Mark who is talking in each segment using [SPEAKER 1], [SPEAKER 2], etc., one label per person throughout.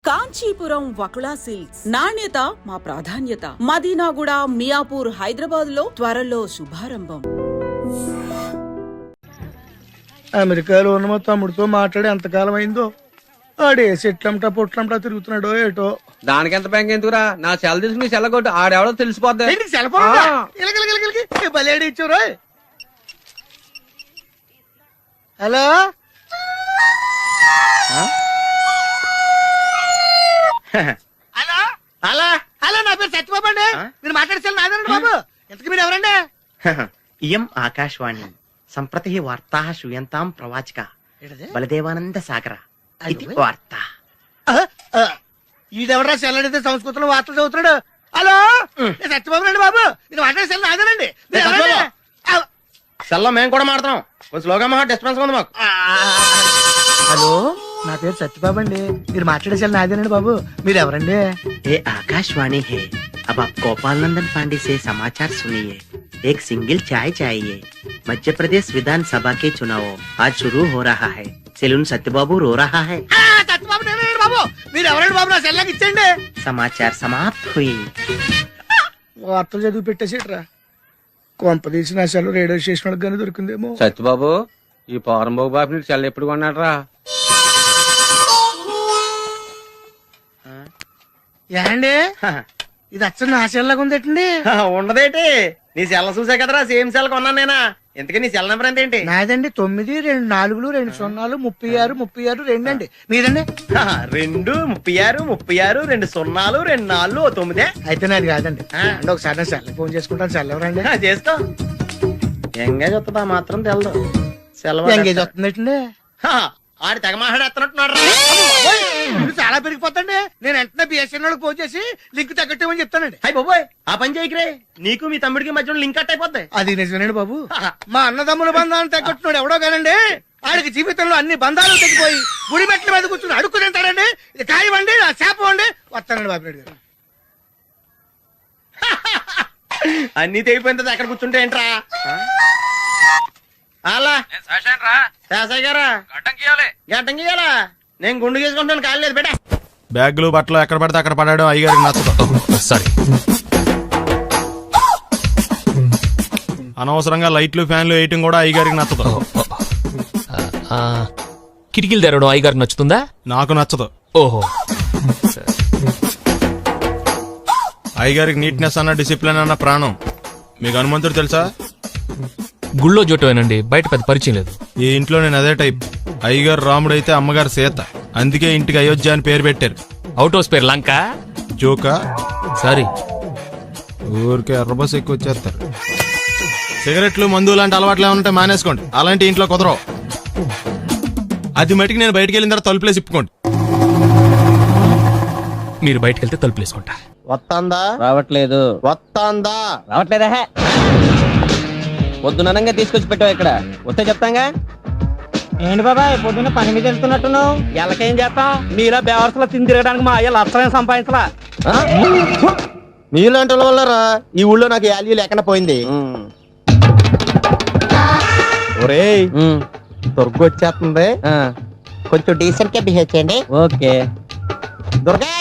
[SPEAKER 1] Kanchipuram Vakula silks, నాణ్యత మా ప్రాధాన్యత. మదీనాగూడ, మియాపూర్, హైదరాబాద్ లో త్వరలో శుభారంభం.
[SPEAKER 2] అమెరికాలో ఉన్న మా తమ్ముడితో మాట్లాడి ఎంతకాలం అయిందో. ఆడే చెట్లంటా పొట్లంటా తిరుగుతున్నాడో ఏటో.
[SPEAKER 3] దానికి ఎంత బ్యాంక్ ఎందుకురా? నా సెల్ తీసుకుని నీ సెల్ కొట్టు, ఆడెవడో తెలిసిపోద్ది.
[SPEAKER 2] బలేడి ఇచ్చారు. హలో హలో హలో హలో, నా పేరు సత్యబాబు అండి. మీరు మాట్లాడేసారు నాదండి బాబు. ఇంతకు మీరు ఎవరండి?
[SPEAKER 4] ఇయం ఆకాశవాణి సంప్రతి వార్తా శ్రూయంతాం ప్రవాచక బలదేవానంద సాగర ఇది వార్త.
[SPEAKER 2] ఈడెవరా సెల్లడితే సంస్కృతంలో వార్తలు చదువుతున్నాడు. హలో నేను సత్యబాబు అండి బాబు. మీరు మాట్లాడేసారు నాదేనండి.
[SPEAKER 4] సెల్లో మేము కూడా మాడతాం. కొంచెం స్లోగా మా డిస్టెన్స్ ఉంది మాకు.
[SPEAKER 2] హలో నా పేరు సత్యబాబు అండి. మీరు మాట్లాడేసారు నాదేనండి బాబు. మీరు ఎవరండి?
[SPEAKER 4] ये आकाशवाणी है. अब आप गोपाल नंदन पांडे से समाचार सुनिए. एक सिंगल चाय चाहिए. मध्य प्रदेश विधानसभा के चुनाव आज शुरू हो रहा है. सेलून सत्यबाबू रो रहा है.
[SPEAKER 2] సత్యబాబు నేనండి బాబు. మీరు ఎవరండి బాబు? నా సెల్లాకి ఇచ్చండి.
[SPEAKER 4] समाचार समाप्त हुई.
[SPEAKER 2] వార్తలు చదివి పెట్టేసేట్రా. కొంపదీసి నా సెల్ రేడియో స్టేషన్ గానీ దొరికిందేమో.
[SPEAKER 3] సత్యబాబు, ఈ పౌరంబాబు బాబు నీకు సెల్ ఎప్పుడు కొన్నాడు రా?
[SPEAKER 2] ఏండి ఇది అచ్చం నా సెల్లాగా ఉందేటండి.
[SPEAKER 4] ఉండదేటి? నీ సెల్ చూసా కదరా, సేమ్ సెల్ కొన్నాను నేనా. ఇంతకీ నీ సెల్ నెంబర్ ఎంత ఏంటి?
[SPEAKER 2] నాదండి 9 2 4 2 0 36 36 2 అండి. మీదండి?
[SPEAKER 4] 2 36 36 2 0 2 4 9.
[SPEAKER 2] అయితే నాది కాదండి. అంటే ఒకసారి నా సెల్ ఫోన్ చేసుకుంటాను. సెల్ ఎవరండి?
[SPEAKER 4] చేసుకో. ఎంగేజ్ వస్తుందా మాత్రం తెలదు. Cell
[SPEAKER 2] engage వస్తుందేటండి.
[SPEAKER 4] ఆడి తెగ మాట్లాడేస్తున్నట్టున్నాడు.
[SPEAKER 2] మీరు చాలా పెరిగిపోతండి. నేను వెంటనే బిఎస్ఎన్ఎల్ ఫోన్ చేసి లింక్ తగ్గట్టేమని చెప్తానండి.
[SPEAKER 4] అయ్యి బాబోయ్, ఆ పని చేయకరే. నీకు మీ తమ్ముడికి మధ్యలో లింక్ కట్ అయిపోద్ది.
[SPEAKER 2] అది నిజమేనండి బాబు. మా అన్నదమ్ముల బంధాలను తగ్గట్టున్నాడు ఎవడో కానండి. ఆడికి జీవితంలో అన్ని బంధాలు తగ్గిపోయి గుడి మెట్ల మీద కూర్చుని అడుక్కు తింటాడండి. ఇది కాయవండి, నా శాపం అండి. వస్తానండి బాబు గారు.
[SPEAKER 4] అన్ని తెగిపోయిన తర్వాత ఎక్కడ కూర్చుంటే ఏంట్రా? అలా శాసయ్య గారా గడ్డం గీయాలా? నేను గుండు గీసుకుంటాను, కాలు లేదు బేటా.
[SPEAKER 5] బ్యాగులు బట్టలు ఎక్కడ పడితే అక్కడ పడాడు అయ్యగారికి నచ్చదు. సారీ. అనవసరంగా లైట్లు ఫ్యాన్లు వేయటం కూడా అయ్యగారికి నచ్చదు.
[SPEAKER 6] కిటికీలు తెరవడం అయ్యగారికి నచ్చుతుందా?
[SPEAKER 5] నాకు నచ్చదు.
[SPEAKER 6] ఓహో.
[SPEAKER 5] అయ్యగారికి నీట్నెస్ అన్న డిసిప్లిన్ అన్న ప్రాణం. మీకు హనుమంతుడు తెలుసా?
[SPEAKER 6] గుళ్ళో జోటమేనండి, బయట పెద్ద పరిచయం లేదు.
[SPEAKER 5] ఈ ఇంట్లో నేను అదే టైప్. అయ్యగారు రాముడు అయితే అమ్మగారు సీత. అందుకే ఇంటికి అయోధ్య అని పేరు పెట్టారు.
[SPEAKER 6] అవుట్ హౌస్ పేరు లంక.
[SPEAKER 5] జోకా?
[SPEAKER 6] సారీ.
[SPEAKER 5] ఊరికే ఎర్రబస్ ఎక్కువ వచ్చేస్తారు. సిగరెట్లు మందు లాంటి అలవాట్లు ఏమంటే మానేసుకోండి. అలాంటి ఇంట్లో కుదరవు. అది మటుకు నేను బయటకు వెళ్ళిన తర్వాత తలుపులేసి ఇప్పుకోండి.
[SPEAKER 6] మీరు బయటకు వెళ్తే తలుపులు వేసుకుంటా.
[SPEAKER 4] వస్తాందా?
[SPEAKER 3] రావట్లేదు.
[SPEAKER 4] వస్తాందా?
[SPEAKER 3] రావట్లేదా? పొద్దుననంగా తీసుకొచ్చి పెట్టావు ఇక్కడ. వస్తే చెప్తాంగా.
[SPEAKER 7] ఏంటి బాబాయ్ పొద్దున్న పని మీద వెళ్తున్నట్టున్నావు?
[SPEAKER 3] ఎలాకేం చేస్తాం? మీలా బేవర్సలా తిని తిరగడానికి మా అయ్య లక్షలేం సంపాదించలా.
[SPEAKER 4] మీలాంటి వాళ్ళ వల్లరా ఈ ఊళ్ళో నాకు వాల్యూ లేకుండా పోయింది. ఒరేయ్, దుర్గ వచ్చేస్తుంది. కొంచెం డీసెంట్ గా బిహేవ్ చేయండి.
[SPEAKER 3] ఓకే.
[SPEAKER 4] దుర్గా,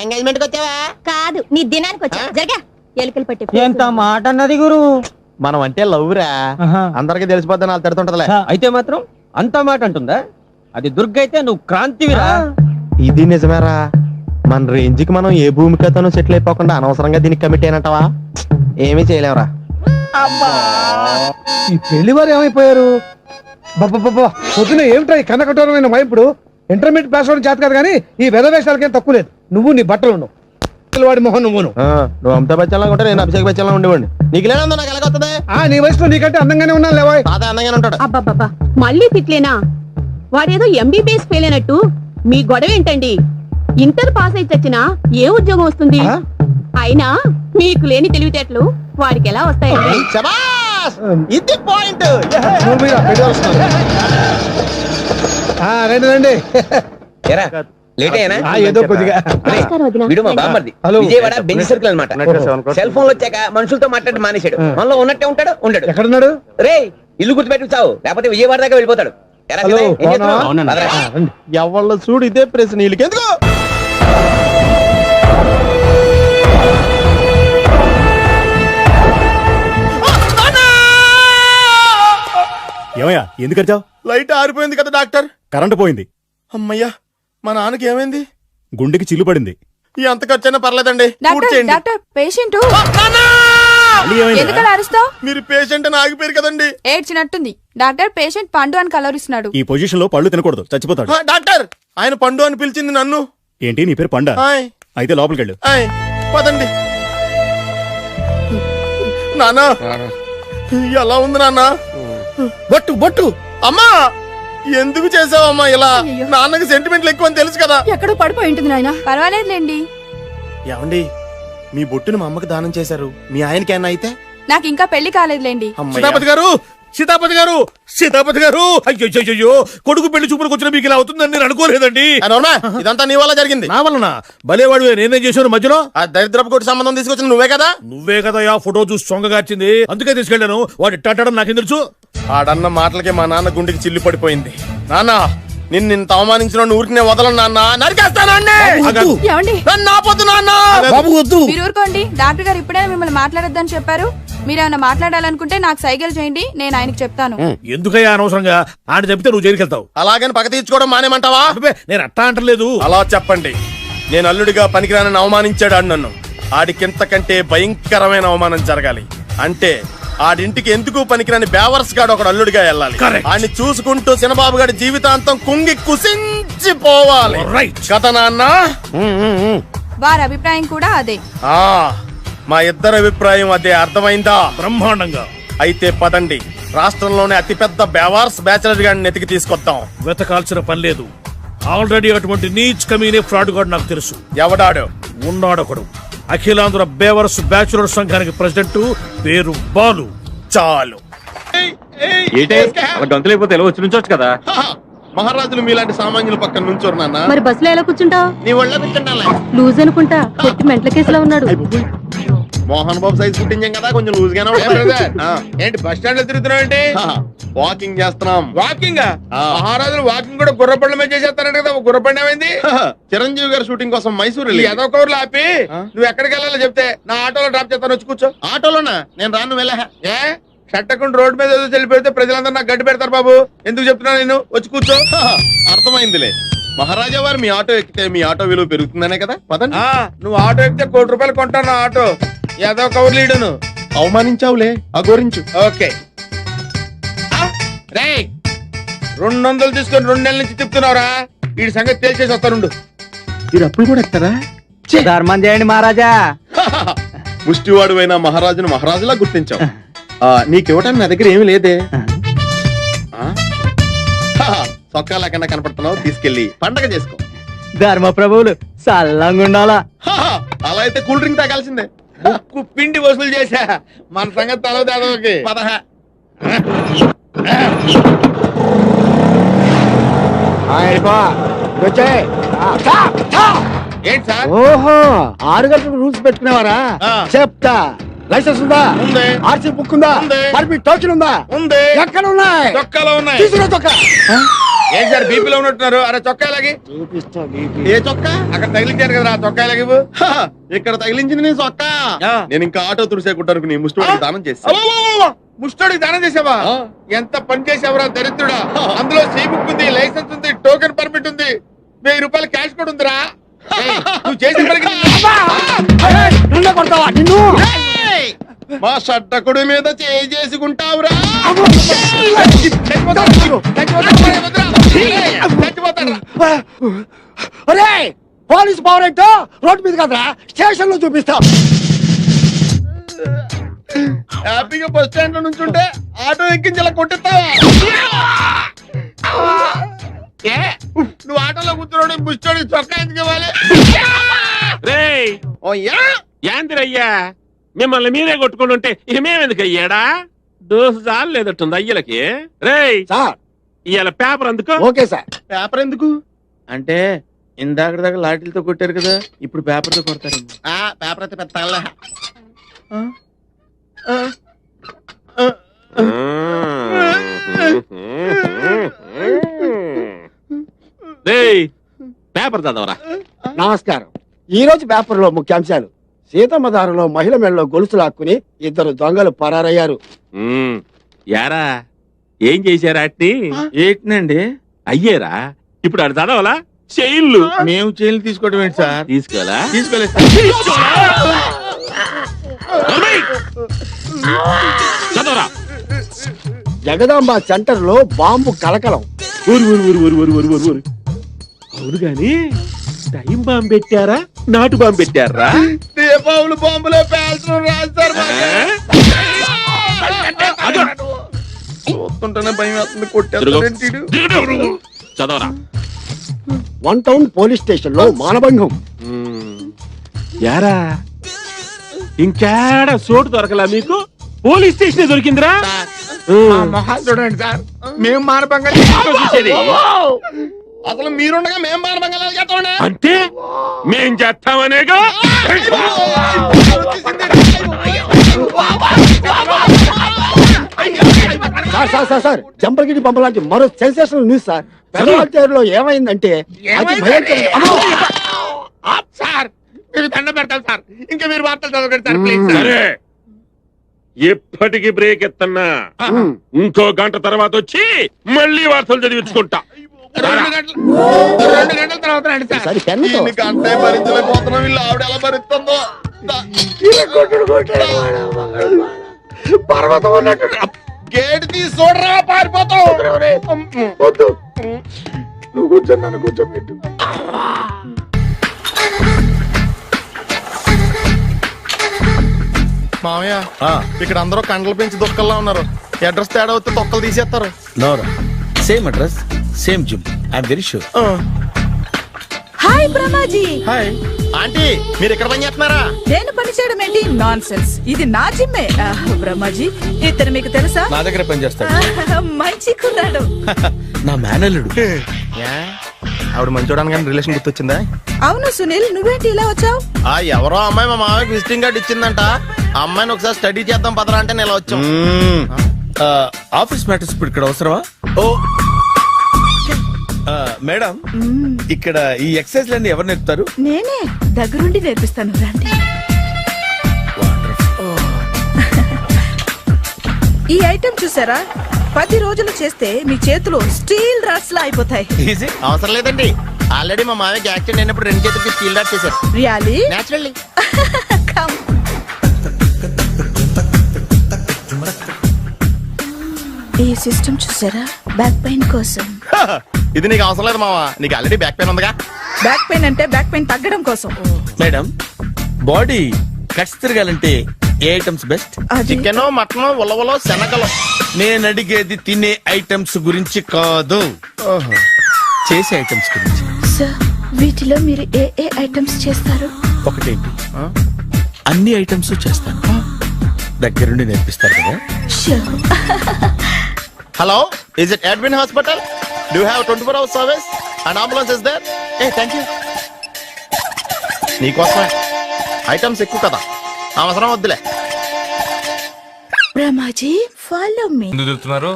[SPEAKER 4] ఎంగేజ్మెంట్ కి వచ్చావా?
[SPEAKER 8] కాదు, నీ దినానికి వచ్చా. జరగా ఎలుకలు పట్టి.
[SPEAKER 7] ఎంత మాట అన్నది గురు.
[SPEAKER 4] మనం అంటే లవ్ రా. అందరికి తెలిసిపోద్ది, నాకు తిడుతుంటదిలే.
[SPEAKER 3] అయితే మాత్రం అంత మాట అంటుందా? అది దుర్గ అయితే నువ్వు క్రాంతివిరా.
[SPEAKER 4] ఇది నిజమేరా. మన రేంజ్ కి మనం ఏ భూమికతోనూ సెటిల్ అయిపోకుండా అనవసరంగా దీనికి కమిట్ అయినట్టవా? ఏమీ చేయలేవురా.
[SPEAKER 2] ఈ పెళ్లి వారు ఏమైపోయారు? పొద్దున ఏమిటా ఈ కన్నకఠోరమైన వైపుడు? ఇంటర్మీడియట్ పాస్ అవడం చేత కాదు కానీ ఈ వెధవేషాలకేం తక్కువ లేదు. నువ్వు నీ బట్టలు ఉండవు, వాడి మొహం నువ్వును.
[SPEAKER 4] నువ్వు అమితాబ్ బచ్చన్ లాగా ఉంటే నేను అభిషేక్ బచ్చన్ లాగా ఉండేవాడిని. నీకు లేనందో నాకు ఎలాగొస్తుంది?
[SPEAKER 2] నీ వయసులో నీకంటే అందంగానే ఉన్నాను లేవా?
[SPEAKER 4] తాత అందంగానే ఉంటాడు.
[SPEAKER 8] అబ్బాబ్బా, మళ్ళీ తిట్లేనా? వాడేదో ఎంబీబీఎస్ ఫెయిల్ అయినట్టు మీ గొడవ ఏంటండి? ఇంటర్ పాస్ అయితే వచ్చినా ఏ ఉద్యోగం వస్తుంది? అయినా మీకు లేని తెలివితేటలు వాడికి ఎలా వస్తాయండి?
[SPEAKER 4] ఇది పాయింట్.
[SPEAKER 2] రండి రండి.
[SPEAKER 3] ఏదో కొద్దిగా విజయవాడ బెంజ్ సర్కిల్ అనమాట. సెల్ ఫోన్ వచ్చాక మనుషులతో మాట్లాడి మానేశాడు. మనలో ఉన్నట్టే ఉంటాడు. ఉండడు.
[SPEAKER 2] ఎక్కడున్నాడు?
[SPEAKER 3] రే, ఇల్లు గుర్తుపెట్టి చావు, లేకపోతే విజయవాడ దాకా వెళ్ళిపోతాడు.
[SPEAKER 4] ఎవళ్ళ చూడు ఇదే ప్రశ్న. వీళ్ళకి ఎందుకు
[SPEAKER 9] ఎందుకు అరిచావు?
[SPEAKER 5] లైట్ ఆరిపోయింది కదా డాక్టర్.
[SPEAKER 9] కరెంటు పోయింది.
[SPEAKER 5] అమ్మయ్యా, మా నాన్నకి ఏమైంది?
[SPEAKER 9] గుండెకి చిల్లు పడింది.
[SPEAKER 5] ఎంత ఖర్చైనా పర్లేదండి, పూడ్చేయండి.
[SPEAKER 10] డాక్టర్ పేషెంట్
[SPEAKER 5] నాన్నా!
[SPEAKER 9] మళ్ళీ ఏమైందిరా?
[SPEAKER 10] ఎందుకలా అరుస్తావు?
[SPEAKER 5] మీరు పేషెంట్ అని ఆగిపోయారు కదండి.
[SPEAKER 10] ఏడ్చినట్టుంది. డాక్టర్ పేషెంట్ పండు అని కలవరిస్తున్నాడు.
[SPEAKER 9] ఈ పొజిషన్ లో పళ్ళు తినకూడదు, చచ్చిపోతాడు.
[SPEAKER 5] డాక్టర్, ఆయన పండు అని పిలిచింది నన్ను.
[SPEAKER 9] ఏంటి నీ పేరు పండా?
[SPEAKER 5] ఆయ్,
[SPEAKER 9] అయితే లోపలికి వెళ్ళు.
[SPEAKER 5] ఆయ్, పదండి. నాన్న, ఎలా ఉంది నాన్న?
[SPEAKER 2] బొట్టు బొట్టు
[SPEAKER 5] అమ్మా, ఎందుకు చేసావమ్మా ఇలా? నాన్నకి సెంటిమెంట్లు ఎక్కువ అని తెలుసు కదా.
[SPEAKER 10] ఎక్కడో పడిపోయి ఉంటుంది నాయన. పర్వాలేదులేండి.
[SPEAKER 5] ఏమండి, మీ బొట్టుని మా అమ్మకి దానం చేశారు, మీ ఆయనకి ఏమన్నా అయితే?
[SPEAKER 10] నాకు ఇంకా పెళ్లి కాలేదులేండి.
[SPEAKER 2] సీతాపతి గారు, సీతాపతి గారు, సీతాపతి గారు, అయ్యో కొడుకు పెళ్లి చూపులకు వచ్చిన మీకు ఇలా అవుతుందని నేను అనుకోలేదండి.
[SPEAKER 5] ఇదంతా నీ వల్ల జరిగింది.
[SPEAKER 2] నా వలన భలేవాడు, నేనేం చేశాను మధ్యలో?
[SPEAKER 5] ఆ దరిద్రపు కొట్టి సంబంధం తీసుకొచ్చిన నువ్వే కదా.
[SPEAKER 2] నువ్వే కదా ఆ ఫోటో చూసి సొంగగార్చింది, అందుకే తీసుకెళ్ళాను. వాడు ఇట్టాడడం నాకేం తెలుసు?
[SPEAKER 5] ఆడన్న మాటలకే మా నాన్న గుండెకి చిల్లు పడిపోయింది. నాన్న, నిన్ను ఇంత అవమానించిన ఊరికి నేను వదలను నాన్న, నరికేస్తానండి.
[SPEAKER 10] ఏమండి?
[SPEAKER 5] నన్ను ఆపొద్దు నాన్న.
[SPEAKER 2] బాబు వద్దు.
[SPEAKER 10] మీరు ఊరుకోండి. డాక్టర్ గారు ఇప్పుడే మిమ్మల్ని మాట్లాడొద్దని చెప్పారు. మీరేమైనా మాట్లాడాలనుకుంటే నాకు సైగలు చేయండి, నేను ఆయనకి చెప్తాను.
[SPEAKER 2] ఎందుకయ్యా అనవసరంగా? ఆయన చెప్తే నువ్వు జైలుకి వెళ్తావు.
[SPEAKER 5] అలాగని పక్క తీర్చుకోవడం మానేమంటావా?
[SPEAKER 2] అబ్బే, నేను అట్టా అంటలేదు.
[SPEAKER 5] అలా చెప్పండి. నేను అల్లుడిగా పనికిరానని అవమానించాడు ఆడు నన్ను. ఆడికింతకంటే భయంకరమైన అవమానం జరగాలి. అంటే ఆడింటికి ఎందుకు పనికిరాని బేవర్స్ గాడు ఒకడు అల్లుడిగా వెళ్ళాలి. ఆడిని చూసుకుంటూ చిన్నబాబు గారి జీవితాంతం కుంగి కుసించిపోవాలి. కదా నాన్న?
[SPEAKER 10] వారి అభిప్రాయం కూడా అదే.
[SPEAKER 5] ఆ, మా ఇద్దరి అభిప్రాయం అదే. అర్థమైందా?
[SPEAKER 2] బ్రహ్మాండంగా.
[SPEAKER 5] అయితే పదండి, రాష్ట్రంలోనే అతిపెద్ద బేవార్స్ బ్యాచిలర్ గాడిని ఎతికి తీసుకొద్దాం.
[SPEAKER 2] వెతకాల్సిన పని లేదు. ఆల్రెడీ అటువంటి నీచ్ కమీనే ఫ్రాడ్ గాడు నాకు తెలుసు.
[SPEAKER 5] ఎవడాడు?
[SPEAKER 2] ఉన్నాడొకడు. అఖిలాంధ్ర బేవర్స్ బ్యాచులర్ సంఘానికి ప్రెసిడెంట్, పేరు బాలు.
[SPEAKER 5] చాలు.
[SPEAKER 3] గంతులైపోతే ఎలా వచ్చి నుంచోచ్చు కదా.
[SPEAKER 5] మహారాజులు మీలాంటి సామాన్యుల పక్కన నుంచోరు నాన్న.
[SPEAKER 8] మరి బస్సులో ఎలా కూర్చుంటావు?
[SPEAKER 5] నీ ఒళ్ళో కూర్చుంటాలే.
[SPEAKER 8] లూజ్ అనుకుంటా, కొట్టి మెంటల కేసులో ఉన్నాడు.
[SPEAKER 5] మోహన్ బాబు సైజ్ పుట్టించాం కదా, కొంచెం లూజ్ గానే ఉంటుంది.
[SPEAKER 3] ఏంటి బస్ స్టాండ్ లో తిరుగుతున్నావు ఏంటి?
[SPEAKER 5] వాకింగ్ చేస్తున్నాం.
[SPEAKER 3] వాకింగ్? మహారాజులు వాకింగ్ కూడా గుర్రపండ్ల మీద చేసేస్తారంట కదా. గుర్రపండి ఏమైంది?
[SPEAKER 5] చిరంజీవి గారి షూటింగ్ కోసం మైసూర్
[SPEAKER 3] ఏదో కౌర్లు ఆపి నువ్వు ఎక్కడికి వెళ్ళాలో చెప్తే నా ఆటోలో డ్రాప్ చేస్తాను, వచ్చి కూర్చో.
[SPEAKER 5] ఆటోలోనా? నేను రాను, వెళ్ళా.
[SPEAKER 3] ఏ షట్టకుండా రోడ్డు మీద ఏదో చెల్లిపోతే ప్రజలందరూ నాకు గడ్డి పెడతారు బాబు. ఎందుకు చెప్తున్నా నేను? వచ్చి కూర్చో.
[SPEAKER 5] అర్థమైందిలే. మహారాజా వారు మీ ఆటో ఎక్కితే మీ ఆటో విలువ పెరుగుతుందనే కదా. పదండి.
[SPEAKER 3] నువ్వు ఆటో ఎక్కితే ₹1,00,00,000 కొంటాను నా ఆటో. ఏదో కౌర్లీడును
[SPEAKER 5] అవమానించావులే, అగోరించు.
[SPEAKER 3] ఓకే. రే 200 తీసుకొని 2 నెలల నుంచి తిప్పుతున్నావురా. వీడి సంగతి తేల్చేసి వస్తానుండు.
[SPEAKER 5] మీరు అప్పుడు కూడా ఎక్కడా?
[SPEAKER 7] ధర్మం చేయండి మహారాజా.
[SPEAKER 5] ముష్టివాడు అయినా మహారాజును మహారాజులా గుర్తించావు. నీకివ్వటానికి నా దగ్గర ఏమీ లేదే. సొక్కా లేకుండా కనపడుతున్నావు, తీసుకెళ్లి పండగ చేసుకో.
[SPEAKER 7] ధర్మ ప్రభువులు సల్లంగా ఉండాలా.
[SPEAKER 5] అలా అయితే కూల్ డ్రింక్ తాగాల్సిందే.
[SPEAKER 3] ముక్కు పిండి వసూలు చేశా. మన సంగతి తలవదాదోకి.
[SPEAKER 5] పదహ.
[SPEAKER 3] ఏంటి సార్?
[SPEAKER 2] ఓహో, 6 గంటలకు రూల్స్ పెట్టుకునేవారా? చెప్తా. లైసెన్స్ ఉందా?
[SPEAKER 5] ఉంది.
[SPEAKER 2] ఆర్సీ బుక్ ఉందా?
[SPEAKER 5] ఉంది.
[SPEAKER 2] పర్మిట్ టోకెన్ ఉందా?
[SPEAKER 5] ఉంది.
[SPEAKER 2] ఎక్కడ ఉన్నాయి?
[SPEAKER 3] చొక్కాలో ఉన్నాయి.
[SPEAKER 2] తీసుకురా చొక్కా.
[SPEAKER 3] ఏంటి సార్ బీపీలో ఉన్నట్టున్నారు? అరే చొక్కా లాగి.
[SPEAKER 2] చూపిస్తా.
[SPEAKER 5] ఏ చొక్కా?
[SPEAKER 3] అక్కడ తగిలించారు కదా చొక్కా లాగి.
[SPEAKER 5] ఇక్కడ తగిలించింది నీ చొక్కా. నేను ఇంకా ఆటో తుడిసేకుంటాను నీ ముష్టివాడికి దానం చేస్తా.
[SPEAKER 3] ముష్టోడికి దానం చేసావా? ఎంత పని చేసావురా దరిద్రుడా. అందులో సీ బుక్ ఉంది, లైసెన్స్ ఉంది, టోకెన్ పర్మిట్ ఉంది, ₹1000 క్యాష్ కూడా ఉందిరా. నువ్వు చేసిన పనికి
[SPEAKER 2] కొడతావా నిన్ను?
[SPEAKER 5] మా షట్టకుడి మీద చేసుకుంటావురా.
[SPEAKER 2] అరే, పోలీసు పవర్ ఏంటో రోడ్డు మీద కదరా, స్టేషన్ లో చూపిస్తా.
[SPEAKER 5] హ్యాపీగా బస్ స్టాండ్ లో నుంచి ఉంటే ఆటో ఎక్కించి ఇలా కొట్టిస్తావా?
[SPEAKER 3] నువ్వు ఆటోలో కూర్చున్నాడు ముష్టోడి చొక్కా ఎందుకు ఇవ్వాలి?
[SPEAKER 11] యాందిరయ్యా, మిమ్మల్ని మీరే కొట్టుకుని ఉంటే ఇక మేమెందుకు అయ్యాడా? దోసు చాలు లేదట్టుంది అయ్యలకి. రేయ్
[SPEAKER 2] సార్,
[SPEAKER 11] ఇవాళ పేపర్ అందుకో.
[SPEAKER 2] Okay sir.
[SPEAKER 5] పేపర్ ఎందుకు?
[SPEAKER 3] అంటే ఇందాక దాకా లాఠీలతో కొట్టారు కదా, ఇప్పుడు పేపర్ తో కొడతారు.
[SPEAKER 5] పేపర్ అయితే పెద్ద తగలే.
[SPEAKER 11] రేయ్ పేపర్ చదవరా.
[SPEAKER 2] నమస్కారం. ఈ రోజు పేపర్ లో ముఖ్యాంశాలు: సీతమ్మ దారిలో మహిళ మెడలో గొలుసు లాక్కుని 2 దొంగలు పరారయ్యారు.
[SPEAKER 11] యారా ఏం చేశారా అట్ని?
[SPEAKER 3] ఏంటండి
[SPEAKER 11] అయ్యేరా ఇప్పుడు అది చదవాలా చైన్లు
[SPEAKER 3] మేము చైన్లు తీసుకోవడం ఏంటి సార్?
[SPEAKER 11] తీసుకోవాలా?
[SPEAKER 3] తీసుకోలేదు సార్.
[SPEAKER 11] చదవరా.
[SPEAKER 7] జగదాంబ సెంటర్ లో బాంబు కలకలం.
[SPEAKER 11] ఊరు ఊరు ఊరు ఊరు ఊరు ఊరు ఊరు ఊరు. అవును గాని టైం బాంబు పెట్టారా నాటు బాంబు పెట్టారా?
[SPEAKER 3] దీపావళి బాంబులో పేల్చడం రాదు సార్ మాకు. చూస్తుంటేనే భయం వేస్తుంది. కొట్టేస్తాడు.
[SPEAKER 11] చదవరా.
[SPEAKER 7] 1 టౌన్ పోలీస్ స్టేషన్ లో మానభంగం.
[SPEAKER 11] యారా ఇంకేడా చోటు దొరకలా మీకు? పోలీస్ స్టేషన్ దొరికిందిరా.
[SPEAKER 3] మా మొహాలు చూడండి సార్. మేము మానభంగా
[SPEAKER 11] చూసేది.
[SPEAKER 3] అసలు మీరుండగా మేము మానభంగా చేస్తామండి.
[SPEAKER 11] అంటే మేం చేస్తామనేగా.
[SPEAKER 7] సార్ జంపగిరి పంప లాంటి మరో సెన్సేషనల్ న్యూస్ సార్. పెదవాళ్ళలో ఏమైందంటే అది భయంకరంగా- అమ్మో!
[SPEAKER 3] సార్ మీరు దండ పెడతారు సార్. ఇంకా మీరు వార్తలు చదవకండి సార్ ప్లీజ్ సార్.
[SPEAKER 11] సరే ఎప్పటికి బ్రేక్ ఎత్తన్నా ఇంకో గంట తర్వాత వచ్చి మళ్ళీ వార్తలు చదివించుకుంటా.
[SPEAKER 3] 2 గంటల తర్వాత రండి సార్.
[SPEAKER 7] సరే, పెన్నుతో.
[SPEAKER 3] దీన్ని గంటే భరించలేకపోతున్నాం. వీళ్ళు ఆవిడ ఎలా భరిస్తుందో. పర్వతం ఉన్నట్టు గేట్ తీసి చూడరా పారిపోతాం. వద్దు నువ్వు కూర్చొని నన్ను కూర్చోబెట్టు. మామయ్య ఇక్కడ అందరూ కండలు పెంచి దుక్కల్లా ఉన్నారు. అడ్రస్ తేడా వస్తే తొక్కలు తీసేస్తారు.
[SPEAKER 12] నోరా same address same gym I'm very sure.
[SPEAKER 1] Hi Brahmaji.
[SPEAKER 3] Hi aunty, మీరు ఇక్కడ పని చేస్తున్నారా?
[SPEAKER 1] నేను పని చేయడం ఏంటి? Nonsense. ఇది నా జిమ్మే. బ్రహ్మాజీ ఇతను మీకు తెలుసా?
[SPEAKER 12] నా దగ్గర పని చేస్తాడు.
[SPEAKER 1] మంచి కుర్రాడు.
[SPEAKER 12] నా మేనల్లుడు.
[SPEAKER 3] ఆవిడ మంచి చూడడానికి రిలేషన్ గుర్తొచ్చిందా?
[SPEAKER 1] అవును సునీల్, నువ్వేంటి ఇలా వచ్చావు?
[SPEAKER 3] ఎవరో అమ్మాయి మా మామయ్యకి విజిటింగ్ కార్డు ఇచ్చిందంట. ఆ అమ్మాయిని ఒకసారి స్టడీ చేద్దాం పదరా అంటే నేను ఇలా వచ్చాం.
[SPEAKER 12] ఆఫీస్ మ్యాటర్స్ ఇప్పుడు ఇక్కడ అవసరమా? ఓ మేడం, ఇక్కడ ఈ ఎక్సర్సైజ్ లన్నీ ఎవరు నేర్పుతారు?
[SPEAKER 1] నేనే దగ్గరుండి నేర్పిస్తాను, రండి. ఈ ఐటెం చూసారా? 10 రోజులు చేస్తే మీ చేతులు స్టీల్ రాట్స్ లా అయిపోతాయి.
[SPEAKER 3] అవసరం లేదండి. ఆల్రెడీ మా మామయ్యకి యాక్సిడెంట్ అయినప్పుడు 2 చేతులకి స్టీల్ డాట్ చేశారు.
[SPEAKER 1] రియల్లీ?
[SPEAKER 3] నేచురల్లీ.
[SPEAKER 1] కమ్. ఈ సిస్టమ్ చూసారా? బ్యాక్ పెయిన్ కోసం.
[SPEAKER 3] ఇది నీకు అవసరం లేదు మావా. నీకు ఆల్రెడీ బ్యాక్ పెయిన్ ఉందిగా.
[SPEAKER 1] బ్యాక్ పెయిన్ అంటే బ్యాక్ పెయిన్ తగ్గడం కోసం.
[SPEAKER 12] మేడం, బాడీ కట్స్ తిరగాలంటే ఏ ఐటమ్స్ బెస్ట్?
[SPEAKER 3] చికెన్, మటన్, ఉలవలో, శనగలు.
[SPEAKER 12] నేను అడిగేది తినే ఐటమ్స్ గురించి కాదు, చేసే ఐటమ్స్ గురించి.
[SPEAKER 1] సార్, వీటిలో మీరు ఏ ఏ ఐటమ్స్ చేస్తారు?
[SPEAKER 12] ఒకటేంటి, అన్ని ఐటమ్స్ చేస్తాను. దగ్గరుండి నేర్పిస్తారు కదా.
[SPEAKER 3] Hello, is it admin hospital? Do have 24 hours service and ambulance is there? Thank you. నీకోసమే. ఐటమ్స్ ఎక్కువ కదా, అవసరం వద్దులే.
[SPEAKER 1] Brahmaji, follow me.
[SPEAKER 6] ఎందుకు తిరుగుతున్నారు?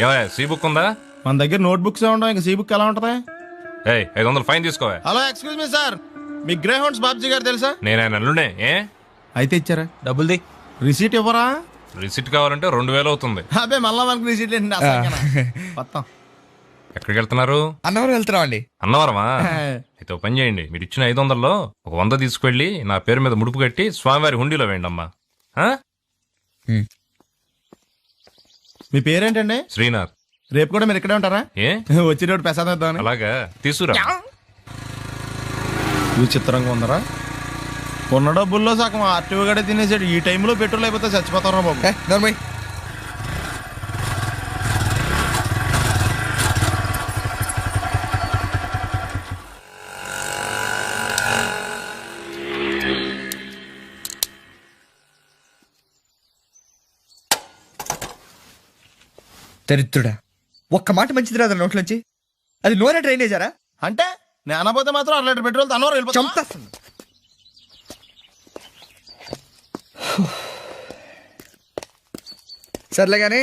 [SPEAKER 6] ఏమయ్య, సీ బుక్ ఉందా?
[SPEAKER 3] మన దగ్గర నోట్ బుక్స్ ఉండవు, ఇంకా సీ బుక్ ఎలా ఉంటది?
[SPEAKER 6] 500 ఫైన్ తీసుకోవా.
[SPEAKER 3] హలో, ఎక్స్క్యూజ్ మీ సార్, మీ గ్రే హౌండ్స్ బాబ్జీ గారు తెలుసా?
[SPEAKER 6] నేను ఆయన అల్లుడే. ఏ
[SPEAKER 3] అయితే ఇచ్చారా?
[SPEAKER 6] డబ్బుల్ది.
[SPEAKER 3] రిసీట్ ఇవ్వరా?
[SPEAKER 6] రిసిట్ కావాలంటే 2000 అవుతుంది.
[SPEAKER 3] అబ్బే మళ్ళా మనకు రిసీట్ ఏంటి? మొత్తం
[SPEAKER 6] ఎక్కడికి వెళ్తున్నారు?
[SPEAKER 2] అన్నవరం వెళ్తున్నాం అండి.
[SPEAKER 6] అన్నవరమా? అయితే ఒక పని చేయండి, మీరు ఇచ్చిన 500లో ఒక 100 తీసుకెళ్లి నా పేరు మీద ముడుపు కట్టి స్వామివారి హుండీలో వేయండి అమ్మా.
[SPEAKER 3] మీ పేరేంటండి?
[SPEAKER 6] శ్రీనాథ్.
[SPEAKER 3] రేపు కూడా మీరు ఇక్కడే ఉంటారా?
[SPEAKER 6] ఏ
[SPEAKER 3] వచ్చేటప్పుడు ప్రసాదం ఇద్దామని.
[SPEAKER 6] అలాగా, తీసుకురా.
[SPEAKER 3] విచిత్రంగా ఉందరా. ఉన్న డబ్బుల్లో సగం ఆర్టీఓ గడే తినేసాడు. ఈ టైంలో పెట్రోల్ అయిపోతే చచ్చిపోతారా బాబు.
[SPEAKER 2] దరిద్రుడా, ఒక్క మాట మంచిది రాదా నోట్లోంచి? అది నూనె డ్రైనేజారా?
[SPEAKER 3] అంటే నేను అనబోతే మాత్రం 1 లీటర్ పెట్రోల్ తనవారు వెళ్ళిపోతాం.
[SPEAKER 2] చంపేస్తుంది. సర్లే కానీ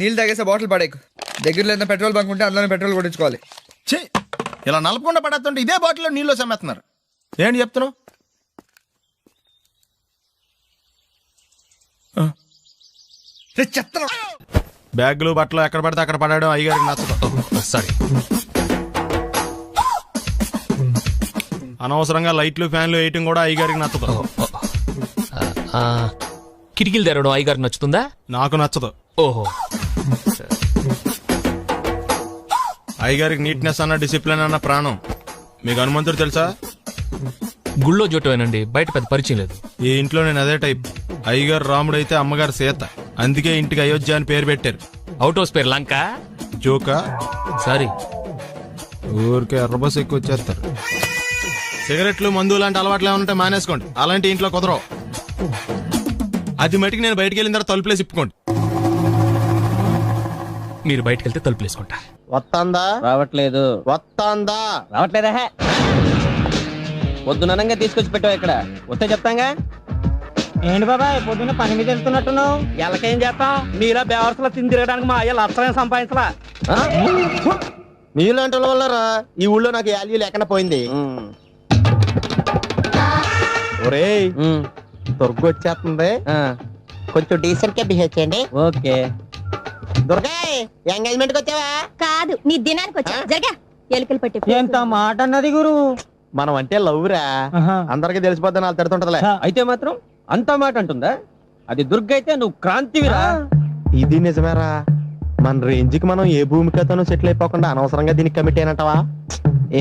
[SPEAKER 2] నీళ్ళు తాగేసే బాటిల్ పడేకు. దగ్గరలో ఏదైనా పెట్రోల్ బంక్ ఉంటే అందులోనే పెట్రోల్ కొట్టించుకోవాలి.
[SPEAKER 3] ఛీ, ఇలా నలపకుండా పడేస్తుంటే ఇదే బాటిల్లో నీళ్ళు సమ్మేస్తున్నారు. ఏంటి చెప్తున్నావు?
[SPEAKER 2] చెత్త
[SPEAKER 5] బ్యాగులు బట్టలు ఎక్కడ పడితే అక్కడ పడడం అయ్యగారికి నచ్చదు.
[SPEAKER 6] సారీ.
[SPEAKER 5] అనవసరంగా లైట్లు ఫ్యాన్లు వేయటం కూడా అయ్యగారికి నచ్చదు.
[SPEAKER 6] కిటికీలు తెరవడం అయ్యగారికి నచ్చుతుందా?
[SPEAKER 5] నాకు నచ్చదు.
[SPEAKER 6] ఓహో.
[SPEAKER 5] అయ్యగారికి నీట్నెస్ అన్న డిసిప్లిన్ అన్న ప్రాణం. మీకు హనుమంతుడు తెలుసా?
[SPEAKER 6] గుళ్ళో జోటమేనండి, బయట పెద్ద పరిచయం లేదు.
[SPEAKER 5] ఈ ఇంట్లో నేను అదే టైప్. అయ్యగారు రాముడు అయితే అమ్మగారు సీత. అందుకే ఇంటికి అయోధ్య అని పేరు పెట్టారు.
[SPEAKER 6] అవుట్ హౌస్ పేరు లంక.
[SPEAKER 5] జోకా?
[SPEAKER 6] సారీ.
[SPEAKER 5] ఊరికే ఎర్రబస్ ఎక్కువ వచ్చేస్తారు. సిగరెట్లు మందు లాంటి అలవాట్లు ఏమంటే మానేసుకోండి. అలాంటి ఇంట్లో కుదరవు. అది మటుకు నేను బయటికి వెళ్ళిన తర్వాత తలుపులేసి ఇప్పుకోండి.
[SPEAKER 6] మీరు బయటకు వెళ్తే తలుపులు వేసుకుంటా.
[SPEAKER 4] వస్తాందా?
[SPEAKER 7] రావట్లేదు.
[SPEAKER 4] వస్తాందా?
[SPEAKER 7] రావట్లేదా? పొద్దుననంగా తీసుకొచ్చి పెట్టావు ఇక్కడ. వస్తే చెప్తాంగా. ఏంటి బాబా పొద్దున్న పని మీద వెళ్తున్నట్టున్నావు? ఎలాకేం చేస్తాం? మీలా బేవర్సలో తిని తిరగడానికి మా అయ్య లక్షణం సంపాదించలా.
[SPEAKER 4] మీలాంటి వల్ల ఈ ఊళ్ళో నాకు వాల్యూ లేకుండా పోయింది. ఒరేయ్, దుర్గ వచ్చేస్తుంది, కొంచెం డీసెంట్ గా బిహేవ్ చేయండి.
[SPEAKER 7] ఓకే.
[SPEAKER 4] దుర్గా, ఎంగేజ్మెంట్ కి వచ్చావా?
[SPEAKER 8] కాదు, నీ దినానికి వచ్చా. జరగా ఎలుకలు పట్టి.
[SPEAKER 7] ఎంత మాట అన్నది గురు.
[SPEAKER 4] మనం అంటే లవ్రా, అందరికి తెలిసిపోద్ది. నాకు తిడుతుంటదిలే.
[SPEAKER 7] అయితే మాత్రం అంత మాట అంటుందా? అది దుర్గ అయితే నువ్వు క్రాంతివిరా.
[SPEAKER 4] ఇది నిజమేరా. మన రేంజ్ కి మనం ఏ భూమికతోనూ సెటిల్ అయిపోకుండా అనవసరంగా దీనికి కమిట్ అయినట్టవా?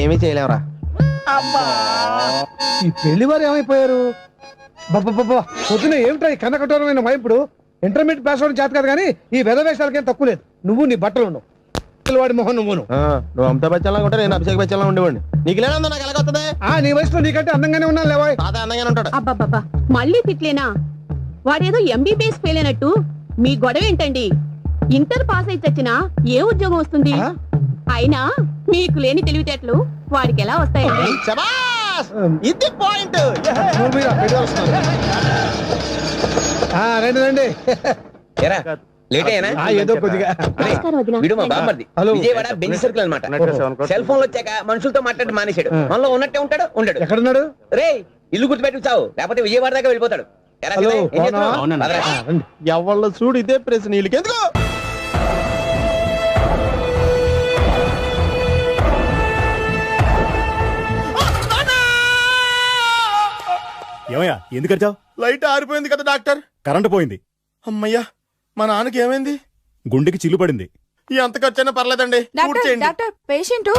[SPEAKER 4] ఏమీ చేయలేవురా.
[SPEAKER 2] ఈ పెళ్లి వారు ఏమైపోయారు? బాబా పొద్దున ఏమిటా ఈ కన్నకఠోరమైన వైపుడు? ఇంటర్మీడియట్ పాస్ అవడం చేత కాదు కానీ ఈ వేషాలకేం తక్కువ లేదు. నువ్వు నీ బట్టలు ఉండవు. వాడి మొహం నువ్వును.
[SPEAKER 4] నువ్వు అమితాబ్ బచ్చన్ ఉంటే నేను అభిషేక్ బచ్చన్ ఉండేవాడిని. నీకు లేదా నాకు ఎలాగొస్తుంది?
[SPEAKER 2] నీ వయసులో నీకంటే అందంగానే ఉన్నాను లేవా?
[SPEAKER 4] అదే అందంగానే ఉంటాడు.
[SPEAKER 8] అబ్బాబ్బా మళ్ళీ తిట్లేనా? వాడేదో ఎంబీబీఎస్ ఫెయిల్ అయినట్టు మీ గొడవ ఏంటండి? ఇంటర్ పాస్ అయితే వచ్చినా ఏ ఉద్యోగం వస్తుంది? అయినా మీకు లేని తెలివితేటలు వాడికి ఎలా వస్తాయండి?
[SPEAKER 4] ఇది పాయింట్.
[SPEAKER 2] రండి రండి.
[SPEAKER 7] లేట్ అయినా
[SPEAKER 2] ఏదో కొద్దిగా.
[SPEAKER 7] విజయవాడ బెంజ్ సర్కిల్ అనమాట. సెల్ ఫోన్ వచ్చాక మనుషులతో మాట్లాడి మానేశాడు. మనలో ఉన్నట్టే ఉంటాడు. ఉండడు.
[SPEAKER 2] ఎక్కడున్నాడు?
[SPEAKER 7] రే ఇల్లు గుర్తుపెట్టి చావు, లేకపోతే విజయవాడ దాకా వెళ్ళిపోతాడు.
[SPEAKER 4] ఎవళ్ళ చూడు ఇదే ప్రశ్న. వీళ్ళకి ఎందుకు?
[SPEAKER 9] ఏమయ్యా ఎందుకు వచ్చావు?
[SPEAKER 5] లైట్ ఆరిపోయింది కదా డాక్టర్.
[SPEAKER 9] కరెంటు పోయింది.
[SPEAKER 5] అమ్మయ్యా, మా నాన్నకి ఏమైంది?
[SPEAKER 9] గుండెకి చిల్లు పడింది.
[SPEAKER 5] ఎంత ఖర్చైనా పర్లేదండి.
[SPEAKER 10] డాక్టర్ పేషెంట్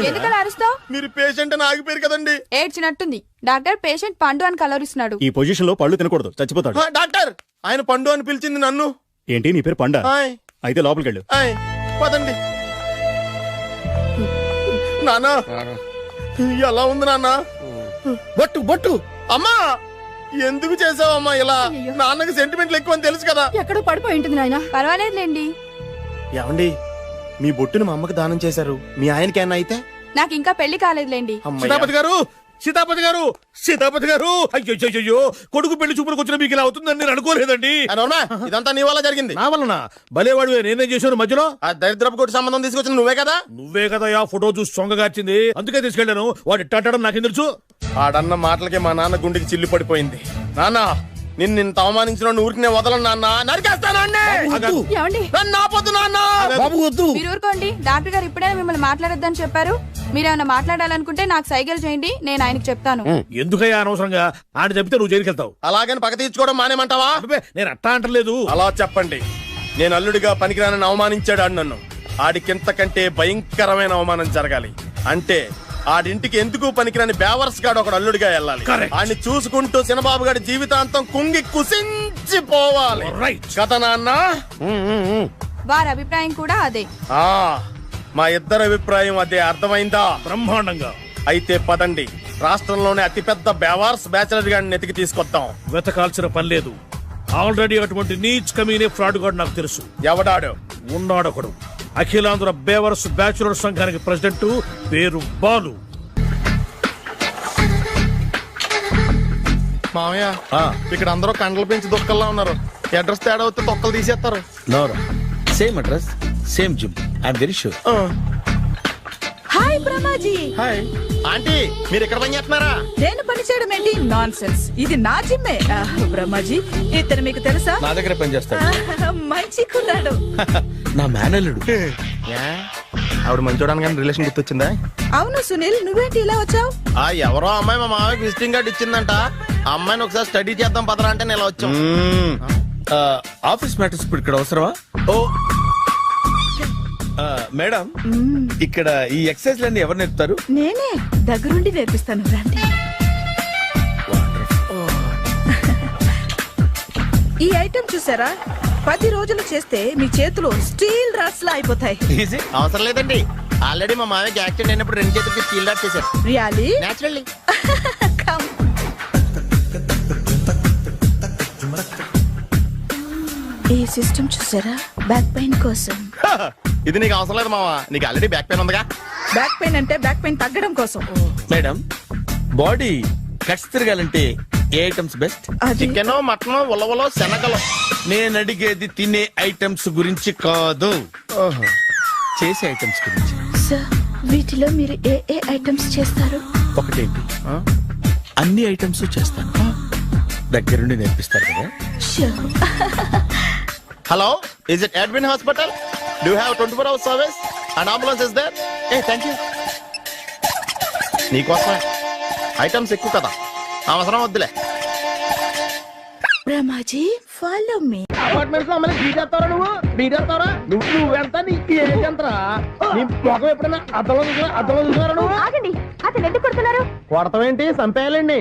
[SPEAKER 10] ఎందుకలా అరుస్తావు?
[SPEAKER 5] మీరు పేషెంట్ అని ఆగిపోయారు కదండి.
[SPEAKER 10] ఏడ్చినట్టుంది. డాక్టర్ పేషెంట్ పండు అని కలరిస్తున్నాడు.
[SPEAKER 9] ఈ పొజిషన్ లో పళ్ళు తినకూడదు, చచ్చిపోతాడు.
[SPEAKER 5] డాక్టర్, ఆయన పండు అని పిలిచింది నన్ను.
[SPEAKER 9] ఏంటి నీ పేరు పండా?
[SPEAKER 5] ఆయ్.
[SPEAKER 9] అయితే లోపలికి వెళ్ళు.
[SPEAKER 5] పదండి. నాన్నా ఎలా ఉంది నాన్న?
[SPEAKER 12] బొట్టు బొట్టు.
[SPEAKER 5] అమ్మా ఎందుకు చేసావమ్మా ఇలా? నాన్నకి సెంటిమెంట్లు ఎక్కువ అని తెలుసు కదా.
[SPEAKER 10] ఎక్కడో పడిపోయి ఉంటుంది నాయన. పర్వాలేదులేండి.
[SPEAKER 5] ఏమండి, మీ బొట్టును మా అమ్మకి దానం చేశారు. మీ ఆయనకి ఏమన్నా అయితే?
[SPEAKER 10] నాకు ఇంకా పెళ్లి కాలేదులేండి.
[SPEAKER 12] సీతాపతి గారు, సీతాపతి గారు, సీతాపతి గారు. అయ్యో, కొడుకు పెళ్లి చూపులకు వచ్చిన మీకు ఇలా అవుతుందని నేను అనుకోలేదండి.
[SPEAKER 5] ఇదంతా నీ వల్ల జరిగింది.
[SPEAKER 12] నా వలన? భలేవాడు, నేనేం చేశాను మధ్యలో?
[SPEAKER 5] ఆ దరిద్రపు కొట్టి సంబంధం తీసుకొచ్చిన నువ్వే కదా.
[SPEAKER 12] నువ్వే కదా ఆ ఫోటో చూసి సొంగగార్చింది. అందుకే తీసుకెళ్ళాను. వాడు ఇట్టాడని నాకేం తెలుసు?
[SPEAKER 5] ఆడన్న మాటలకి మా నాన్న గుండెకి చిల్లు పడిపోయింది. నాన్న, నిన్ను అవమానించిన ఊరికి నేను వదలను నాన్న. నరికేస్తానండి.
[SPEAKER 10] మీరు ఊరుకోండి. డాక్టర్ గారు ఇప్పుడే మిమ్మల్ని మాట్లాడొద్దని చెప్పారు. మీరేమైనా మాట్లాడాలనుకుంటే నాకు సైగలు చేయండి, నేను ఆయనకు చెప్తాను.
[SPEAKER 12] ఎందుకయ్యా అనవసరంగా? ఆయన చెప్తే నువ్వు జైలుకి వెళ్తావు.
[SPEAKER 5] అలాగని పక్క తీర్చుకోవడం మానేమంటావా?
[SPEAKER 12] నేను అట్టా అంటలేదు.
[SPEAKER 5] అలా చెప్పండి. నేను అల్లుడిగా పనికిరానని అవమానించాడు ఆడు నన్ను. ఆడికింతకంటే భయంకరమైన అవమానం జరగాలి. అంటే ఆడింటికి ఎందుకు పనికిరాని బేవర్స్ గాడు ఒకడు అల్లుడిగా వెళ్ళాలి. ఆడిని చూసుకుంటూ చిన్నబాబు గారి జీవితాంతం కుంగి కుసించిపోవాలి కదా నాన్న.
[SPEAKER 10] వారి అభిప్రాయం కూడా అదే.
[SPEAKER 5] మా ఇద్దరి అభిప్రాయం అదే. అర్థమైందా?
[SPEAKER 12] బ్రహ్మాండంగా.
[SPEAKER 5] అయితే పదండి, రాష్ట్రంలోనే అతిపెద్ద బేవార్స్ బ్యాచిలర్ గాడిని ఎతికి తీసుకొద్దాం.
[SPEAKER 12] వెతకాల్సిన పని లేదు. ఆల్రెడీ అటువంటి నీచ్ కమీనే ఫ్రాడ్ గాడు నాకు తెలుసు.
[SPEAKER 5] ఎవడాడు?
[SPEAKER 12] ఉన్నాడొకడు. అఖిలాంధ్ర బేవర్స్ బ్యాచులర్ సంఘానికి ప్రెసిడెంట్, పేరు బాలు.
[SPEAKER 5] మామయ్య, ఇక్కడ అందరూ కండలు పెంచి దుక్కల్లా ఉన్నారు. అడ్రస్ తేడా వస్తే తొక్కలు తీసేస్తారు.
[SPEAKER 12] Same address, same gym. I'm very sure.
[SPEAKER 8] Hi Brahmaji.
[SPEAKER 5] Hi. Aunty మీరు ఇక్కడ పని చేస్తున్నారా?
[SPEAKER 1] నేను పని చేయడం ఏంటి? Nonsense. ఇది నా జిమ్మే. బ్రహ్మాజీ ఇతను మీకు తెలుసా?
[SPEAKER 12] నా దగ్గర పని చేస్తాడు.
[SPEAKER 1] మంచి కుర్రాడు.
[SPEAKER 12] నా మేనల్లుడు.
[SPEAKER 5] ఆవిడ మంచి చూడడానికి కానీ రిలేషన్ గుర్తొచ్చిందా?
[SPEAKER 1] అవును సునీల్, నువ్వేంటి ఇలా వచ్చావు?
[SPEAKER 5] ఎవరో అమ్మాయి మా మామయ్యకి విజిటింగ్ కార్డు ఇచ్చిందంట. ఆ అమ్మాయిని ఒకసారి స్టడీ చేద్దాం పదరా అంటే నేను ఇలా వచ్చాం.
[SPEAKER 12] ఆఫీస్ మ్యాటర్స్ ఇప్పుడు ఇక్కడ అవసరమా? ఓ మేడం, ఇక్కడ ఈ ఎక్సర్సైజ్ లన్నీ ఎవరు నేర్పుతారు?
[SPEAKER 1] నేనే దగ్గరుండి నేర్పిస్తాను, రండి. ఈ ఐటెం చూసారా? 10 రోజులు చేస్తే మీ చేతులు స్టీల్ రాట్స్ లా అయిపోతాయి.
[SPEAKER 5] అవసరం లేదండి, ఆల్రెడీ మా మామయ్యకి యాక్సిడెంట్ అయినప్పుడు 2 చేతులకి స్టీల్ డాట్ చేశారు.
[SPEAKER 1] రియల్లీ?
[SPEAKER 5] నేచురల్లీ.
[SPEAKER 1] కమ్. ఈ సిస్టమ్ చూసారా? బ్యాక్ పెయిన్ కోసం.
[SPEAKER 5] ఇది నీకు అవసరం లేదు మావా, నీకు ఆల్రెడీ బ్యాక్ పెయిన్ ఉందిగా.
[SPEAKER 1] బ్యాక్ పెయిన్ అంటే బ్యాక్ పెయిన్ తగ్గడం కోసం.
[SPEAKER 12] మేడం, బాడీ కట్స్ తిరగాలంటే ఏ ఐటమ్స్ బెస్ట్?
[SPEAKER 5] చికెన్, మటన్, ఉలవలో, శనగలు.
[SPEAKER 12] నేను అడిగేది తినే ఐటమ్స్ గురించి కాదు, చేసే ఐటమ్స్ గురించి.
[SPEAKER 1] సార్, వీటిలో మీరు ఏ ఏ ఐటమ్స్ చేస్తారు?
[SPEAKER 12] ఒకటేంటి, అన్ని ఐటమ్స్ చేస్తాను. దగ్గరుండి నేర్పిస్తారు కదా?
[SPEAKER 5] Hello, is it admin hospital? Do you have 24 hours service and ambulance is there? Thank you. నీకోసమే ఐటమ్స్ ఎక్కువ కదా, అవసరం వద్దులే.
[SPEAKER 1] బ్రహ్మాజీ, ఫాలో మీ.
[SPEAKER 7] అపార్ట్మెంట్స్ లో అమ్మని బీటేస్తారా? నువ్వెంత నీకు ఏంటంతరా? నీ మొఖం ఎప్పుడైనా అద్దంలో చూసారా నువ్వు?
[SPEAKER 8] ఆగండి, అతను ఎందుకు కొడుతున్నారు?
[SPEAKER 7] కొడతావేంటి? చంపేయాలండి.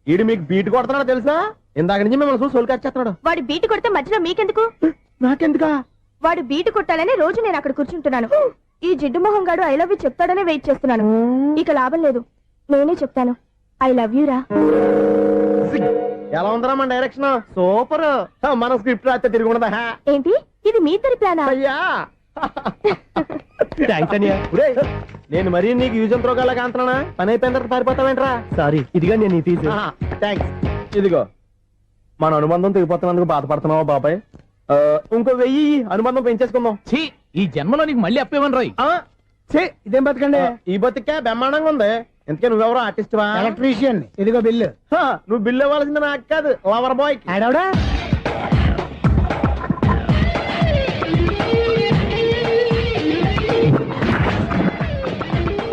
[SPEAKER 7] ఈడు మీకు బీట్ కొడుతున్నాడు తెలుసా? ఇందాక నుంచి మిమ్మల్ని చూసి సోల్కొచ్చేస్తున్నాడు.
[SPEAKER 8] వాడు బీటు కొడితే మధ్యలో మీకెందుకు?
[SPEAKER 7] నాకెందుకా?
[SPEAKER 8] వాడు బీటు కొట్టాలని రోజు నేను అక్కడ కూర్చుంటున్నాను. ఈ జిడ్డు మొహం గాడు ఐ లవ్ యూ చెప్తాడనే వెయిట్ చేస్తున్నాను. ఇక లాభం లేదు, నేనే చెప్తాను. ఐ లవ్ యూ రా.
[SPEAKER 7] ఎలా ఉందరా మన డైరెక్షన్? సూపర్. మన స్క్రిప్ట్ రాస్తే తిరిగి ఉండదా?
[SPEAKER 8] ఏంటి ఇది మీ ఇద్దరి ప్లానా?
[SPEAKER 7] అయ్యా థ్యాంక్స్ అనియా. నేను మరీ నీకు యూజ్ ఎంతో గలగా అంటున్నా. పని అయిపోయిన తర్వాత పారిపోతావేంట్రా? సారీ, ఇదిగా నేను తీసి. థ్యాంక్స్. ఇదిగో, మన అనుబంధం తెగిపోతున్నందుకు బాధపడుతున్నావా బాబాయ్? ఇంకో 1000 అనుబంధం పెంచేసుకుందాం.
[SPEAKER 13] ఈ జన్మలో నీకు మళ్ళీ అప్పేమని రాయి.
[SPEAKER 7] ఇదేం బతికండి? ఈ బతికే బ్రహ్మాండంగా ఉంది. ఎందుకే నువ్వెవరో ఆర్టిస్ట్ వా? ఎలక్ట్రీషియన్. ఇదిగో బిల్లు. నువ్వు బిల్లు ఇవ్వాల్సింది నాకు కాదు, లవర్ బాయ్. ఆడవడా?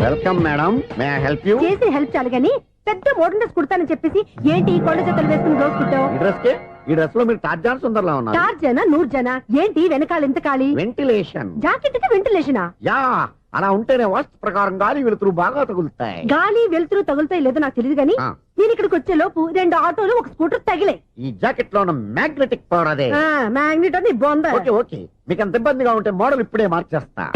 [SPEAKER 5] Welcome madam, may I help you?
[SPEAKER 8] చేసి హెల్ప్ చాలు గాని పెద్ద మోడల్ డ్రెస్ కుడతానని చెప్పేసి ఏంటి ఈ కొండ జతలు వేసుకుని రోజు కుట్టావు?
[SPEAKER 5] ఈ డ్రెస్ కే, ఈ డ్రెస్ లో మీరు టార్జాన్ సుందర్లా ఉన్నారు.
[SPEAKER 8] 4 జన 100 జన ఏంటి వెనకాల ఎంత ఖాళీ?
[SPEAKER 5] వెంటిలేషన్.
[SPEAKER 8] జాకెట్ కి వెంటిలేషనా?
[SPEAKER 5] యా, అలా ఉంటేనే వాస్తు ప్రకారం గాలి వెలుతురు బాగా తగులుతాయి.
[SPEAKER 8] గాలి వెలుతురు తగులుతాయి లేదో నాకు తెలియదు గానీ నేను ఇక్కడికి వచ్చే లోపు 2 ఆటోలు 1 స్కూటర్ తగిలే.
[SPEAKER 5] ఈ జాకెట్ లో ఉన్న మ్యాగ్నెటిక్ పవర్ అదే.
[SPEAKER 8] మ్యాగ్నెట్ అని బొంద.
[SPEAKER 5] ఓకే ఓకే, మీకు అంత ఇబ్బందిగా ఉంటే మోడల్ ఇప్పుడే మార్చేస్తా.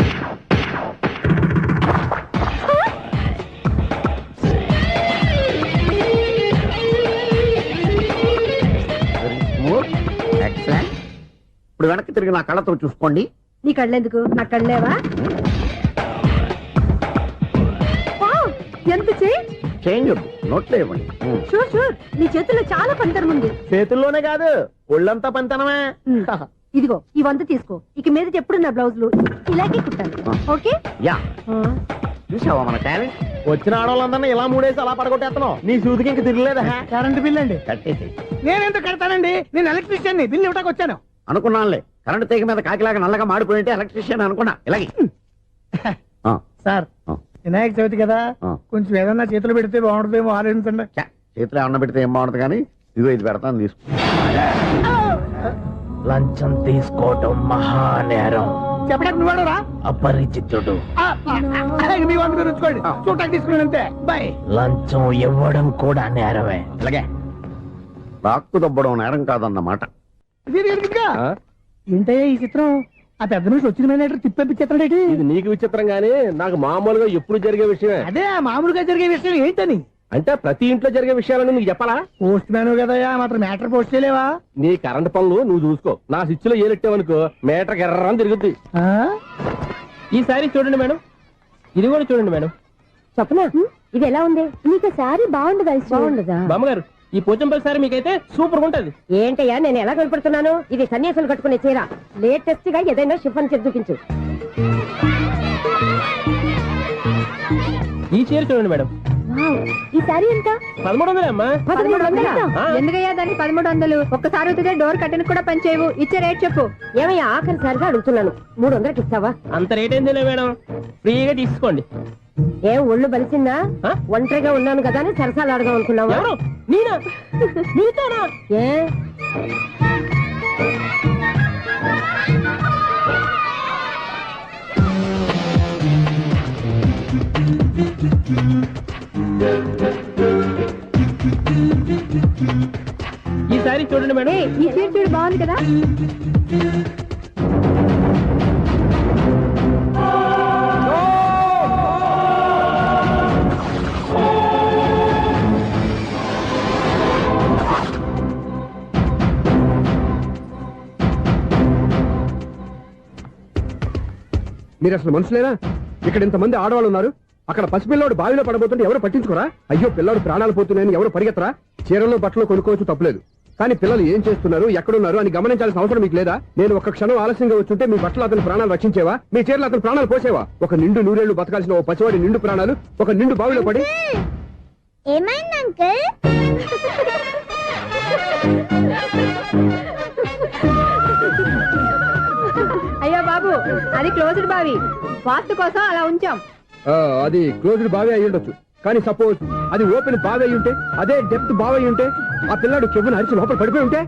[SPEAKER 5] ఎక్సలెంట్. ఇప్పుడు వెనక్కి తిరిగి నా కళ్ళతో చూసుకోండి.
[SPEAKER 8] నీ కళ్ళెందుకు? నా కళ్ళేవా? ఎంత
[SPEAKER 5] చేంజ్ నోట్లో ఇవ్వండి.
[SPEAKER 8] షూర్ షూర్, నీ చేతుల్లో చాలా పనితనం ఉంది.
[SPEAKER 7] చేతుల్లోనే కాదు, ఒళ్ళంతా పనితనమే.
[SPEAKER 8] ఇదిగో ఈ 100 తీసుకో. ఇక మీద ఎప్పుడు నా బ్లౌజులు ఇలాగే కుట్టాను. ఓకే?
[SPEAKER 5] యా, చూసావా మన టాలెంట్?
[SPEAKER 7] వచ్చిన ఆడవాళ్ళందరినీ ఇలా మూడేసి అలా పడగొట్టేస్తున్నావు. నీ సూదికి ఇంక తిరగలేదా? కరెంట్ బిల్ అండి.
[SPEAKER 5] కట్టేసి.
[SPEAKER 7] నేనెందుకు కడతానండి? నేను ఎలక్ట్రీషియన్, బిల్ ఇవ్వడానికి వచ్చాను.
[SPEAKER 5] అనుకున్నానులే, కరెంట్ తీగ మీద కాకిలాగా నల్లగా మాడిపోయింటే ఎలక్ట్రీషియన్ అనుకున్నా. ఇలాగే
[SPEAKER 7] సార్, వినాయక చవితి కదా, కొంచెం ఏదన్నా చేతులు పెడితే బాగుంటుందేమో ఆలోచించండి.
[SPEAKER 5] చేతిలో అన్న పెడితే ఏం బాగుంటుంది కానీ ఇదిగో ఇది పెడతాను, తీసుకో.
[SPEAKER 13] లంచం తీసుకోవటం మహానేరం.
[SPEAKER 7] చెప్పడానికి నువ్వాడరా?
[SPEAKER 13] అపరిచితుడు.
[SPEAKER 7] మీ వంద మీరు ఉంచుకోండి, చూడటానికి తీసుకుని అంతే. బాయ్.
[SPEAKER 13] లంచం ఇవ్వడం కూడా నేరమే.
[SPEAKER 5] ఇలాగే రాక్కు దబ్బడం నేరం కాదన్నమాట.
[SPEAKER 7] ఏంటయ్యా ఈ చిత్రం? ఆ పెద్ద నుంచి వచ్చిన మేనేటర్ తిప్పించేస్తాడేటి?
[SPEAKER 11] ఇది నీకు విచిత్రం గానీ నాకు మామూలుగా ఎప్పుడు జరిగే విషయమే.
[SPEAKER 7] అదే మామూలుగా జరిగే విషయం ఏంటని?
[SPEAKER 11] అంటే ప్రతి ఇంట్లో జరిగే విషయాలను నీకు చెప్పాలా?
[SPEAKER 7] పోస్ట్ మ్యాన్ కదయ్యా, మాత్రం మ్యాటర్ పోస్ట్ చేయలేవా?
[SPEAKER 11] నీ కరెంట్ పనులు నువ్వు చూసుకో. నా స్విచ్ లో ఏలెట్టావనుకో మీటర్ ఎర్రని తిరుగుద్ది. ఈసారి చూడండి మేడం, ఇది కూడా చూడండి మేడం.
[SPEAKER 8] చెప్పనా? ఇది ఎలా ఉంది? నీకు సారీ బాగుండదా? బాగుండదా?
[SPEAKER 11] బామ్మగారు, ఈ పోచంపల్లి సారీ మీకైతే సూపర్ ఉంటుంది.
[SPEAKER 8] ఏంటయ్యా నేను ఎలా కనపడుతున్నాను? ఇది సన్యాసులు కట్టుకునే చీర. లేటెస్ట్ గా ఏదైనా షిఫన్ చేసి చూపించు.
[SPEAKER 11] ఈ చీర చూడండి మేడం.
[SPEAKER 8] ఈ సారీ ఎంత?
[SPEAKER 11] 1300 అమ్మా.
[SPEAKER 8] 1300? ఎందుకయ్యా దానికి 1300? ఒక్కసారి వచ్చితే డోర్ కట్టెన్ కూడా పనిచేయవు. ఇచ్చే రేట్ చెప్పు. ఏమయ్యా ఆఖరిసారిగా అడుగుతున్నాను, 300కి ఇస్తావా?
[SPEAKER 11] అంత రేట్ ఏం తెలియదు మేడం, ఫ్రీగా తీసుకోండి.
[SPEAKER 8] ఏం ఒళ్ళు బలిసిందా? ఒంటరిగా ఉన్నాను కదా అని సరసాలు అడదాం అనుకున్నావా?
[SPEAKER 11] ఎవరు? నేనా? నీతోనా?
[SPEAKER 8] ఏ
[SPEAKER 11] ఈ సారీ చూడండి మేడం.
[SPEAKER 8] ఈ చీర చూడు, బాగుంది కదా?
[SPEAKER 2] మీరు అసలు మనుషులేనా? ఇక్కడ ఇంతమంది ఆడవాళ్ళు ఉన్నారు, అక్కడ పసిపిల్లాడు బావిలో పడబోతుంటే ఎవరు పట్టించుకోరా? అయ్యో పిల్లాడు ప్రాణాలు పోతున్నాయని ఎవరు పరిగెత్తరా? చీరలు బట్టలు కొనుక్కోవచ్చు, తప్పులేదు. కానీ పిల్లలు ఏం చేస్తున్నారు, ఎక్కడున్నారు అని గమనించాల్సిన అవసరం మీకు లేదా? నేను ఒక్క క్షణం ఆలస్యంగా వచ్చుంటే మీ బట్టలు అతని ప్రాణాలు రక్షించేవా? మీ చీరలు అతని ప్రాణాలు పోసేవా? ఒక నిండు నూరేళ్లు బతకాల్సిన ఓ పసివాడి నిండు ప్రాణాలు ఒక నిండు బావిలో పడి.
[SPEAKER 8] ఏమైంది అంకుల్? అయ్యో బాబు, అది క్లోజ్డ్ బావి, వాస్తు కోసం అలా ఉంచాం.
[SPEAKER 2] అది క్లోజ్డ్ బావి అయి ఉండొచ్చు, కానీ సపోజ్ అది ఓపెన్ బావి అయి ఉంటే, అదే డెప్త్ బావి అయి ఉంటే, ఆ పిల్లాడు చెవును అరిచి లోపల పడిపోయి ఉంటే?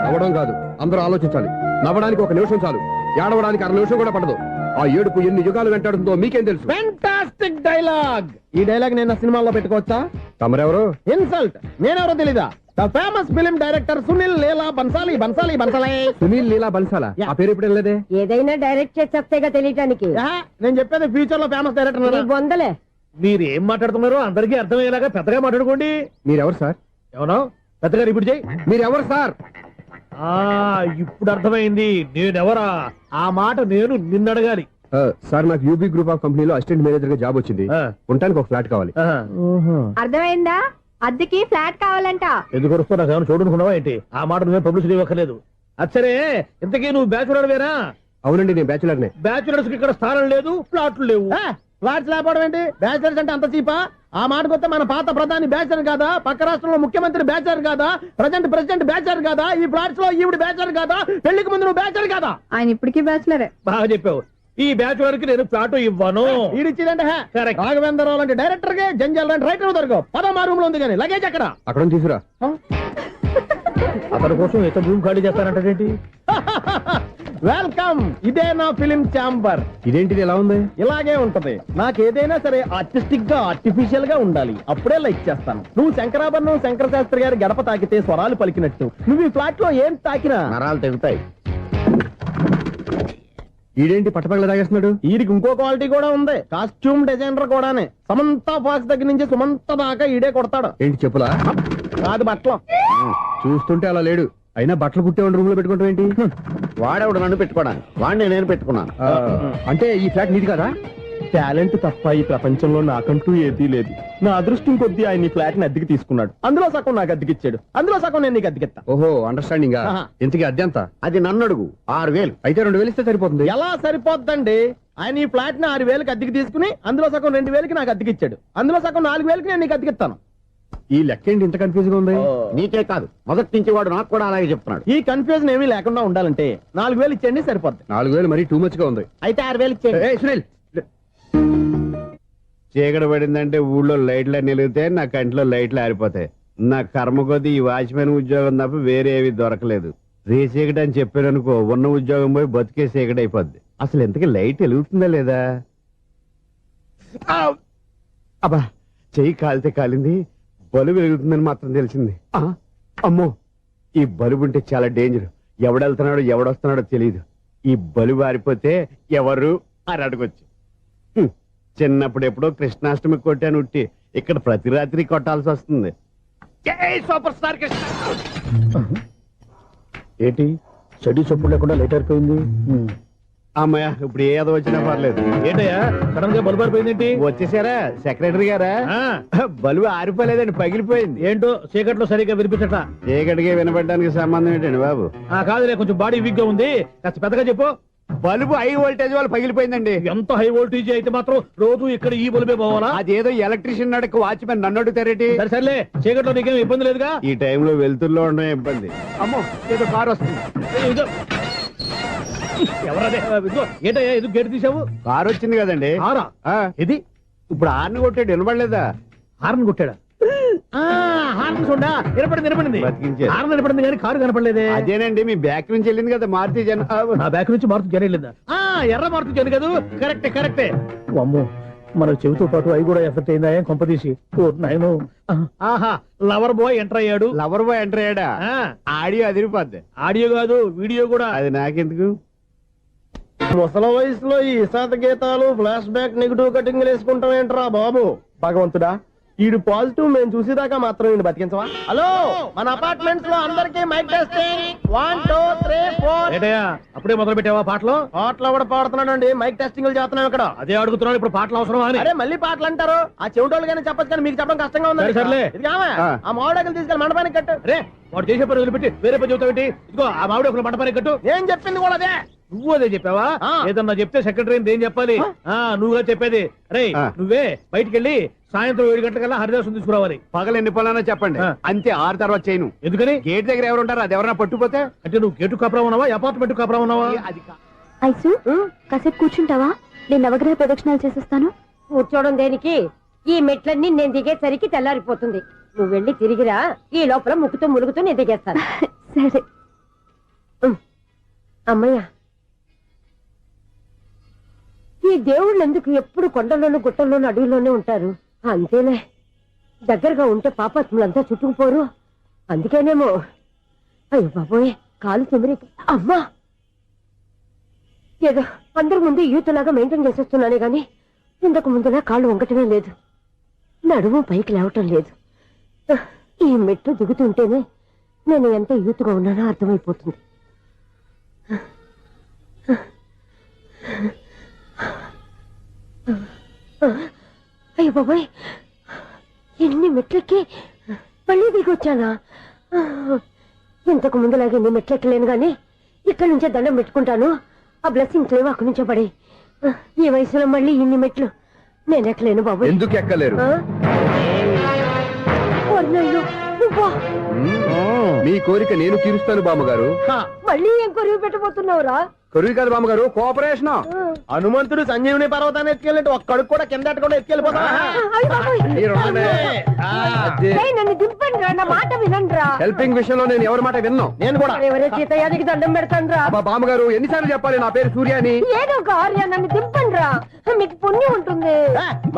[SPEAKER 2] నవ్వడం కాదు, అందరూ ఆలోచించాలి. నవ్వడానికి ఒక నిమిషం చాలు, ఏడవడానికి 1/2 నిమిషం కూడా పడదు. ఆ ఏడుపు ఎన్ని యుగాలు వెంటాడుతుందో మీకేం తెలుసు?
[SPEAKER 7] Fantastic dialogue. ఈ డైలాగ్ నేను సినిమాలో పెట్టుకోవచ్చా?
[SPEAKER 2] తమరెవరు?
[SPEAKER 7] ఇన్సల్ట్. నేనెవరో తెలీదా? The famous film director Sunil Leela Bansali.
[SPEAKER 2] Sunil Leela బన్సాలా? ఆ పేరు ఇప్పుడు లేదే.
[SPEAKER 8] ఏదైనా డైరెక్ట్ చేసి వస్తేగా తెలియటానికి.
[SPEAKER 7] నేను చెప్పేది ఫ్యూచర్ లో ఫేమస్ డైరెక్టర్.
[SPEAKER 8] బొందలే.
[SPEAKER 7] మీరు ఏం మాట్లాడుతున్నారో అందరికీ అర్థమయ్యేలాగా పెద్దగా మాట్లాడుకోండి.
[SPEAKER 2] మీరెవరు సార్?
[SPEAKER 7] ఎవరో పెద్దగా రిపీట్ చేయి.
[SPEAKER 2] మీరెవరు సార్?
[SPEAKER 7] ఇప్పుడు అర్థమైంది నేనెవరా. ఆ మాట నేను నిన్నడగాలి.
[SPEAKER 2] సార్, నాకు యూబీ గ్రూప్ ఆఫ్ కంపెనీలో అసిస్టెంట్ మేనేజర్ గా జాబ్ వచ్చింది. ఉండడానికి ఒక ఫ్లాట్ కావాలి.
[SPEAKER 8] అర్థమైందా? అద్దెకి ఫ్లాట్ కావాలంట.
[SPEAKER 7] ఎందుకు వస్తున్నా నాకు ఏమైనా చూడనుకున్నావా ఏంటి? ఆ మాట నువ్వే పబ్లిసిటీ ఇవ్వక్కర్లేదు. అచ్చరే, ఇంతకీ నువ్వు బ్యాచులర్ వేరా?
[SPEAKER 2] అవునండి, నేను బ్యాచులర్ నే.
[SPEAKER 7] బ్యాచులర్స్ కి ఇక్కడ స్థానం లేదు, ఫ్లాట్లు లేవు. ఫ్లాట్స్ లేకపోవడం ఏంటి? బ్యాచులర్స్ అంటే అంత చీపా? ఆ మాటకొస్తే మన పాత ప్రధాని బ్యాచర్ కాదా? పక్క రాష్ట్రంలో ముఖ్యమంత్రి బ్యాచర్ కాదా? ప్రెసిడెంట్ బ్యాచర్ కాదా? ఈ ఫ్లాట్స్ లో ఈవిడ బ్యాచర్ కాదా? పెళ్లికి ముందు నువ్వు బ్యాచర్ కాదా?
[SPEAKER 8] ఆయన ఇప్పటికీ బ్యాచులరే.
[SPEAKER 7] బాగా చెప్పావు. ఈ బ్యాచులర్ కి నేను ఫ్లాట్ ఇవ్వను. ఈడిచ్చిందంటే రాఘవేంద్రరావు లాంటి డైరెక్టర్ కి జంజల్ లాంటి రైటర్ దొరకవు. పదమా రూమ్ లో ఉంది కానీ లగేజ్ అక్కడ.
[SPEAKER 2] అక్కడ తీసుకురా.
[SPEAKER 7] అతని కోసం ఎంత రూమ్ ఖాళీ చేస్తానంటే వెల్కమ్. ఇదే నా ఫిలిం ఛాంబర్.
[SPEAKER 2] ఇదేంటిది ఎలా ఉంది?
[SPEAKER 7] ఇలాగే ఉంటది. నాకేదైనా సరే ఆర్టిస్టిక్ గా ఆర్టిఫిషియల్ గా ఉండాలి, అప్పుడే లైక్ చేస్తాను. నువ్వు శంకరాభరణం శంకర శాస్త్రి గారి గడప తాకితే స్వరాలు పలికినట్టు నువ్వు ఈ ఫ్లాట్ లో ఏం తాకినా నరాలు తెగుతాయి.
[SPEAKER 2] ఈడేంటి పట్టపగల తాగేస్తున్నాడు?
[SPEAKER 7] వీడికి ఇంకో క్వాలిటీ కూడా ఉంది. కాస్ట్యూమ్ డిజైనర్ కూడానే. సమంత ఫాక్స్ దగ్గర నుంచి సుమంత దాకా ఈడే కొడతాడు.
[SPEAKER 2] ఏంటి చెప్పులా?
[SPEAKER 7] కాదు, బట్టలు.
[SPEAKER 2] చూస్తుంటే అలా లేడు. అయినా బట్టలు కుట్టేవాడి రూమ్ లో పెట్టుకుంటాం ఏంటి?
[SPEAKER 7] వాడేవాడు నన్ను పెట్టుకోవడానికి, వాడిని నేను పెట్టుకున్నాను.
[SPEAKER 2] అంటే ఈ ఫ్లాట్ నీది కదా?
[SPEAKER 7] టాలెంట్ తప్ప ఈ ప్రపంచంలో నాకంటూ ఏదీ లేదు. నా అదృష్టం కొద్దీ ఆయన ఈ ఫ్లాట్ ని అద్దెకి తీసుకున్నాడు. అందులో సగం నాకు అద్దెకిచ్చాడు, అందులో సగం నేను నీకు అద్దెకిస్తా.
[SPEAKER 2] ఓహో, అండర్స్టాండింగ్. ఇంతకీ అద్దె ఎంత?
[SPEAKER 7] అది నన్ను అడుగు. 6000.
[SPEAKER 2] అయితే 2000 ఇస్తే సరిపోతుంది.
[SPEAKER 7] ఎలా సరిపోద్దండి? ఆయన ఈ ఫ్లాట్ ని 6000కి అద్దెకి తీసుకుని అందులో సగం 2000కి నాకు అద్దెకిచ్చాడు, అందులో సగం 4000కి నేను నీకు అద్దెకిస్తాను.
[SPEAKER 2] ఈ లెక్క ఏంటి ఇంత కన్ఫ్యూజ్ గా ఉంది?
[SPEAKER 7] నీకే కాదు, మొదటి నుంచి వాడు నాకు కూడా అలాగే చెప్తున్నాడు. ఈ కన్ఫ్యూజన్ ఏమీ లేకుండా ఉండాలంటే 4000 ఇచ్చేయండి, సరిపోద్ది.
[SPEAKER 2] 4000 మరీ టూ మచ్ గా ఉంది.
[SPEAKER 7] అయితే 6000 ఇచ్చేయండి.
[SPEAKER 2] సునీల్,
[SPEAKER 14] చీకటి పడిందంటే ఊళ్ళో లైట్లు నిలిగితే నా కంటిలో లైట్లు ఆరిపోతాయి. నా కర్మ కొద్దీ ఈ వాచ్మెన్ ఉద్యోగం తప్ప వేరే ఏవి దొరకలేదు. రేసీకటి అని చెప్పారనుకో, ఉన్న ఉద్యోగం పోయి బతికే చీకటి అయిపోద్ది. అసలు ఎంతకీ లైట్ వెలుగుతుందా లేదా? అబ్బా, చెయ్యి కాలితే కాలింది, బలుబు వెలుగుతుందని మాత్రం తెలిసింది. అమ్మో, ఈ బలుబు ఉంటే చాలా డేంజర్. ఎవడెళ్తున్నాడో ఎవడొస్తున్నాడో తెలియదు. ఈ బలుబు ఆరిపోతే ఎవరు అని అడగొచ్చు. చిన్నప్పుడు ఎప్పుడో కృష్ణాష్టమి కొట్టాను ఉట్టి, ఇక్కడ ప్రతి రాత్రి కొట్టాల్సి వస్తుంది. జై సూపర్ స్టార్ కృష్ణ.
[SPEAKER 7] ఏంటి చెడు చప్పుడు లేకుండా లైట్ అయిపోయింది?
[SPEAKER 14] అమ్మయ్య ఇప్పుడు ఏదో వచ్చినా పర్లేదు.
[SPEAKER 13] ఏంటయ్యా సడన్ గా బల్బు అయిపోయిందేంటి?
[SPEAKER 14] వచ్చేసారా సెక్రటరీ గారా? బలువు ఆరిపోలేదండి, పగిలిపోయింది.
[SPEAKER 13] ఏంటో చీకట్లో సరిగ్గా వినిపించట.
[SPEAKER 14] చీకటికి వినపడడానికి సంబంధం ఏంటండి బాబు?
[SPEAKER 13] కాదులే, కొంచెం బాడీ వీక్ గా ఉంది, కాస్త పెద్దగా చెప్పు.
[SPEAKER 14] బల్బు హై వోల్టేజ్ వాళ్ళు పగిలిపోయిందండి.
[SPEAKER 13] ఎంత హై వోల్టేజ్ అయితే మాత్రం రోజు ఇక్కడ ఈ బల్బే పోవాలా?
[SPEAKER 14] అదేదో ఎలక్ట్రీషియన్ నడక వాచ్మెన్ నన్ను అడుగుతారేటి?
[SPEAKER 13] సరే సర్లే, చీకట్లో నీకేం ఇబ్బంది లేదుగా?
[SPEAKER 14] ఈ టైంలో వెళ్తుల్లో ఉండడం ఇబ్బంది. అమ్మో ఏదో కారు వస్తుంది.
[SPEAKER 13] ఇదిగో. ఎవరదే? ఇదిగో, ఏంటయ్యా ఎందుకు గేటు తీసావు?
[SPEAKER 14] కారు వచ్చింది కదండి.
[SPEAKER 13] కారా?
[SPEAKER 14] ఇది ఇప్పుడు హార్న్ కొట్టాడు, వినపడలేదా?
[SPEAKER 13] హార్న్ కొట్టాడా? హార్న్ చూడా వినపడింది.
[SPEAKER 14] బతికించారు.
[SPEAKER 13] హార్న్ వినపడింది కానీ కారు కనపడలేదే.
[SPEAKER 14] అదేనండి మీ బ్యాక్ నుంచి వెళ్ళింది కదా మారుతి జన.
[SPEAKER 13] నా బ్యాక్ నుంచి మారుతు జన వెళ్ళిందా? ఎర్ర మారుతు జన కదా. కరెక్టే. అమ్మో, మన చెవితో పాటు అవి కూడా ఎఫెక్ట్ అయిందా కొంపదీసి? నాయను. ఆహా, లవర్ బాయ్ ఎంటర్ అయ్యాడు.
[SPEAKER 14] లవర్ బాయ్ ఎంటర్ అయ్యాడా? ఆడియో అదిరిపోద్ది.
[SPEAKER 13] ఆడియో కాదు, వీడియో కూడా.
[SPEAKER 14] అది నాకెందుకు?
[SPEAKER 7] ముసల వయసులో ఈ ఇసాత గీతాలు, ఫ్లాష్ బ్యాక్, నెగిటివ్ కటింగ్ వేసుకుంటాం ఏంట్రా బాబు? భగవంతుడా, ఈడు పాజిటివ్ మేము చూసేదాకా మాత్రం ఈయన బతికించవా? హలో, మన అపార్ట్మెంట్స్ లో అందరికీ మైక్ టెస్టింగ్. 1 2 3 4.
[SPEAKER 13] ఏంటయ్యా అప్పుడే మొదలు పెట్టావా పాటలు?
[SPEAKER 7] పాటలు కూడా పాడుతున్నాడు అండి, మైక్ టెస్టింగ్ చేస్తున్నాం ఇక్కడ.
[SPEAKER 13] అదే అడుగుతున్నాడు, ఇప్పుడు పాటలు అవసరమా అని.
[SPEAKER 7] అరే మళ్ళీ పాటలు అంటారు, ఆ చెవిటోళ్ళు కానీ చెప్పచ్చు కానీ మీకు చెప్పడం కష్టంగా ఉంది.
[SPEAKER 13] సర్లే.
[SPEAKER 7] ఆ మామిడాకులు తీసుకెళ్ళి మండపానికి కట్టు.
[SPEAKER 13] రే, వాడు చేసే పని వదిలిపెట్టి వేరే పని చెబుతావేంటి? ఇదిగో ఆ మామిడి ఒకరు మంటపానికి కట్టు.
[SPEAKER 7] నేను చెప్పింది కూడా అదే.
[SPEAKER 13] నువ్వు అదే చెప్పావా? ఏదన్నా చెప్తే సెక్రటరీ ఏం చెప్పాలి? నువ్వుగా చెప్పేది. రే, నువ్వే బయటికి వెళ్ళి సాయంత్రం 7 గంటలకల్లా హరిదాసు తీసుకురావాలి.
[SPEAKER 14] పగలు ఎన్ని పనులన్నా చెప్పండి, అంతే. 6 తర్వాత చేయను.
[SPEAKER 13] ఎందుకని?
[SPEAKER 14] గేట్ దగ్గర ఎవరు ఉంటారు, అది ఎవరన్నా పట్టుపోతే.
[SPEAKER 13] అంటే నువ్వు గేటు కాపురా ఉన్నావా, అపార్ట్మెంట్ కాపురా ఉన్నావా?
[SPEAKER 8] ఐసు కాసేపు కూర్చుంటావా? నేను నవగ్రహ ప్రదక్షిణాలు చేసేస్తాను.
[SPEAKER 15] కూర్చోవడం దేనికి? ఈ మెట్లన్నీ నేను దిగేసరికి తెల్లారిపోతుంది. నువ్వు వెళ్ళి తిరిగిరా, ఈ లోపల ముక్కుతూ ములుగుతూ నేను దిగేస్తాను.
[SPEAKER 8] సరే.
[SPEAKER 15] అమ్మయ్య, ఈ దేవుళ్ళు ఎందుకు ఎప్పుడు కొండల్లోనూ గుట్టల్లోనూ అడవిలోనే ఉంటారు? అంతేలే, దగ్గరగా ఉంటే పాపాత్ములంతా చుట్టుకుపోరు. అందుకేనేమో. అయ్యో బాబోయ్, కాలు తిమిరి. అమ్మా, ఏదో అందరి ముందు యూత్లాగా మెయింటైన్ చేసేస్తున్నానే గాని ఇంతకు ముందులా కాళ్ళు వంకటమే లేదు, నడుము పైకి లేవటం లేదు. ఈ మెట్టు దిగుతుంటేనే నేను ఎంత యూత్గా ఉన్నానో అర్థమైపోతుంది. అయ్యో బాబాయ్, ఎన్ని మెట్లెక్కి మళ్ళీ దిగొచ్చానా? ఇంతకు ముందులాగే ఎన్ని మెట్లెక్కలేను గాని ఇక్కడి నుంచే దండం పెట్టుకుంటాను. ఆ బ్లెస్సింగ్ లేవు అక్కడి నుంచే పడి. ఈ వయసులో మళ్ళీ ఇన్ని మెట్లు నేను ఎక్కలేను బాబు.
[SPEAKER 2] ఎందుకు ఎక్కలేరు? మీ కోరిక నేను తీరుస్తాను బామ్మగారు.
[SPEAKER 15] మళ్ళీ ఏం కొరివి పెట్టబోతున్నావురా?
[SPEAKER 2] కొరివి కాదు బామ్మగారు, కోఆపరేషన్.
[SPEAKER 7] హనుమంతుడు సంజీవుని పర్వతాన్ని ఎత్తుకెళ్ళినట్టు ఒక్కడికి కూడా కింద కూడా ఎత్తుకెళ్ళిపోతా.
[SPEAKER 15] నన్ను దింపండి రా, నా మాట వినండిరా.
[SPEAKER 2] హెల్పింగ్ విషయంలో నేను ఎవరి మాట విన్నాను.
[SPEAKER 7] నేను కూడా
[SPEAKER 15] ఎవరే సీతయ్యానికి దండం పెడతాను రా.
[SPEAKER 2] బామ్మగారు ఎన్నిసార్లు చెప్పాలి నా పేరు సూర్య అని?
[SPEAKER 15] ఏదో ఒక ఆర్య, నన్ను దింపండి రా, మీకు పుణ్యం ఉంటుంది.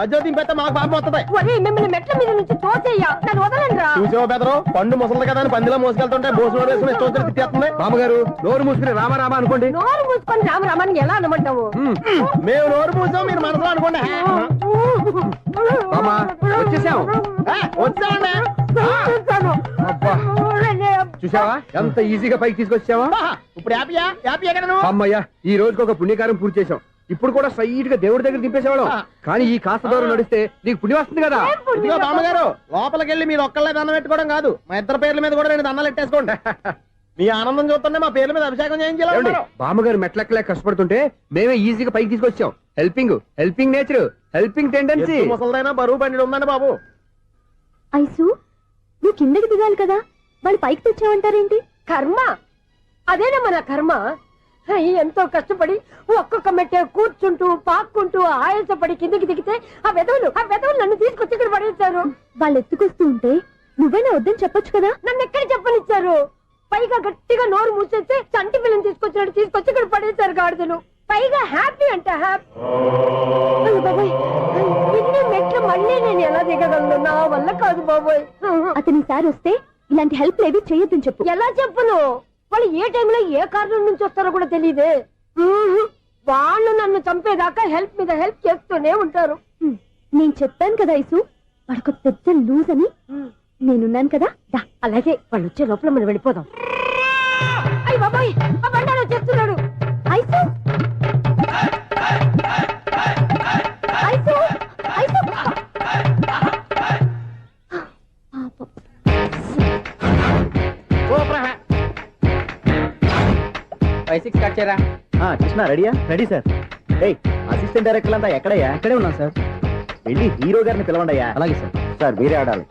[SPEAKER 7] మధ్య దింపేస్తే మాకు పాపం వస్తుంది.
[SPEAKER 15] ఒరే, మిమ్మల్ని మెట్ల మీద నుంచి తోసేయ్యా, నన్ను వదలండి రా.
[SPEAKER 7] చూసావా బెదరు, పండు ముసలి కదా అని పందిలో మోసుకెళ్తుంటే భోజనం వేసుకుని ఇష్టం తిట్టేస్తుంది.
[SPEAKER 2] బామ్మగారు నోరు మూసుకుని రామారామా అనుకోండి.
[SPEAKER 15] నోరు మూసుకొని రామరామాన్ని ఎలా అనమంటావు?
[SPEAKER 7] మేము నోరు మూసాం, మీరు మనసులో అనుకోండి.
[SPEAKER 2] వచ్చేసాం.
[SPEAKER 7] వచ్చామండి.
[SPEAKER 2] చూసావా ఎంత ఈజీగా పైకి తీసుకొచ్చావా?
[SPEAKER 7] ఇప్పుడు హ్యాపీ ఎక్కడ?
[SPEAKER 2] అమ్మయ్యా, ఈ రోజుకి ఒక పుణ్యకారం పూర్తి చేసాం. ఇప్పుడు కూడా స్ట్రైట్ గా దేవుడి దగ్గర దింపేసేవాళ్ళం. కానీ ఈ కాస్త దూరం నడిస్తే నీకు పుణ్యం వస్తుంది కదా.
[SPEAKER 7] ఇదిగో బామ్మగారు, లోపలికి వెళ్ళి మీరు ఒక్కళ్ళే దండం పెట్టుకోవడం కాదు, మా ఇద్దరు పేర్ల మీద కూడా నేను దండాలు పెట్టేసుకోండి. మీ ఆనందం చూస్తుంటే మా పేర్ల మీద అభిషేకం చేయించాలి.
[SPEAKER 2] బామ్మగారు మెట్లెక్కలే కష్టపడుతుంటే మేమే ఈజీగా పైకి తీసుకొచ్చాం. Helping nature, helping tendency.
[SPEAKER 7] ముసలిదైనా బరువు బండి ఉందండి బాబు.
[SPEAKER 8] ఐసు, నువ్వు కిందకి దిగాలి కదా, వాళ్ళు పైకి తెచ్చావంటారేంటి?
[SPEAKER 15] కర్మ, అదేనమ్మా నా కర్మ. ఎంతో కష్టపడి ఒక్కొక్క మెట్టే కూర్చుంటూ పాక్కుంటూ ఆయాసపడి కిందకి దిగితే ఆ వెధవులు నన్ను తీసుకొచ్చి ఇక్కడ పడేశారు.
[SPEAKER 8] వాళ్ళు ఎత్తుకొస్తూ ఉంటే నువ్వైనా వద్దని చెప్పొచ్చు కదా.
[SPEAKER 15] నన్ను ఎక్కడ చెప్పనిచ్చారు? పైగా గట్టిగా నోరు మూసేస్తే చంటి పిల్లని తీసుకొచ్చినట్టు తీసుకొచ్చి ఇక్కడ పడేశారు గాడిదలు. పైగా హ్యాపీ అంటే హ్యాపీ. బాబాయ్, ఇన్ని మెట్లు మళ్ళీ నేను ఎలా దిగగలను? నా వల్ల కాదు బాబోయ్.
[SPEAKER 8] అతని సార్ వస్తే ఇలాంటి హెల్ప్ ఏవి చేయొద్దని చెప్పు.
[SPEAKER 15] ఎలా చెప్పును? వాళ్ళు ఏ టైంలో ఏ కారణం నుంచి వస్తారో కూడా తెలియదే. వాళ్ళు నన్ను చంపేదాకా హెల్ప్ మీద హెల్ప్ చేస్తూనే ఉంటారు.
[SPEAKER 8] నేను చెప్పాను కదా ఐసు, వాడొక పెద్ద లూజ్ అని. నేనున్నాను కదా.
[SPEAKER 15] అలాగే, వాళ్ళు వచ్చే లోపల మనం వెళ్ళిపోదాం. అయ్య బాబాయ్, ఆ బండారు వచ్చేస్తున్నాడు.
[SPEAKER 8] ఐసు
[SPEAKER 7] వచ్చారా కృష్ణ రెడీయా? Ready sir. ఏయ్ అసిస్టెంట్ డైరెక్టర్ అంతా ఎక్కడయ్యా? ఇక్కడే ఉన్నా సార్. వెళ్ళి హీరో గారిని పిలవండి అయ్యా. అలాగే సార్. సార్ మీరే ఆడాలి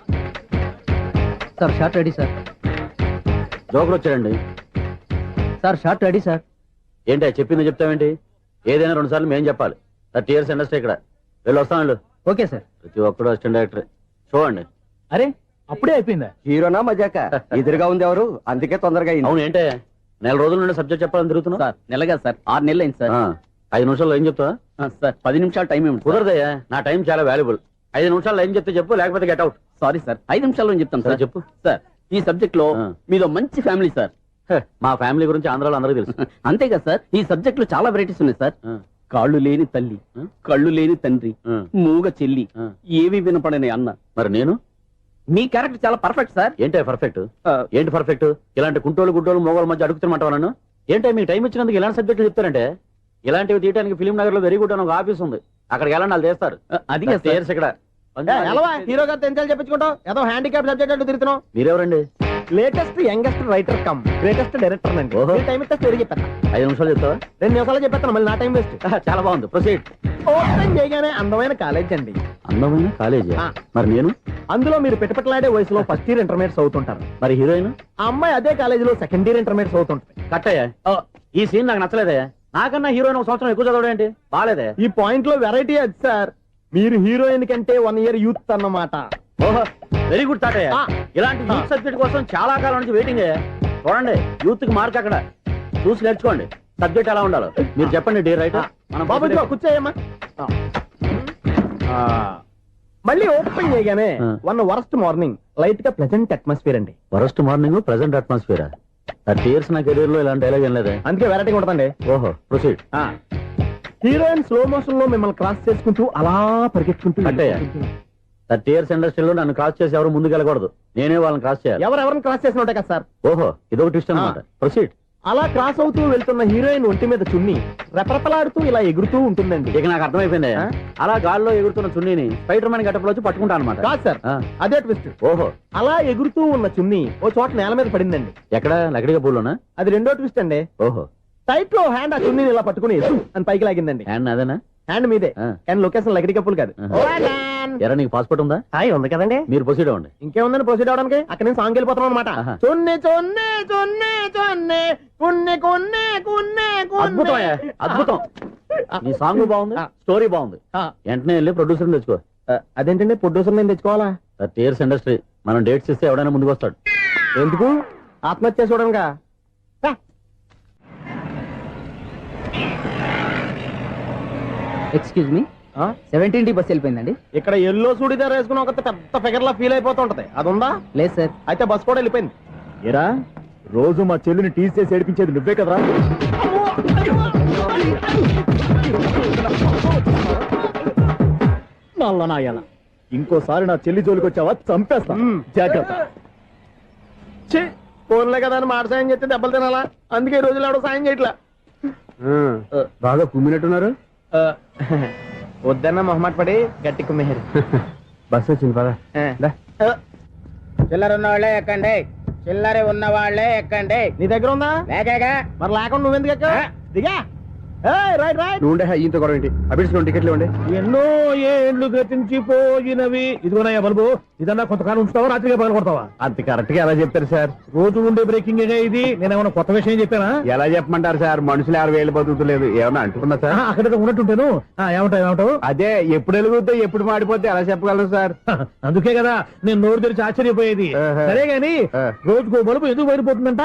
[SPEAKER 7] సార్. Short ready sir. జోకులు వచ్చాడండి సార్. Short ready sir. ఏంటి చెప్పింది చెప్తావేంటి? ఏదైనా 2 సార్లు మేం చెప్పాలి. 30 years ఇండస్ట్రీ ఇక్కడ. వెళ్ళి వస్తాను. Okay sir. ప్రతి ఒక్కడు అసిస్టెంట్ డైరెక్టర్. చూడండి. అరే అప్పుడే అయిపోయిందా? హీరోనా మజాక? ఎదురుగా ఉంది ఎవరు, అందుకే తొందరగా అయింది. అవును ఏంటే 4 రోజుల నుండి సబ్జెక్ట్ చెప్పాలని తిరుగుతున్నా సార్. నెలగా సార్ 6 నెలలు అయింది సార్. 5 నిమిషాల్లో ఏం చెప్తా సార్? 10 నిమిషాలు టైం ఏమి కుదరదయ్యా. నా టైం చాలా వాల్యుబుల్. 5 నిమిషాల్లో ఏం చెప్తే చెప్పు, లేకపోతే గెట్ అవుట్. సారీ సార్, 5 నిమిషాల్లో చెప్తాను సార్. చెప్పు సార్. ఈ సబ్జెక్ట్ లో మీదో మంచి ఫ్యామిలీ సార్. మా ఫ్యామిలీ గురించి ఆంధ్రాలో అందరికీ తెలుసు. అంతేగా సార్, ఈ సబ్జెక్ట్ లో చాలా వెరైటీస్ ఉన్నాయి సార్. కాళ్ళు లేని తల్లి, కళ్ళు లేని తండ్రి, మూగ చెల్లి, ఏవి వినపడని అన్న. మరి నేను మీ క్యారెక్టర్ చాలా పర్ఫెక్ట్ సార్. ఏంటే పర్ఫెక్ట్? ఏంటి పర్ఫెక్ట్? ఇలాంటి కుంటోలు గుడ్డోలు మోగోళ్ళ మధ్య అడుగుతున్నమాట నన్ను. ఏంటంటే మీకు టైం ఇచ్చినందుకు ఇలాంటి సబ్జెక్టులు చెప్తారంటే, ఇలాంటివి తీయడానికి ఫిలిం నగర్ లో వెరీ గుడ్ అని ఒక ఆఫీస్ ఉంది. అక్కడికి వెళ్ళండి, వాళ్ళు చేస్తారు. అది ఇక్కడ హీరో గారు తెంచాలి చెప్పించుకుంటాం. ఏదో హ్యాండిక్యాప్ సబ్జెక్ట్ అంటూ తిరుగుతున్నాం. మీరెవరండి? Latest youngest writer cum greatest director అండి. టైం ఇస్తే స్టోరీ చెప్పాను. 5 నిమిషాలు చెప్తావా? 2 నిమిషాలు చెప్పేస్తాను, మళ్ళీ నా టైం వేస్ట్. చాలా బాగుంది, ప్రొసీడ్. ఓపెన్ చేయగానే అందమైన కాలేజ్ అండి. అందమైన కాలేజ్? మరి నేను అందులో మీరు పెట్టుపట్లాడే వయసులో ఫస్ట్ ఇయర్ ఇంటర్మీడియట్స్ అవుతుంటారు. మరి హీరోయిన్ ఆ అమ్మాయి అదే కాలేజీలో సెకండ్ ఇయర్ ఇంటర్మీడియట్స్ అవుతుంటారు. కట్టయ్యా, ఈ సీన్ నాకు నచ్చలేదే. నాకన్నా హీరోయిన్ 1 సంవత్సరం ఎక్కువ చదవడం ఏంటి? బాలేదే. ఈ పాయింట్ లో వెరైటీ అది సార్. మీరు హీరోయిన్ కంటే 1 year యూత్ అన్నమాట. ఓహో, వెరీ గుడ్ థాట్. ఇలాంటి యూత్ సబ్జెక్ట్ కోసం చాలా కాలం నుంచి వెయిటింగ్. చూడండి, యూత్ కి మార్క్ అక్కడ చూసి నేర్చుకోండి. సబ్జెక్ట్ ఎలా ఉండాలో మీరు చెప్పండి. డే రైటర్ మన బాబు కూర్చోయమ్మా. మళ్ళీ ఓపెన్ చేయగానే 1 వరస్ట్ మార్నింగ్ లైట్ గా ప్లెజెంట్ అట్మాస్ఫియర్ అండి. Worst morning pleasant atmosphere. 30 years నా కెరీర్ లో ఇలాంటి డైలాగ్ ఏం లేదే, అందుకే వెరైటీ ఉంటుందండి. ఓహో, ప్రొసీడ్. హీరోయిన్ స్లో మోషన్ లో మిమ్మల్ని క్రాస్ చేసుకుంటూ అలా పరిగెత్తుకుంటూ 30 years ఇండస్ట్రీలో నన్ను క్రాస్ చేసి ఎవరు ముందుకు వెళ్ళకూడదు. నేనే వాళ్ళని క్రాస్ చేయాలి. ఎవరెవరిని క్రాస్ చేసిన ఉంటాయి కదా సార్. ఓహో, ఇదొక ట్విస్ట్ అన్నమాట. ప్రొసీడ్. అలా క్రాస్ అవుతూ వెళ్తున్న హీరోయిన్ ఒంటి మీద చున్ని రెపరెపలాడుతూ ఇలా ఎగురుతూ ఉంటుందండి. ఇక నాకు అర్థమైపోయింది. అలా గాల్లో ఎగురుతున్న చున్నీని స్పైడర్ మ్యాన్ గట్టపులో వచ్చి పట్టుకుంటా అనమాట. కాదు సార్, అదే ట్విస్ట్. ఓహో, అలా ఎగురుతూ ఉన్న చున్ని ఓ చోట నేల మీద పడిందండి. ఎక్కడ? లకడిగా పూలోనా? అది రెండో ట్విస్ట్ అండి. ఓహో, టైట్ లో హ్యాండ్ ఆ చున్నీని ఇలా పట్టుకుని అని పైకి లాగిందండి. హ్యాండ్ అదేనా? హ్యాండ్ మీదే, కానీ లొకేషన్ లకడి కప్పులు కాదు. ఎరా, నీకు పాస్పోర్ట్ ఉందా? హాయ్, ఉంది కదండి. మీరు ప్రొసీడ్ అవ్వండి. ఇంకేముందని ప్రొసీడ్ అవడానికి? అక్కడ నేను సాంగ్ వెళ్ళిపోతాను అనమాట. చొన్నే చొన్నే చొన్నే చొన్నే కున్నే కున్నే కున్నే. అద్భుతం, అద్భుతం. నీ సాంగ్ బాగుంది, స్టోరీ బాగుంది. వెంటనే వెళ్ళి ప్రొడ్యూసర్ తెచ్చుకో. అదేంటండి ప్రొడ్యూసర్ నేను తెచ్చుకోవాలా? 30 years ఇండస్ట్రీ, మనం డేట్స్ ఇస్తే ఎవడైనా ముందుకు వస్తాడు. ఎందుకు? ఆత్మహత్య చూడనుగా.
[SPEAKER 16] Excuse me, 17D bus వెళ్ళిపోయిందండి.
[SPEAKER 7] ఇక్కడ ఎల్లో చూడిదార్ వేసుకుని ఒక పెద్ద ఫిగర్ లా ఫీల్ అయిపోతుంటది, అది ఉందా?
[SPEAKER 16] లేదు సార్.
[SPEAKER 7] అయితే బస్ కూడా వెళ్ళిపోయింది. ఏరా, రోజు మా చెల్లిని టీస్ చేసి ఏడిపించేది నువ్వే కదరా? నల్ల నాయాల, ఇంకోసారి నా చెల్లి జోలికి వచ్చావా చంపేస్తా, జాగ్రత్త. ఫోన్లే కదా అని మాట సాయం చేస్తే దెబ్బలు తినాలా? అందుకే ఈ రోజులు ఎవడో సాయం చేయట్లా.
[SPEAKER 2] బాగా కుమ్మినట్టున్నారు.
[SPEAKER 7] వద్దన్న మొహమాట పడి గట్టి కుమ్మేరు.
[SPEAKER 2] బస్సు వచ్చింది పదా.
[SPEAKER 16] చిల్లర ఉన్న వాళ్ళే ఎక్కండి, చిల్లర ఉన్న వాళ్ళే ఎక్కండి.
[SPEAKER 7] నీ దగ్గర ఉందా?
[SPEAKER 16] లేకగా.
[SPEAKER 7] మరి లేకుండా నువ్వెందుకు ఎక్క? దిగా. Right right.
[SPEAKER 2] నువ్వు ఈయంతో గొడవ ఏంటి? అభిడ్స్ టికెట్లు ఇవ్వండి.
[SPEAKER 13] ఎన్నో ఏండ్లు గతించిపోయినవి. ఇదిగోనయ్యా బల్బు, ఇదన్నా కొంతకాలం ఉంచుతావా, రాత్రిగా పగల కొడతావా?
[SPEAKER 2] అంత కరెక్ట్ గా ఎలా చెప్తారు సార్?
[SPEAKER 13] రోజు ఉండే బ్రేకింగ్ ఇది. నేనేమన్నా కొత్త విషయం చెప్పానా?
[SPEAKER 2] ఎలా చెప్పమంటారు సార్? మనుషులు 60,000 బతుకుతలేదు. ఏమన్నా అంటున్నా సార్?
[SPEAKER 13] అక్కడ ఉన్నట్టుంటాను. ఏమంటావు?
[SPEAKER 2] అదే ఎప్పుడు వెలుగుద్దో ఎప్పుడు మాడిపోతే ఎలా చెప్పగలను సార్?
[SPEAKER 13] అందుకే కదా నేను నోరు తెరిచి ఆశ్చర్యపోయేది. సరే గాని రోజుకో బలుపు ఎందుకు బయటపోతుందంట?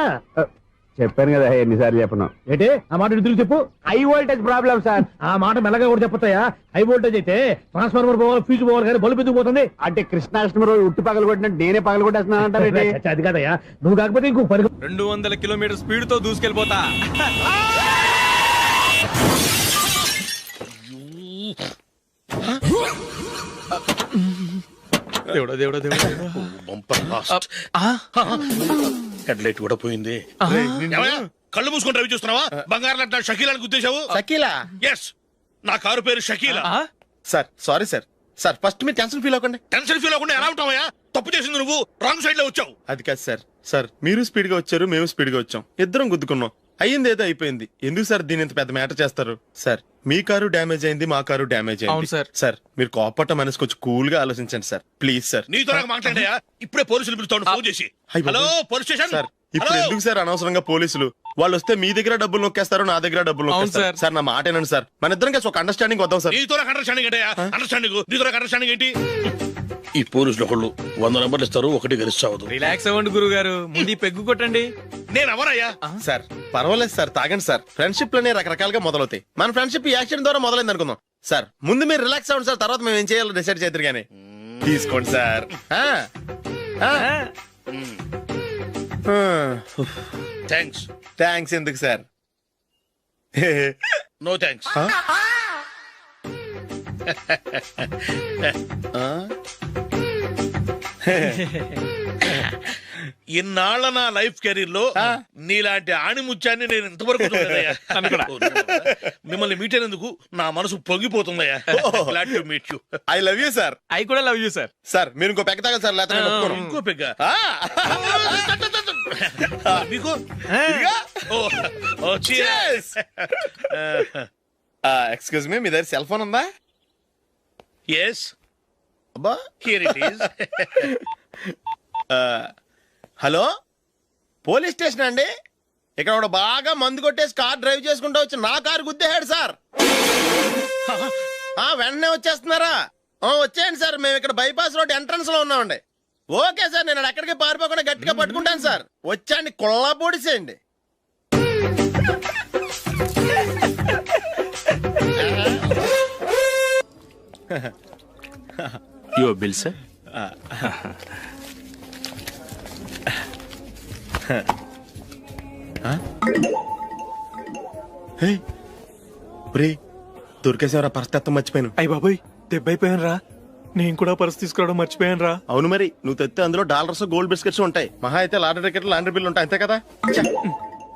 [SPEAKER 2] చెప్పాను కదా, ఎన్నిసార్లు చెప్పను.
[SPEAKER 13] ఏంటే ఆ మాట తిరిగి చెప్పు.
[SPEAKER 2] High voltage problem sir.
[SPEAKER 13] ఆ మాట మెల్లగా కూడా చెప్పొచ్చాయా? హై వోల్టేజ్ అయితే ట్రాన్స్ఫార్మర్ పోవాలి, ఫ్యూజ్ పోవాలి, కానీ బల్బు ఎందుకు పోతుంది?
[SPEAKER 2] అంటే కృష్ణాష్టమి రోజు ఉట్టి పగలు కొట్టినట్టు నేనే పగలు కొట్టేస్తున్నానంటారు.
[SPEAKER 13] అది కాదయ్యా, నువ్వు కాకపోతే ఇంకో
[SPEAKER 6] 200 kilometers స్పీడ్ తో దూసుకెళ్ళిపోతా.
[SPEAKER 12] దేవుడా దేవుడా దేవుడా, బంపర్ లాస్ట్. హెడ్ లైట్ కూడా పోయింది. కళ్ళు మూసుకొని రవి చూస్తున్నావా? బంగారం లాంటి షకీలాని గుర్తించావు?
[SPEAKER 5] షకీలా?
[SPEAKER 12] ఎస్, నా కారు పేరు Shakeela.
[SPEAKER 5] Sir sorry sir. Sir first మీరు టెన్షన్ ఫీల్ అవ్వకండి.
[SPEAKER 12] టెన్షన్ ఫీల్ అవ్వకుండా ఎలా ఉంటావయ్యా? తప్పు చేసింది నువ్వు, రాంగ్ సైడ్ లో వచ్చావు.
[SPEAKER 5] అది కాదు సార్. సార్ మీరు స్పీడ్ గా వచ్చారు, మేము స్పీడ్ గా వచ్చాం, ఇద్దరం గుద్దుకున్నాం. అయ్యింది ఏదో అయిపోయింది. ఎందుకు సార్ దీని ఇంత పెద్ద మ్యాటర్ చేస్తారు? సార్ మీ కారు డ్యామేజ్ అయింది, మా కారు డ్యామేజ్ అయింది. సార్ మీరు కోపట్ట మనసు కొంచెం కూల్ గా ఆలోచించండి సార్, ప్లీజ్ సార్.
[SPEAKER 12] నీతో నాకు మాట్లాడాయా? ఇప్పుడే పోలీసులు పిలుస్తాను, ఫోన్ చేసి. Hello police station.
[SPEAKER 5] సార్ ఇప్పుడు ఎందుకు సార్ అనవసరంగా పోలీసులు? వాళ్ళు వస్తే మీ దగ్గర డబ్బులు నొక్కేస్తారు, నా దగ్గర డబ్బులు నొక్కేస్తారు. సార్ నా మాట ఏనండి సార్, మన ఇద్దరం కలిసి ఒక అండర్స్టాండింగ్ వద్దాం సార్.
[SPEAKER 12] నీతో నాకు అండర్స్టాండింగ్ ఏంటయ్యా? అండర్స్టాండింగ్ నీతో నాకు అండర్స్టాండింగ్ ఏంటి? ఈ పోలీసులు ఒకళ్ళు 100 నెంబర్లు ఇస్తారు, ఒకటి గెలిచావదు.
[SPEAKER 11] రిలాక్స్ అవ్వండి గురువు గారు, ముందు పెగ్గు కొట్టండి.
[SPEAKER 12] నేను ఎవరయ్యా?
[SPEAKER 5] సార్ పర్వాలేదు సార్, తాగండి సార్. ఫ్రెండ్షిప్ లోనే రకరకాలుగా మొదలవుతాయి. మన ఫ్రెండ్షిప్ ఈ యాక్సిడెంట్ ద్వారా మొదలైంది అనుకుందాం. సార్ ముందు మీరు రిలాక్స్ అవ్వండి సార్, తర్వాత మేము ఏం చేయాలో డిసైడ్ చేద్దరు గానీ. తీసుకోండి సార్. థ్యాంక్స్ ఎందుకు సార్?
[SPEAKER 12] No thanks. ఇన్నాళ్ళ నా లైఫ్ కెరీర్ లో నీలాంటి ఆణిముత్యాన్ని నేను ఇంతవరకు చూడలేదయ్యా. మిమ్మల్ని మీట్ అయినందుకు నా మనసు పొంగిపోతుందయ్యా. Glad to meet you.
[SPEAKER 5] I love you sir.
[SPEAKER 11] I కూడా లవ్ యూ సార్.
[SPEAKER 5] సార్ మీరు ఇంకో పెక్క తాగండి సార్, లేకపోతే
[SPEAKER 12] ఇంకో పెగ్గ మీకు.
[SPEAKER 5] ఎక్స్క్యూజ్ మీ, మీ దగ్గర సెల్ ఫోన్ ఉందా?
[SPEAKER 12] ఎస్,
[SPEAKER 5] అబ్బా
[SPEAKER 12] here it is.
[SPEAKER 5] Hello police station అండి. ఇక్కడ ఒకడు బాగా మందు కొట్టేసి కార్ డ్రైవ్ చేసుకుంటూ వచ్చి నా కారు గుద్దేశాడు సార్. వెంటనే వచ్చేస్తున్నారా? వచ్చేయండి సార్, మేము ఇక్కడ బైపాస్ రోడ్ ఎంట్రన్స్ లో ఉన్నామండి. ఓకే సార్, నేను ఎక్కడికి పారిపోకుండా గట్టిగా పట్టుకుంటాను సార్. వచ్చాండి, కుళ్ళ పొడిసేయండి.
[SPEAKER 12] Your bill sir.
[SPEAKER 5] దొరికేసేవరా? పరిస్థితి మర్చిపోయాను.
[SPEAKER 11] అయ్య బాబాయ్, దెబ్బైపోయాను రా. నేను కూడా పర్స్ తీసుకురావడం మర్చిపోయాను రా.
[SPEAKER 5] అవును మరి, నువ్వు తెస్తే అందులో డాలర్స్ గోల్డ్ బిస్కెట్స్ ఉంటాయి. మహా అయితే లాటరీ టికెట్ లాండ్రీ బిల్లు ఉంటాయి, అంతే కదా?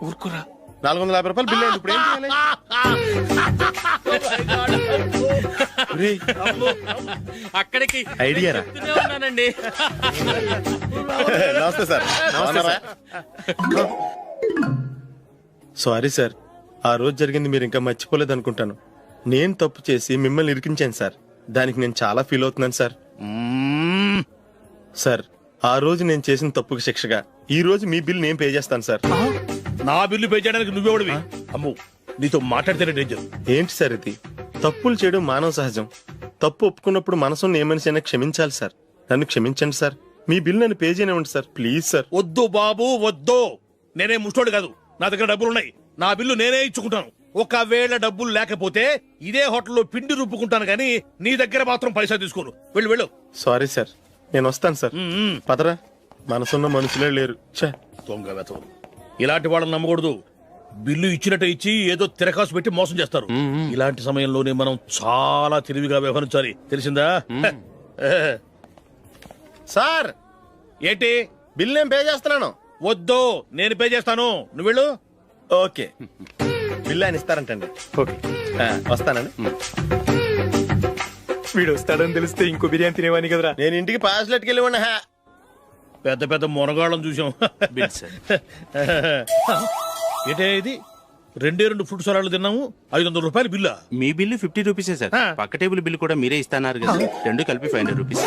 [SPEAKER 11] ఊరుకోరా.
[SPEAKER 5] 450 రూపాయలు బిల్లు అయింది. ఇప్పుడు ఏం చేయాలి?
[SPEAKER 11] అక్కడికి
[SPEAKER 5] ఐడియా రా.
[SPEAKER 11] ఉన్నానండి.
[SPEAKER 5] నమస్తే సార్. సారీ సార్, ఆ రోజు జరిగింది మీరు ఇంకా మర్చిపోలేదు అనుకుంటాను. నేను తప్పు చేసి మిమ్మల్ని ఇరికించాను సార్. దానికి నేను చాలా ఫీల్ అవుతున్నాను సార్. సార్ ఆ రోజు నేను చేసిన తప్పుకి శిక్షగా ఈ రోజు మీ బిల్ నేను పే చేస్తాను సార్.
[SPEAKER 12] నా బిల్లు పే చేయడానికి నువ్వెవడివి? అమ్మో, నీతో మాట్లాడితేనే డేంజర్.
[SPEAKER 5] ఏంటి సార్ ఇది? తప్పులు చేయడం మానవ సహజం. తప్పు ఒప్పుకున్నప్పుడు మనసుని ఏ మనిషి అయినా క్షమించాలి సార్. నన్ను క్షమించండి సార్. మీ బిల్ నన్ను పే చేయనివ్వండి సార్, ప్లీజ్ సార్.
[SPEAKER 12] వద్దు బాబు వద్దు. నేనే ముష్టోడు కాదు, నా దగ్గర డబ్బులున్నాయి. నా బిల్లు నేనే ఇచ్చుకుంటాను. ఒకవేళ డబ్బులు లేకపోతే ఇదే హోటల్లో పిండి రుబ్బుకుంటాను, కానీ నీ దగ్గర మాత్రం పైసా తీసుకోను. వెళ్ళు వెళ్ళు.
[SPEAKER 5] సారీ సార్, నేను వస్తాను సార్. పదరా, మనసున్న మనుషులే లేరు.
[SPEAKER 12] దొంగ వెతవు. ఇలాంటి వాళ్ళని నమ్మకూడదు. బిల్లు ఇచ్చినట్టు ఇచ్చి ఏదో తిరకాసు పెట్టి మోసం చేస్తారు. ఇలాంటి సమయంలోనే మనం చాలా తెలివిగా వ్యవహరించాలి, తెలిసిందా?
[SPEAKER 5] సార్
[SPEAKER 12] ఏంటి?
[SPEAKER 5] బిల్ నేను పే చేస్తున్నాను.
[SPEAKER 12] వద్దు, నేను పే చేస్తాను, నువ్వు వెళ్ళు.
[SPEAKER 5] ఓకే, బిల్ ఆయన ఇస్తారంటండి. ఓకే, వస్తానండి.
[SPEAKER 11] వీడు వస్తాడని తెలిస్తే ఇంకో బిర్యానీ తినేవాని కదరా.
[SPEAKER 5] నేను ఇంటికి పాస్లెట్కి వెళ్ళి ఉన్నా.
[SPEAKER 12] పెద్ద పెద్ద మొనగాళ్ళం చూసాం. ఏంటే ఇది? 2 ఫుడ్ సలాడ్లు తిన్నాము, 500 రూపాయలు బిల్లా?
[SPEAKER 17] మీ బిల్లు 50 రూపీసే సార్. పక్క టేబుల్ బిల్లు కూడా మీరే ఇస్తాన్నారు కదా, రెండు కలిపి 500 రూపీస్.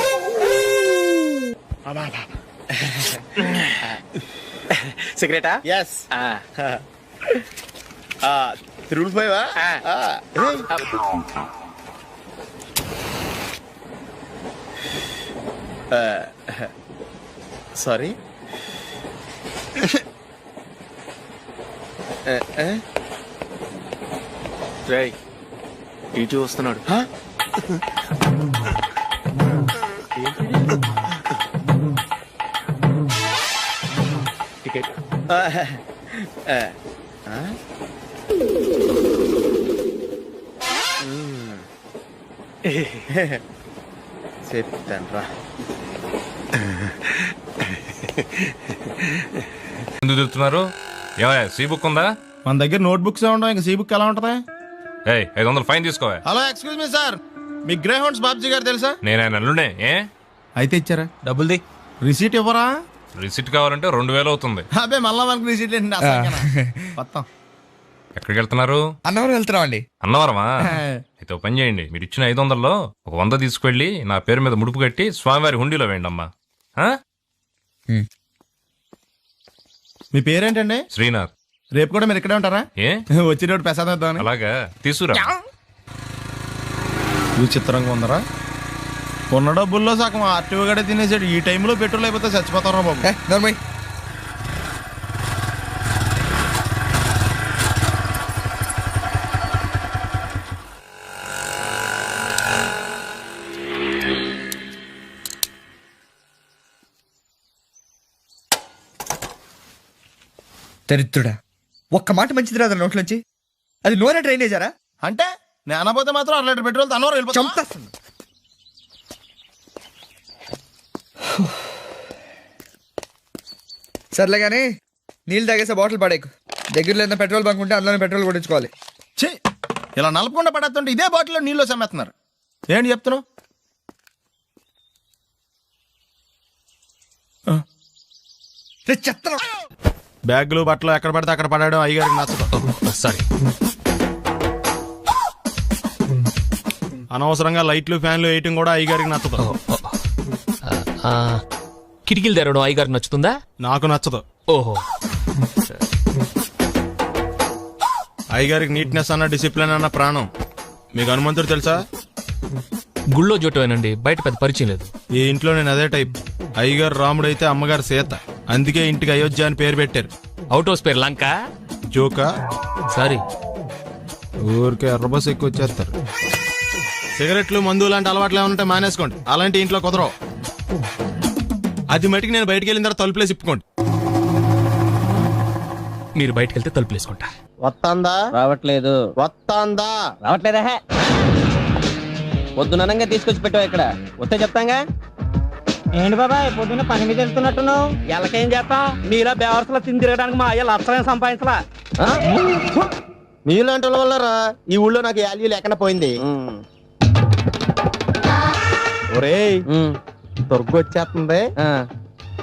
[SPEAKER 11] సిగరెటా?
[SPEAKER 5] ఎస్. 3 సారీ.
[SPEAKER 17] రేయ్, ఇటు వస్తున్నాడు.
[SPEAKER 11] టికెట్.
[SPEAKER 5] చెప్తాను రా.
[SPEAKER 6] ఎందుకు తిరుగుతున్నారు? ఏమయ్య, సీ బుక్ ఉందా?
[SPEAKER 7] మన దగ్గర నోట్ బుక్స్ ఉండవు, ఇంకా సీ బుక్ ఎలా ఉంటది?
[SPEAKER 6] 500 ఫైన్ తీసుకోవా.
[SPEAKER 7] హలో, ఎక్స్క్యూజ్ మీ సార్, మీ గ్రే హౌండ్స్ బాబ్జీ గారు తెలుసా?
[SPEAKER 6] నేను ఆయన అల్లుడే.
[SPEAKER 7] అయితే ఇచ్చారా? డబ్బుల్ది రిసీట్ ఇవ్వరా?
[SPEAKER 6] రిసిట్ కావాలంటే 2000 అవుతుంది.
[SPEAKER 7] అబ్బే, మళ్ళా మనకు రిసీట్ ఏంటి? మొత్తం
[SPEAKER 6] ఎక్కడికి వెళ్తున్నారు?
[SPEAKER 18] అన్నవరం వెళ్తున్నాం అండి.
[SPEAKER 6] అన్నవరమా? అయితే ఓ పని చేయండి, మీరు ఇచ్చిన 500లో ఒక 100 తీసుకెళ్లి నా పేరు మీద ముడుపు కట్టి స్వామివారి హుండీలో వేయండి అమ్మా.
[SPEAKER 7] మీ పేరేంటండి?
[SPEAKER 6] శ్రీనాథ్.
[SPEAKER 7] రేపు కూడా మీరు ఇక్కడే ఉంటారా?
[SPEAKER 6] ఏ
[SPEAKER 7] వచ్చినప్పుడు ప్రసాదం ఇద్దామని.
[SPEAKER 6] అలాగా, తీసుకురా.
[SPEAKER 7] విచిత్రంగా ఉందరా, ఉన్న డబ్బుల్లో సగం ఆర్టీఓ గడే తినేసాడు. ఈ టైంలో పెట్రోల్ అయిపోతే చచ్చిపోతారా బాబు.
[SPEAKER 18] దరిద్రుడా, ఒక్క మాట మంచిది రాదు నోట్లోంచి. అది నూనె డ్రైనేజారా?
[SPEAKER 7] అంటే నేనపోతే మాత్రం 1 లీటర్ పెట్రోల్ తనవరం వెళ్ళిపోతాం.
[SPEAKER 18] సర్లే కానీ నీళ్ళు తాగేసే బాటిల్ పడేకు. దగ్గరలో ఏదైనా పెట్రోల్ బంక్ ఉంటే అందులోనే పెట్రోల్ కొట్టించుకోవాలి.
[SPEAKER 7] ఇలా నలపకుండా పడేస్తుంటే ఇదే బాటిల్లో నీళ్ళు సమ్మేస్తున్నారు. ఏంటి చెప్తున్నావు? బ్యాగులు బట్టలు ఎక్కడ పడితే అక్కడ పడడం అయ్యగారికి నచ్చదు.
[SPEAKER 6] సారీ.
[SPEAKER 7] అనవసరంగా లైట్లు ఫ్యాన్లు వేయటం కూడా అయ్యగారికి నచ్చదు.
[SPEAKER 11] కిటికీలు తెరవడం అయ్యగారికి నచ్చుతుందా?
[SPEAKER 7] నాకు నచ్చదు.
[SPEAKER 11] ఓహో.
[SPEAKER 7] అయ్యగారికి నీట్నెస్ అన్న డిసిప్లిన్ అన్న ప్రాణం. మీకు హనుమంతుడు తెలుసా?
[SPEAKER 11] గుళ్ళో జోటమేనండి, బయట పెద్ద పరిచయం లేదు.
[SPEAKER 7] ఈ ఇంట్లో నేను అదే టైప్. అయ్యగారు రాముడు అయితే అమ్మగారు సీత. అందుకే ఇంటికి అయోధ్య అని పేరు పెట్టారు.
[SPEAKER 11] అవుట్ హౌస్ పేరు లంక.
[SPEAKER 7] జోకా?
[SPEAKER 11] సారీ.
[SPEAKER 7] ఊరికే ఎర్రబస్ ఎక్కువ వచ్చేస్తారు. సిగరెట్లు మందు లాంటి అలవాట్లు ఏమంటే మానేసుకోండి. అలాంటి ఇంట్లో కుదరవు. అది మటుకు నేను బయటికి వెళ్ళిన తర్వాత తలుపులేసి ఇప్పుకోండి.
[SPEAKER 11] మీరు బయటకు వెళ్తే తలుపులు వేసుకుంటా.
[SPEAKER 16] వస్తాందా?
[SPEAKER 11] రావట్లేదు.
[SPEAKER 16] వస్తాందా?
[SPEAKER 11] రావట్లేదా? పొద్దునంగా తీసుకొచ్చి పెట్టావు ఇక్కడ. వస్తే చెప్తాంగా.
[SPEAKER 16] ఏంటి బాబాయ్ పొద్దున్న పని మీద వెళ్తున్నట్టున్నావు?
[SPEAKER 11] ఎలాకేం చేస్తాం? మీలా బేవర్సలా తిని తిరగడానికి మా అయ్య లక్షణం సంపాదించలా.
[SPEAKER 16] మీలాంటి వాళ్ళ వల్లరా ఈ ఊళ్ళో నాకు వాల్యూ లేకుండా పోయింది. ఒరేయ్, దుర్గ వచ్చేస్తుంది,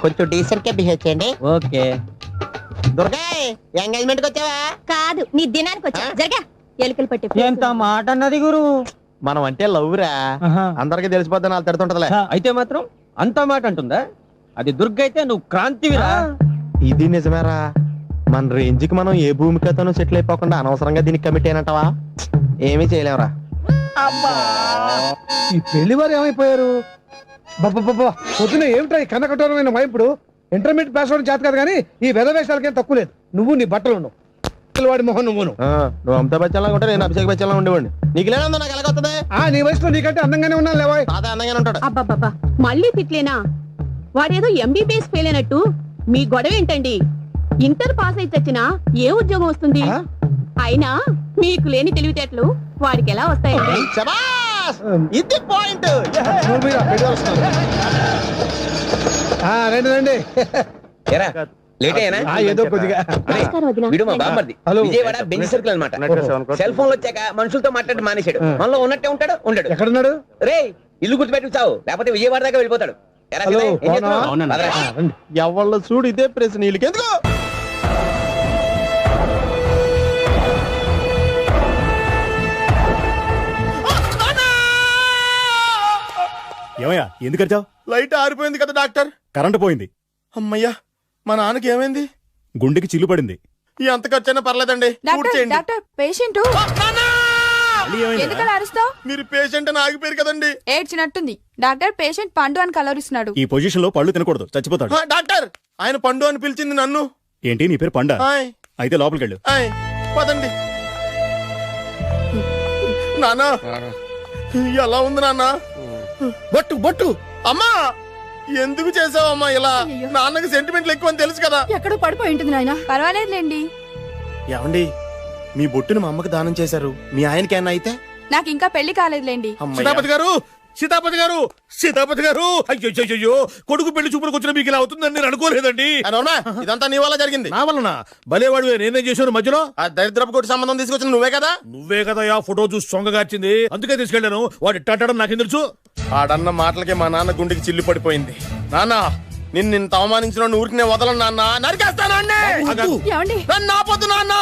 [SPEAKER 16] కొంచెం డీసెంట్ గా బిహేవ్ చేయండి.
[SPEAKER 11] ఓకే.
[SPEAKER 16] దుర్గా, ఎంగేజ్మెంట్ కి వచ్చావా?
[SPEAKER 15] కాదు, నీ దినానికి వచ్చా. జరగా ఎలుకలు పట్టి.
[SPEAKER 16] ఎంత మాట అన్నది గురు. మనం అంటే లవ్ రా, అందరికి తెలిసిపోద్దని వాళ్ళు తిడుతుంటదిలే.
[SPEAKER 11] అయితే మాత్రం అంత మాట అంటుందా? అది దుర్గ అయితే నువ్వు క్రాంతివిరా.
[SPEAKER 16] ఇది నిజమేరా. మన రేంజ్ కి మనం ఏ భూమికతోనూ సెటిల్ అయిపోకుండా అనవసరంగా దీనికి కమిట్ అయినట్టవా? ఏమీ చేయలేవురా.
[SPEAKER 2] ఈ పెళ్లి వారు ఏమైపోయారు? పొద్దున ఏమిటా ఈ కన్నకఠోరమైన వైపుడు? ఇంటర్మీడియట్ పాస్ అవడం చేత కాదు కానీ ఈ వెధవేషాలకేం తక్కువ లేదు. నువ్వు నీ బట్టలు ఉన్నావు, వాడి మొహం నువ్వును.
[SPEAKER 16] నువ్వు అమితాబ్ బచ్చన్ లాగా ఉంటే నేను అభిషేక్ బచ్చన్ లాగా ఉండేవాడిని. నీకు లేనందో నాకు ఎలాగొస్తుంది?
[SPEAKER 2] నీ వయసులో నీకంటే అందంగానే ఉన్నాను లేవా?
[SPEAKER 16] తాత అందంగానే ఉంటాడు.
[SPEAKER 8] అబ్బబ్బబ్బా, మళ్ళీ తిట్లేనా? వాడేదో ఎంబీబీఎస్ ఫెయిల్ అయినట్టు మీ గొడవ ఏంటండి? ఇంటర్ పాస్ అయితే వచ్చినా ఏ ఉద్యోగం వస్తుంది? అయినా మీకు లేని తెలివితేటలు వాడికి ఎలా వస్తాయండి?
[SPEAKER 16] ఇది పాయింట్.
[SPEAKER 2] రండి రండి.
[SPEAKER 16] ఏదో కొద్దిగా
[SPEAKER 11] విజయవాడ బెంచ్ సర్కిల్ అనమాట. సెల్ ఫోన్ వచ్చాక మనుషులతో మాట్లాడి మానేశాడు. మనలో ఉన్నట్టే ఉంటాడు. ఉండడు.
[SPEAKER 2] ఎక్కడున్నాడు?
[SPEAKER 11] రే, ఇల్లు గుర్తుపెట్టి చావు, లేకపోతే విజయవాడ దాకా వెళ్ళిపోతాడు.
[SPEAKER 16] ఎవళ్ళ చూడు ఇదే ప్రశ్న. నీళ్ళకి ఎందుకు?
[SPEAKER 9] ఏమయ్యా, ఎందుకు వచ్చావు?
[SPEAKER 5] లైట్ ఆరిపోయింది కదా డాక్టర్.
[SPEAKER 9] కరెంటు పోయింది.
[SPEAKER 5] అమ్మయ్యా, మా నాన్నకి ఏమైంది?
[SPEAKER 9] గుండెకి చిల్లు పడింది.
[SPEAKER 5] ఎంత ఖర్చైనా పర్లేదండి.
[SPEAKER 10] డాక్టర్, పేషెంట్ ఎందుకలా అరుస్తావు?
[SPEAKER 5] మీరు పేషెంట్ అని ఆగిపోయారు కదండి.
[SPEAKER 10] ఏడ్చినట్టుంది. డాక్టర్, పేషెంట్ పండు అని కలవరిస్తున్నాడు.
[SPEAKER 9] ఈ పొజిషన్ లో పళ్ళు తినకూడదు, చచ్చిపోతాడు.
[SPEAKER 5] డాక్టర్, ఆయన పండు అని పిలిచింది నన్ను.
[SPEAKER 9] ఏంటి, నీ పేరు పండా? అయితే లోపలికి వెళ్ళు.
[SPEAKER 5] పదండి. నానా, ఎలా ఉంది నాన్న? బొట్టు బొట్టు. అమ్మా, ఎందుకు చేసావమ్మా ఇలా? నాన్నకి సెంటిమెంట్లు ఎక్కువ అని తెలుసు కదా.
[SPEAKER 10] ఎక్కడో పడిపోయి ఉంటుంది నాయన. పర్వాలేదులేండి.
[SPEAKER 5] ఏమండి, మీ బొట్టును మా అమ్మకి దానం చేశారు. మీ ఆయనకి ఏమన్నా అయితే?
[SPEAKER 10] నాకు ఇంకా పెళ్లి కాలేదులేండి.
[SPEAKER 12] సీతాపతి గారు, సీతాపతి గారు, సీతాపతి గారు, అయ్యో, కొడుకు పెళ్లి చూపులకు వచ్చిన మీకు ఇలా అవుతుందని నేను అనుకోలేదండి.
[SPEAKER 5] ఇదంతా నీ వల్ల జరిగింది.
[SPEAKER 12] నా వలన? భలేవాడు, నేనేం చేశాను మధ్యలో?
[SPEAKER 5] ఆ దరిద్రపు కొట్టి సంబంధం తీసుకొచ్చిన నువ్వే కదా.
[SPEAKER 12] నువ్వే కదా ఆ ఫోటో చూసి సొంగగార్చింది. అందుకే తీసుకెళ్లాను. వాడు ఇట్టాడడం నాకేం తెలుసు?
[SPEAKER 5] ఆడన్న మాటలకి మా నాన్న గుండెకి చిల్లు పడిపోయింది. నాన్న, నిన్ను ఇంత అవమానించిన ఊరికి నేను వదలను నాన్న, నరికేస్తాను
[SPEAKER 10] ఏమండి
[SPEAKER 5] నన్ను ఆపొద్దు నాన్న.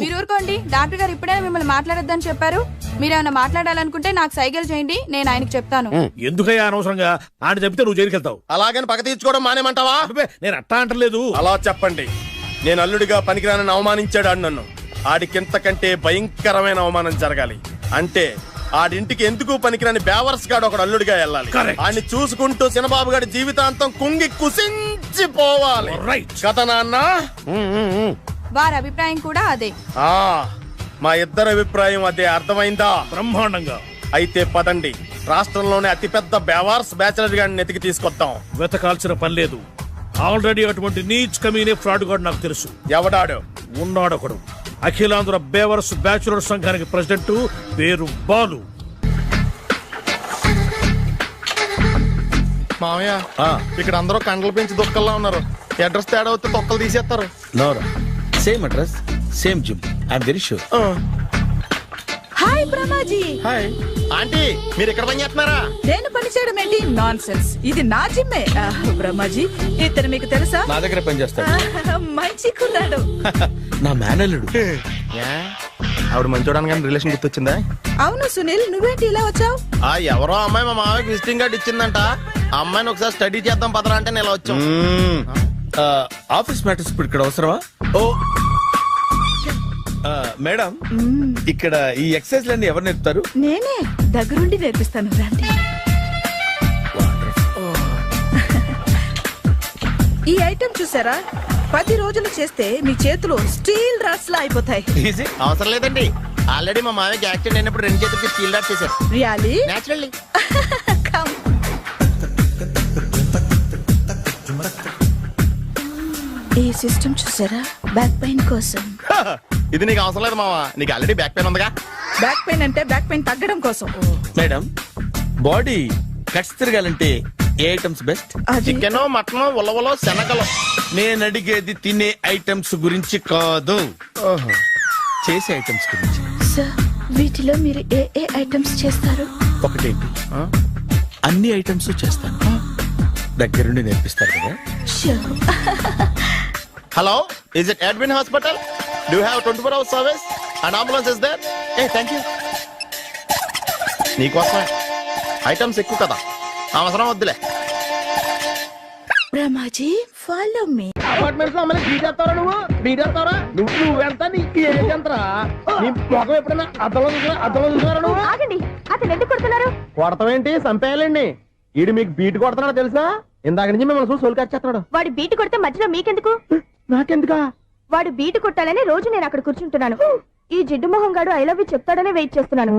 [SPEAKER 10] మీరు ఊరుకోండి. డాక్టర్ గారు ఇప్పుడే మిమ్మల్ని మాట్లాడొద్దని చెప్పారు. మీరేమైనా మాట్లాడాలనుకుంటే నాకు సైగలు చేయండి, నేను ఆయనకు చెప్తాను.
[SPEAKER 12] ఎందుకయ్యా అనవసరంగా ఆయన చెప్తే నువ్వు జైలుకి వెళ్తావు.
[SPEAKER 5] అలాగని పక్క తీర్చుకోవడం మానేమంటావా?
[SPEAKER 12] నేను అట్టా అంటలేదు.
[SPEAKER 5] అలా చెప్పండి. నేను అల్లుడిగా పనికిరానని అవమానించాడు ఆడు నన్ను. ఆడికింతకంటే భయంకరమైన అవమానం జరగాలి. అంటే ఆడింటికి ఎందుకు పనికిరాని బేవర్స్ గాడు ఒకడు అల్లుడిగా వెళ్ళాలి. ఆడిని చూసుకుంటూ చిన్నబాబు గారి జీవితాంతం కుంగి కుసించిపోవాలి. కదా నాన్న?
[SPEAKER 10] వారి అభిప్రాయం కూడా అదే.
[SPEAKER 5] మా ఇద్దరి అభిప్రాయం అదే. అర్థమైందా?
[SPEAKER 12] బ్రహ్మాండంగా.
[SPEAKER 5] అయితే పదండి, రాష్ట్రంలోనే అతిపెద్ద బేవార్స్ బ్యాచిలర్ గాడిని ఎతికి తీసుకొద్దాం.
[SPEAKER 12] వెతకాల్సిన పని లేదు. ఆల్రెడీ అటువంటి నీచ్ కమీనే ఫ్రాడ్ గాడు నాకు తెలుసు.
[SPEAKER 5] ఎవడాడు?
[SPEAKER 12] ఉన్నాడొకడు. అఖిలాంధ్ర బేవర్స్ బ్యాచులర్ సంఘానికి ప్రెసిడెంట్, పేరు బాలు.
[SPEAKER 5] మామయ్య, ఇక్కడ అందరూ కండలు పెంచి దుక్కల్లా ఉన్నారు. అడ్రస్ తేడా వస్తే తొక్కలు తీసేస్తారు.
[SPEAKER 19] Same address, same gym. I'm very sure.
[SPEAKER 1] Hi Brahmaji.
[SPEAKER 5] Hi aunty, మీరు ఇక్కడ పని చేస్తున్నారా?
[SPEAKER 1] నేను పని చేయడం ఏంటి? Nonsense. ఇది నా జిమ్మే. బ్రహ్మాజీ, ఇతను మీకు తెలుసా?
[SPEAKER 19] నా దగ్గర పని చేస్తాడు.
[SPEAKER 1] మంచి కుర్రాడు.
[SPEAKER 19] నా మేనల్లుడు.
[SPEAKER 5] ఆవిడ మంచి చూడడానికి రిలేషన్ గుర్తొచ్చిందా?
[SPEAKER 1] అవును సునీల్, నువ్వేంటి ఇలా వచ్చావు?
[SPEAKER 5] ఎవరో అమ్మాయి మా మామయ్యకి విజిటింగ్ కార్డు ఇచ్చిందంట. ఆ అమ్మాయిని ఒకసారి స్టడీ చేద్దాం పదరా అంటే నేను ఇలా వచ్చాం.
[SPEAKER 19] ఆఫీస్ మ్యాటర్స్ ఇప్పుడు ఇక్కడ అవసరమా? ఓ మేడం, ఇక్కడ ఈ ఎక్సర్సైజ్ లన్నీ ఎవరు నేర్పుతారు?
[SPEAKER 1] నేనే దగ్గరుండి నేర్పిస్తాను, రండి. ఈ ఐటెం చూసారా? 10 రోజులు చేస్తే మీ చేతులు స్టీల్ రాట్స్ లా అయిపోతాయి.
[SPEAKER 5] అవసరం లేదండి, ఆల్రెడీ మా మామయ్యకి యాక్సిడెంట్ అయినప్పుడు 2 చేతులకి స్టీల్ డాట్ చేశారు.
[SPEAKER 1] రియల్లీ?
[SPEAKER 5] నేచురల్లీ.
[SPEAKER 1] ఈ సిస్టమ్ చూసారా? బ్యాక్ పెయిన్ కోసం.
[SPEAKER 5] ఇది నీకు అవసరం లేదు మావా, నీకు ఆల్రెడీ బ్యాక్ పెయిన్ ఉందిగా.
[SPEAKER 1] బ్యాక్ పెయిన్ అంటే బ్యాక్ పెయిన్ తగ్గడం కోసం.
[SPEAKER 19] మేడం, బాడీ కట్స్ తిరగాలంటే ఏ ఐటమ్స్ బెస్ట్?
[SPEAKER 5] చికెన్, మటన్, ఉలవలో, శనగలు.
[SPEAKER 19] నేను అడిగేది తినే ఐటమ్స్ గురించి కాదు, చేసే ఐటమ్స్ గురించి.
[SPEAKER 1] సార్, వీటిలో మీరు ఏ ఏ ఐటమ్స్ చేస్తారు?
[SPEAKER 19] ఒకటేంటి, అన్ని ఐటమ్స్ చేస్తాను. దగ్గరుండి నేర్పిస్తారు కదా.
[SPEAKER 5] Hello, is it admin hospital? Do have 24 hours service and ambulance is there? Thank you. నీకోసమే. ఐటమ్స్ ఎక్కువ కదా, అవసరం వద్దులే.
[SPEAKER 1] బ్రహ్మాజీ, ఫాలో మీ.
[SPEAKER 7] అపార్ట్మెంట్స్ లో అమ్మని బీటేస్తారా? నువ్వెంత నీకు ఏంటంతరా? నీ ముఖం ఎప్పుడైనా అద్దంలో చూసారా నువ్వు?
[SPEAKER 15] ఆగండి, అతను ఎందుకు కొడుతున్నారు?
[SPEAKER 7] కొడతావేంటి? చంపేయాలండి. ఈడు మీకు బీట్ కొడుతున్నాడు తెలుసా? ఇందాక నుంచి మిమ్మల్ని చూసి సోల్కొచ్చేస్తున్నాడు.
[SPEAKER 15] వాడు బీటు కొడితే మధ్యలో మీకెందుకు?
[SPEAKER 7] నాకెందుకా?
[SPEAKER 15] వాడు బీటు కొట్టాలని రోజు నేను అక్కడ కూర్చుంటున్నాను. ఈ జిడ్డు మొహం గాడు ఐ లవ్ యూ చెప్తాడనే వెయిట్ చేస్తున్నాను.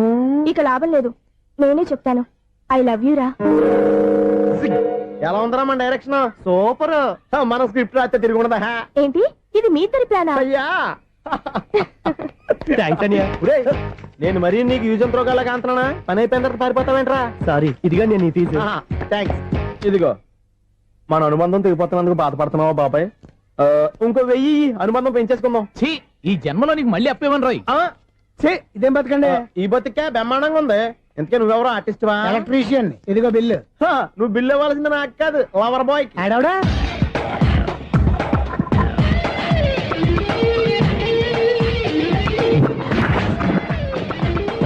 [SPEAKER 15] ఇక లాభం లేదు, నేనే చెప్తాను. ఐ లవ్ యూ రా.
[SPEAKER 7] ఎలా ఉందరా మన డైరెక్షన్? సూపర్. మన స్క్రిప్ట్ రాస్తే తిరిగి ఉండదా?
[SPEAKER 15] ఏంటి ఇది మీ ఇద్దరి ప్లానా?
[SPEAKER 7] అయ్యా నేను మరీ నీకు యూజ్ ఎంతో గల కాంతనా? పని అయిపోయిన తర్వాత పారిపోతావేంట్రా? సారీ, ఇదిగా నేను తీసి. థ్యాంక్స్. ఇదిగో, మన అనుబంధం తెగిపోతున్నందుకు బాధపడుతున్నావా బాబాయ్? ఇంకో 1000 అనుబంధం పెంచేసుకుందాం.
[SPEAKER 13] ఈ జన్మలో నీకు మళ్ళీ అప్పేమని రాయి.
[SPEAKER 7] ఇదేం బతకండి? ఈ బతికే బ్రహ్మాండంగా ఉంది. ఎందుకే నువ్వెవరో ఆర్టిస్ట్ వా?
[SPEAKER 13] ఎలక్ట్రీషియన్. ఇదిగో బిల్లు.
[SPEAKER 7] నువ్వు బిల్లు ఇవ్వాల్సింది నాకు కాదు, లవర్ బాయ్.
[SPEAKER 13] ఆడవడా?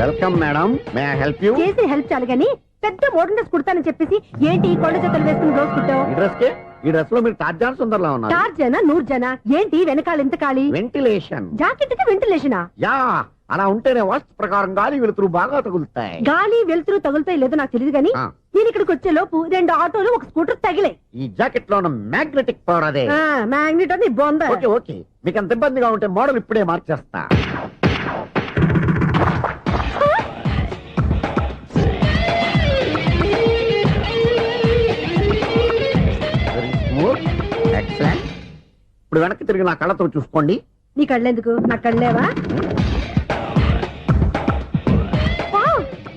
[SPEAKER 14] Welcome madam, may I help you?
[SPEAKER 15] చేసి హెల్ప్ చాలు గానీ పెద్ద మోడల్ డ్రెస్ కుడతానని చెప్పేసి ఏంటి ఈ కొండ జతలు వేసుకుని రోజు కుట్టావు?
[SPEAKER 14] ఈ డ్రెస్ లో మీరు టార్జాన్ సుందర్లా ఉన్నారు.
[SPEAKER 15] 4 జన 100 జన ఏంటి వెనకాల ఎంత ఖాళీ?
[SPEAKER 14] వెంటిలేషన్.
[SPEAKER 15] జాకెట్ కి వెంటిలేషనా?
[SPEAKER 14] యా, అలా ఉంటేనే వాస్తు ప్రకారం గాలి వెలుతురు బాగా తగులుతాయి.
[SPEAKER 15] గాలి వెలుతురు తగులుతాయి లేదో నాకు తెలియదు గానీ నేను ఇక్కడికి వచ్చే లోపు 2 ఆటోలు 1 స్కూటర్ తగిలే.
[SPEAKER 14] ఈ జాకెట్ లో ఉన్న మ్యాగ్నెటిక్ పవర్ అదే.
[SPEAKER 15] మ్యాగ్నెట్ అని బొంద.
[SPEAKER 14] ఓకే ఓకే, మీకు అంత ఇబ్బందిగా ఉంటే మోడల్ ఇప్పుడే మార్చేస్తా. ఎక్సలెంట్. ఇప్పుడు వెనక్కి తిరిగి నా కళ్ళతో చూసుకోండి.
[SPEAKER 15] నీ కళ్ళెందుకు? నా కళ్ళేవా?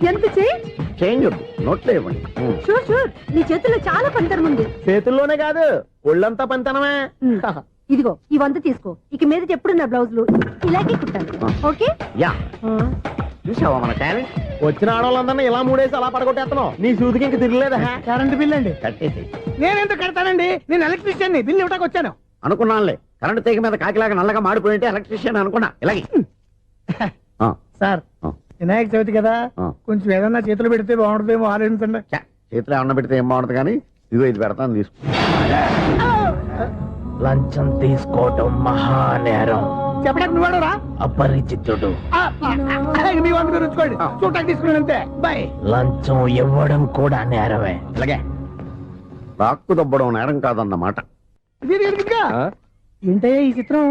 [SPEAKER 15] ఎంత
[SPEAKER 14] చేంజ్ వద్దు, నోట్లో ఇవ్వండి.
[SPEAKER 15] షూర్ షూర్, నీ చేతుల్లో చాలా పంతరం ఉంది.
[SPEAKER 7] చేతుల్లోనే కాదు, ఒళ్ళంతా పంతనమే.
[SPEAKER 15] ఇదిగో ఈ 100 తీసుకో. ఇక మీద ఎప్పుడు నా బ్లౌజులు ఇలాగే కుట్టాను. ఓకే?
[SPEAKER 14] యా, చూసావా మన టాలెంట్?
[SPEAKER 7] వచ్చిన ఆడవాళ్ళందరినీ ఇలా మూడేసి అలా పడగొట్టేస్తున్నావు. నీ సూదికి ఇంక తిరగలేదా?
[SPEAKER 13] కరెంట్ బిల్ అండి.
[SPEAKER 7] కట్టేసి
[SPEAKER 13] నేనెందుకు కడతానండి? నేను ఎలక్ట్రీషియన్ ని, బిల్ ఇవ్వడానికి వచ్చాను.
[SPEAKER 14] అనుకున్నానులే, కరెంట్ తీగ మీద కాకిలాగా నల్లగా మాడిపోయింటే ఎలక్ట్రీషియన్ అనుకున్నా. ఇలాగే
[SPEAKER 13] సార్, వినాయక చవితి కదా, కొంచెం ఏదన్నా చేతులు పెడితే బాగుంటుందేమో ఆలోచించండి.
[SPEAKER 14] చేతిలో ఏమన్నా పెడితే ఏం బాగుంటుంది కానీ ఇదిగో ఇది పెడతాను, తీసుకో.
[SPEAKER 11] లంచం తీసుకోవటం మహానేరం.
[SPEAKER 13] చెప్పడానికి నువ్వాడరా?
[SPEAKER 11] అపరిచితుడు.
[SPEAKER 13] మీ వంట మీరు ఉంచుకోండి, చూడటానికి తీసుకున్నాను అంతే. బాయ్.
[SPEAKER 11] లంచం ఇవ్వడం కూడా నేరమే.
[SPEAKER 14] అలాగే రాక్కు దబ్బడం నేరం కాదన్నమాట.
[SPEAKER 13] ఏంటయ్యా ఈ చిత్రం?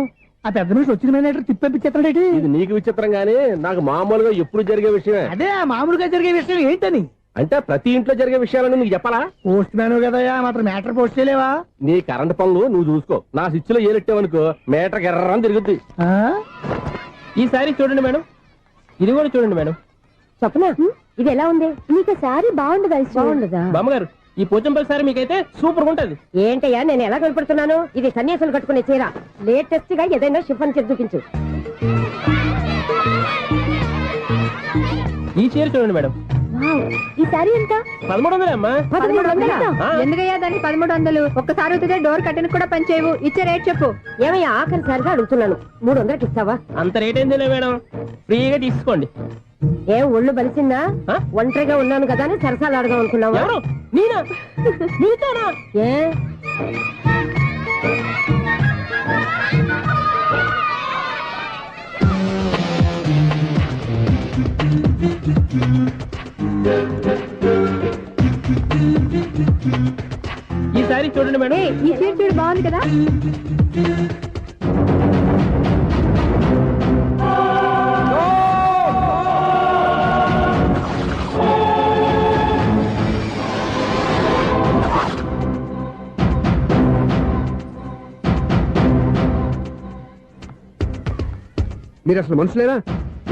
[SPEAKER 13] ఆ పెద్ద మనిషి వచ్చిన మేనేటర్ తిప్పించేస్తాడేటి?
[SPEAKER 7] ఇది నీకు విచిత్రం గానీ నాకు మామూలుగా ఎప్పుడు జరిగే విషయమే.
[SPEAKER 13] అదే మామూలుగా జరిగే విషయం ఏంటని?
[SPEAKER 7] అంటే ప్రతి ఇంట్లో జరిగే విషయాలను నీకు చెప్పాలా?
[SPEAKER 13] పోస్ట్ మ్యాన్ కదయ్యా, మాత్రం మ్యాటర్ పోస్ట్ చేయలేవా?
[SPEAKER 7] నీ కరెంట్ పనులు నువ్వు చూసుకో. నా స్విచ్ లో ఏలెట్టావనుకో మీటర్ ఎర్రని తిరుగుద్ది.
[SPEAKER 11] ఈసారి చూడండి మేడం, ఇది కూడా చూడండి మేడం.
[SPEAKER 15] చెప్పనా, ఇది ఎలా ఉంది? నీకు సారీ బాగుండదా? బాగుండదా
[SPEAKER 11] బామ్మగారు? ఈ పోచంపల్లి సారీ మీకైతే సూపర్ గా ఉంటది.
[SPEAKER 15] ఏంటయ్యా నేను ఎలా కనపడుతున్నాను? ఇది సన్యాసులు కట్టుకునే చీర. లేటెస్ట్ గా ఏదైనా షిఫన్ చేసి చూపించు.
[SPEAKER 11] ఈ చీర చూడండి మేడం.
[SPEAKER 15] ఈ సారీ ఎంత?
[SPEAKER 11] 1300 అమ్మా.
[SPEAKER 15] 1300? ఎందుకయ్యా దాన్ని 1300? ఒక్కసారి అవుతుందే డోర్ కట్టిన కూడా పని చేయవు. ఇచ్చే రేట్ చెప్పు. ఏమయ్యా ఆఖరిసారిగా అడుగుతున్నాను, 300కి ఇస్తావా?
[SPEAKER 11] అంత రేట్ ఏందిలే మేడం, ఫ్రీగా తీసుకోండి.
[SPEAKER 15] ఏం ఒళ్ళు బలిసిందా? ఒంటరిగా ఉన్నాను కదా అని సరసాలు అడదాం అనుకున్నావా?
[SPEAKER 11] నేనా? నీతోనా?
[SPEAKER 15] ఏ
[SPEAKER 11] ఈ సారీ చూడండి మేడం.
[SPEAKER 15] ఈ చీర చూడు, బాగుంది కదా?
[SPEAKER 2] మీరు అసలు మనుషులేనా?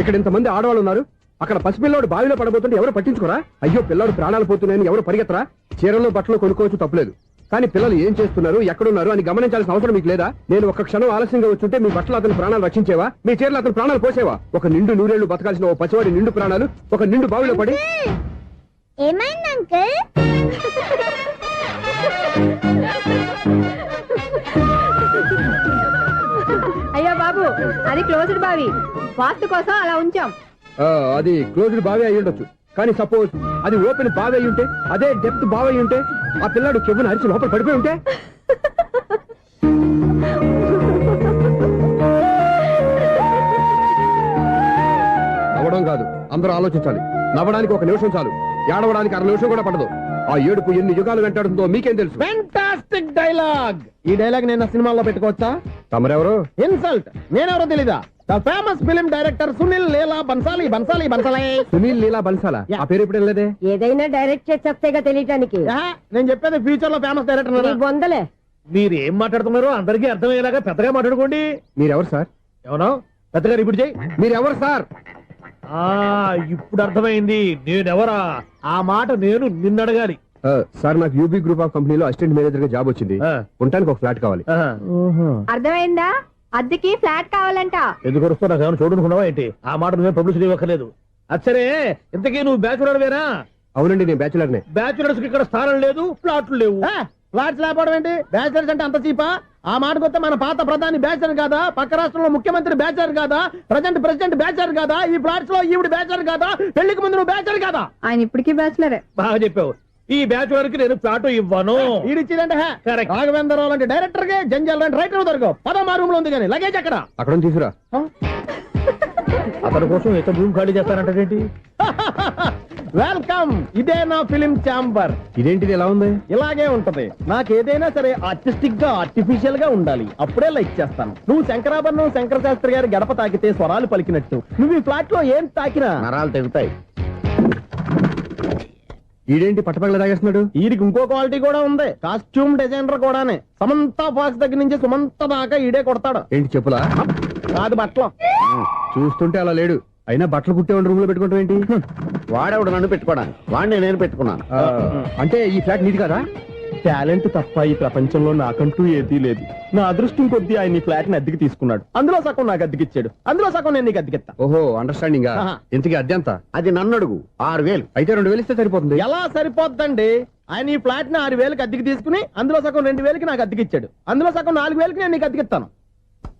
[SPEAKER 2] ఇక్కడ ఇంతమంది ఆడవాళ్ళు ఉన్నారు, అక్కడ పసిపిల్లాడు బావిలో పడబోతుంటే ఎవరు పట్టించుకోరా? అయ్యో పిల్లాడు ప్రాణాలు పోతున్నాయని ఎవరు పరిగెత్తరా? చీరలో బట్టలు కొనుక్కోవచ్చు, తప్పులేదు. కానీ పిల్లలు ఏం చేస్తున్నారు, ఎక్కడున్నారు అని గమనించాల్సిన అవసరం మీకు లేదా? నేను ఒక్క క్షణం ఆలస్యంగా వచ్చుంటే మీ బట్టలు అతని ప్రాణాలు రక్షించేవా? మీ చీరలు అతని ప్రాణాలు పోసేవా? ఒక నిండు నూరేళ్లు బతకాల్సిన ఓ పసివాడి నిండు ప్రాణాలు ఒక నిండు బావిలో పడి.
[SPEAKER 15] ఏమైంది అంకుల్? అయ్యో బాబు, అది క్లోజ్డ్ బావి, వాస్తు కోసం అలా ఉంచాం.
[SPEAKER 2] అది క్లోజ్డ్ బావి అయి ఉండొచ్చు, కానీ సపోజ్ అది ఓపెన్ బావి అయి ఉంటే, అదే డెప్త్ బావి అయి ఉంటే, ఆ పిల్లాడు కెవ్వును అరిచి లోపల పడిపోయి ఉంటే? నవ్వడం కాదు, అందరూ ఆలోచించాలి. నవ్వడానికి ఒక నిమిషం చాలు, ఏడవడానికి 1/2 నిమిషం కూడా పడదు. ఆ ఏడుపు ఎన్ని యుగాలు వెంటాడుతుందో మీకేం తెలుసు?
[SPEAKER 7] Fantastic dialogue. ఈ డైలాగ్ నేను సినిమాలో పెట్టుకోవచ్చా?
[SPEAKER 2] తమరెవరు?
[SPEAKER 7] ఇన్సల్ట్. నేనెవరో తెలీదా? The famous film director Sunil Leela Bansali.
[SPEAKER 2] Sunil Leela బన్సాలా? ఆ పేరు ఎప్పుడు వెళ్ళలేదే?
[SPEAKER 15] ఏదైనా డైరెక్ట్ చేసేస్తేగా తెలియటానికి.
[SPEAKER 7] నేను చెప్పేది ఫ్యూచర్ లో ఫేమస్ డైరెక్టర్.
[SPEAKER 15] బొందలే.
[SPEAKER 7] మీరు ఏం మాట్లాడుతున్నారో అందరికీ అర్థమయ్యేలాగా పెద్దగా మాట్లాడుకోండి.
[SPEAKER 2] మీరెవరు సార్?
[SPEAKER 7] ఎవరో పెద్దగా రిపీట్ చేయి.
[SPEAKER 2] మీరెవరు సార్?
[SPEAKER 7] ఇప్పుడు అర్థమైంది నేనెవరా. ఆ మాట నేను నిన్నడగాలి.
[SPEAKER 2] సార్, నాకు యూబీ గ్రూప్ ఆఫ్ కంపెనీలో అసిస్టెంట్ మేనేజర్ గా జాబ్ వచ్చింది. ఉండటానికి ఒక ఫ్లాట్ కావాలి.
[SPEAKER 15] అర్థమైందా? అద్దెకి ఫ్లాట్ కావాలంట.
[SPEAKER 7] ఎందుకు వస్తున్నా ఏమైనా చూడనుకున్నావా ఏంటి? ఆ మాట నువ్వే పబ్లిసిటీ ఇవ్వక్కర్లేదు. అచ్చరే, ఇంతకీ నువ్వు బ్యాచులర్ వేరా?
[SPEAKER 2] అవునండి, నేను బ్యాచులర్నే.
[SPEAKER 7] బ్యాచులర్స్ కి ఇక్కడ స్థానం లేదు, ఫ్లాట్లు లేవు. ఫ్లాట్స్ లేకపోవడం ఏంటి? బ్యాచులర్స్ అంటే అంత చీపా? ఆ మాటకొస్తే మన పాత ప్రధాని బ్యాచర్ కాదా? పక్క రాష్ట్రంలో ముఖ్యమంత్రి బ్యాచర్ కాదా? ప్రెసిడెంట్ బ్యాచర్ కాదా? ఈ ఫ్లాట్స్ లో ఈవిడ బ్యాచర్ కాదా? పెళ్లికి ముందు నువ్వు బ్యాచర్ కాదా?
[SPEAKER 15] ఆయన ఇప్పటికీ బ్యాచులరే.
[SPEAKER 7] బాగా చెప్పావు. ఈ బ్యాచులర్ కి నేను ఫ్లాట్ ఇవ్వను. ఇడిచ్చిందంటే రాఘవేంద్రరావు లాంటి డైరెక్టర్ కి, జంజాల్ లాంటి రైటర్ దొరకవు. 13 రూమ్ లో ఉంది కానీ లగేజ్ అక్కడ
[SPEAKER 2] తీసుకురా.
[SPEAKER 7] అతని కోసం ఎంత రూమ్ ఖాళీ చేస్తానంటే వెల్కమ్. ఇదే నా ఫిలిం ఛాంబర్.
[SPEAKER 2] ఇదేంటిది ఎలా ఉంది?
[SPEAKER 7] ఇలాగే ఉంటది. నాకు ఏదైనా సరే ఆర్టిస్టిక్ గా, ఆర్టిఫిషియల్ గా ఉండాలి, అప్పుడే లైక్ చేస్తాను. నువ్వు శంకరాభరణం శంకర శాస్త్రి గారి గడప తాకితే స్వరాలు పలికినట్టు నువ్వు ఈ ఫ్లాట్ లో ఏం తాకినా
[SPEAKER 14] నరాలు తెగుతాయి.
[SPEAKER 2] ఈడేంటి పట్టపగల తాగేస్తున్నాడు?
[SPEAKER 7] వీడికి ఇంకో క్వాలిటీ కూడా ఉంది. కాస్ట్యూమ్ డిజైనర్ కూడానే. సమంత ఫాక్స్ దగ్గర నుంచి సుమంత దాకా ఈడే కొడతాడు.
[SPEAKER 2] ఏంటి చెప్పులా?
[SPEAKER 7] కాదు, బట్టలు.
[SPEAKER 2] చూస్తుంటే అలా లేడు. అయినా బట్టలు కుట్టేవాడి రూమ్ లో పెట్టుకుంటాం ఏంటి?
[SPEAKER 14] వాడేవాడు నన్ను పెట్టుకోవడానికి, వాడిని నేను పెట్టుకున్నాను.
[SPEAKER 2] అంటే ఈ ఫ్లాట్ నీది కదా?
[SPEAKER 7] టాలెంట్ తప్ప ఈ ప్రపంచంలో నాకంటూ ఏదీ లేదు. నా అదృష్టం కొద్దీ ఆయన ఈ ఫ్లాట్ ని అద్దెకి తీసుకున్నాడు. అందులో సగం నాకు అద్దెకిచ్చాడు, అందులో సగం నేను నీకు అద్దెకిస్తా.
[SPEAKER 2] ఓహో అండర్స్టాండింగ్. ఇంతకీ అద్దె ఎంత?
[SPEAKER 14] అది నన్ను అడుగు. 6,000.
[SPEAKER 2] అయితే 2,000 ఇస్తే సరిపోతుంది.
[SPEAKER 7] ఎలా సరిపోద్దండి? ఆయన ఈ ఫ్లాట్ ని 6,000కి అద్దెకి తీసుకుని అందులో సగం 2,000కి నాకు అద్దెకిచ్చాడు, అందులో సగం 4,000కి నేను నీకు అద్దెకిస్తాను.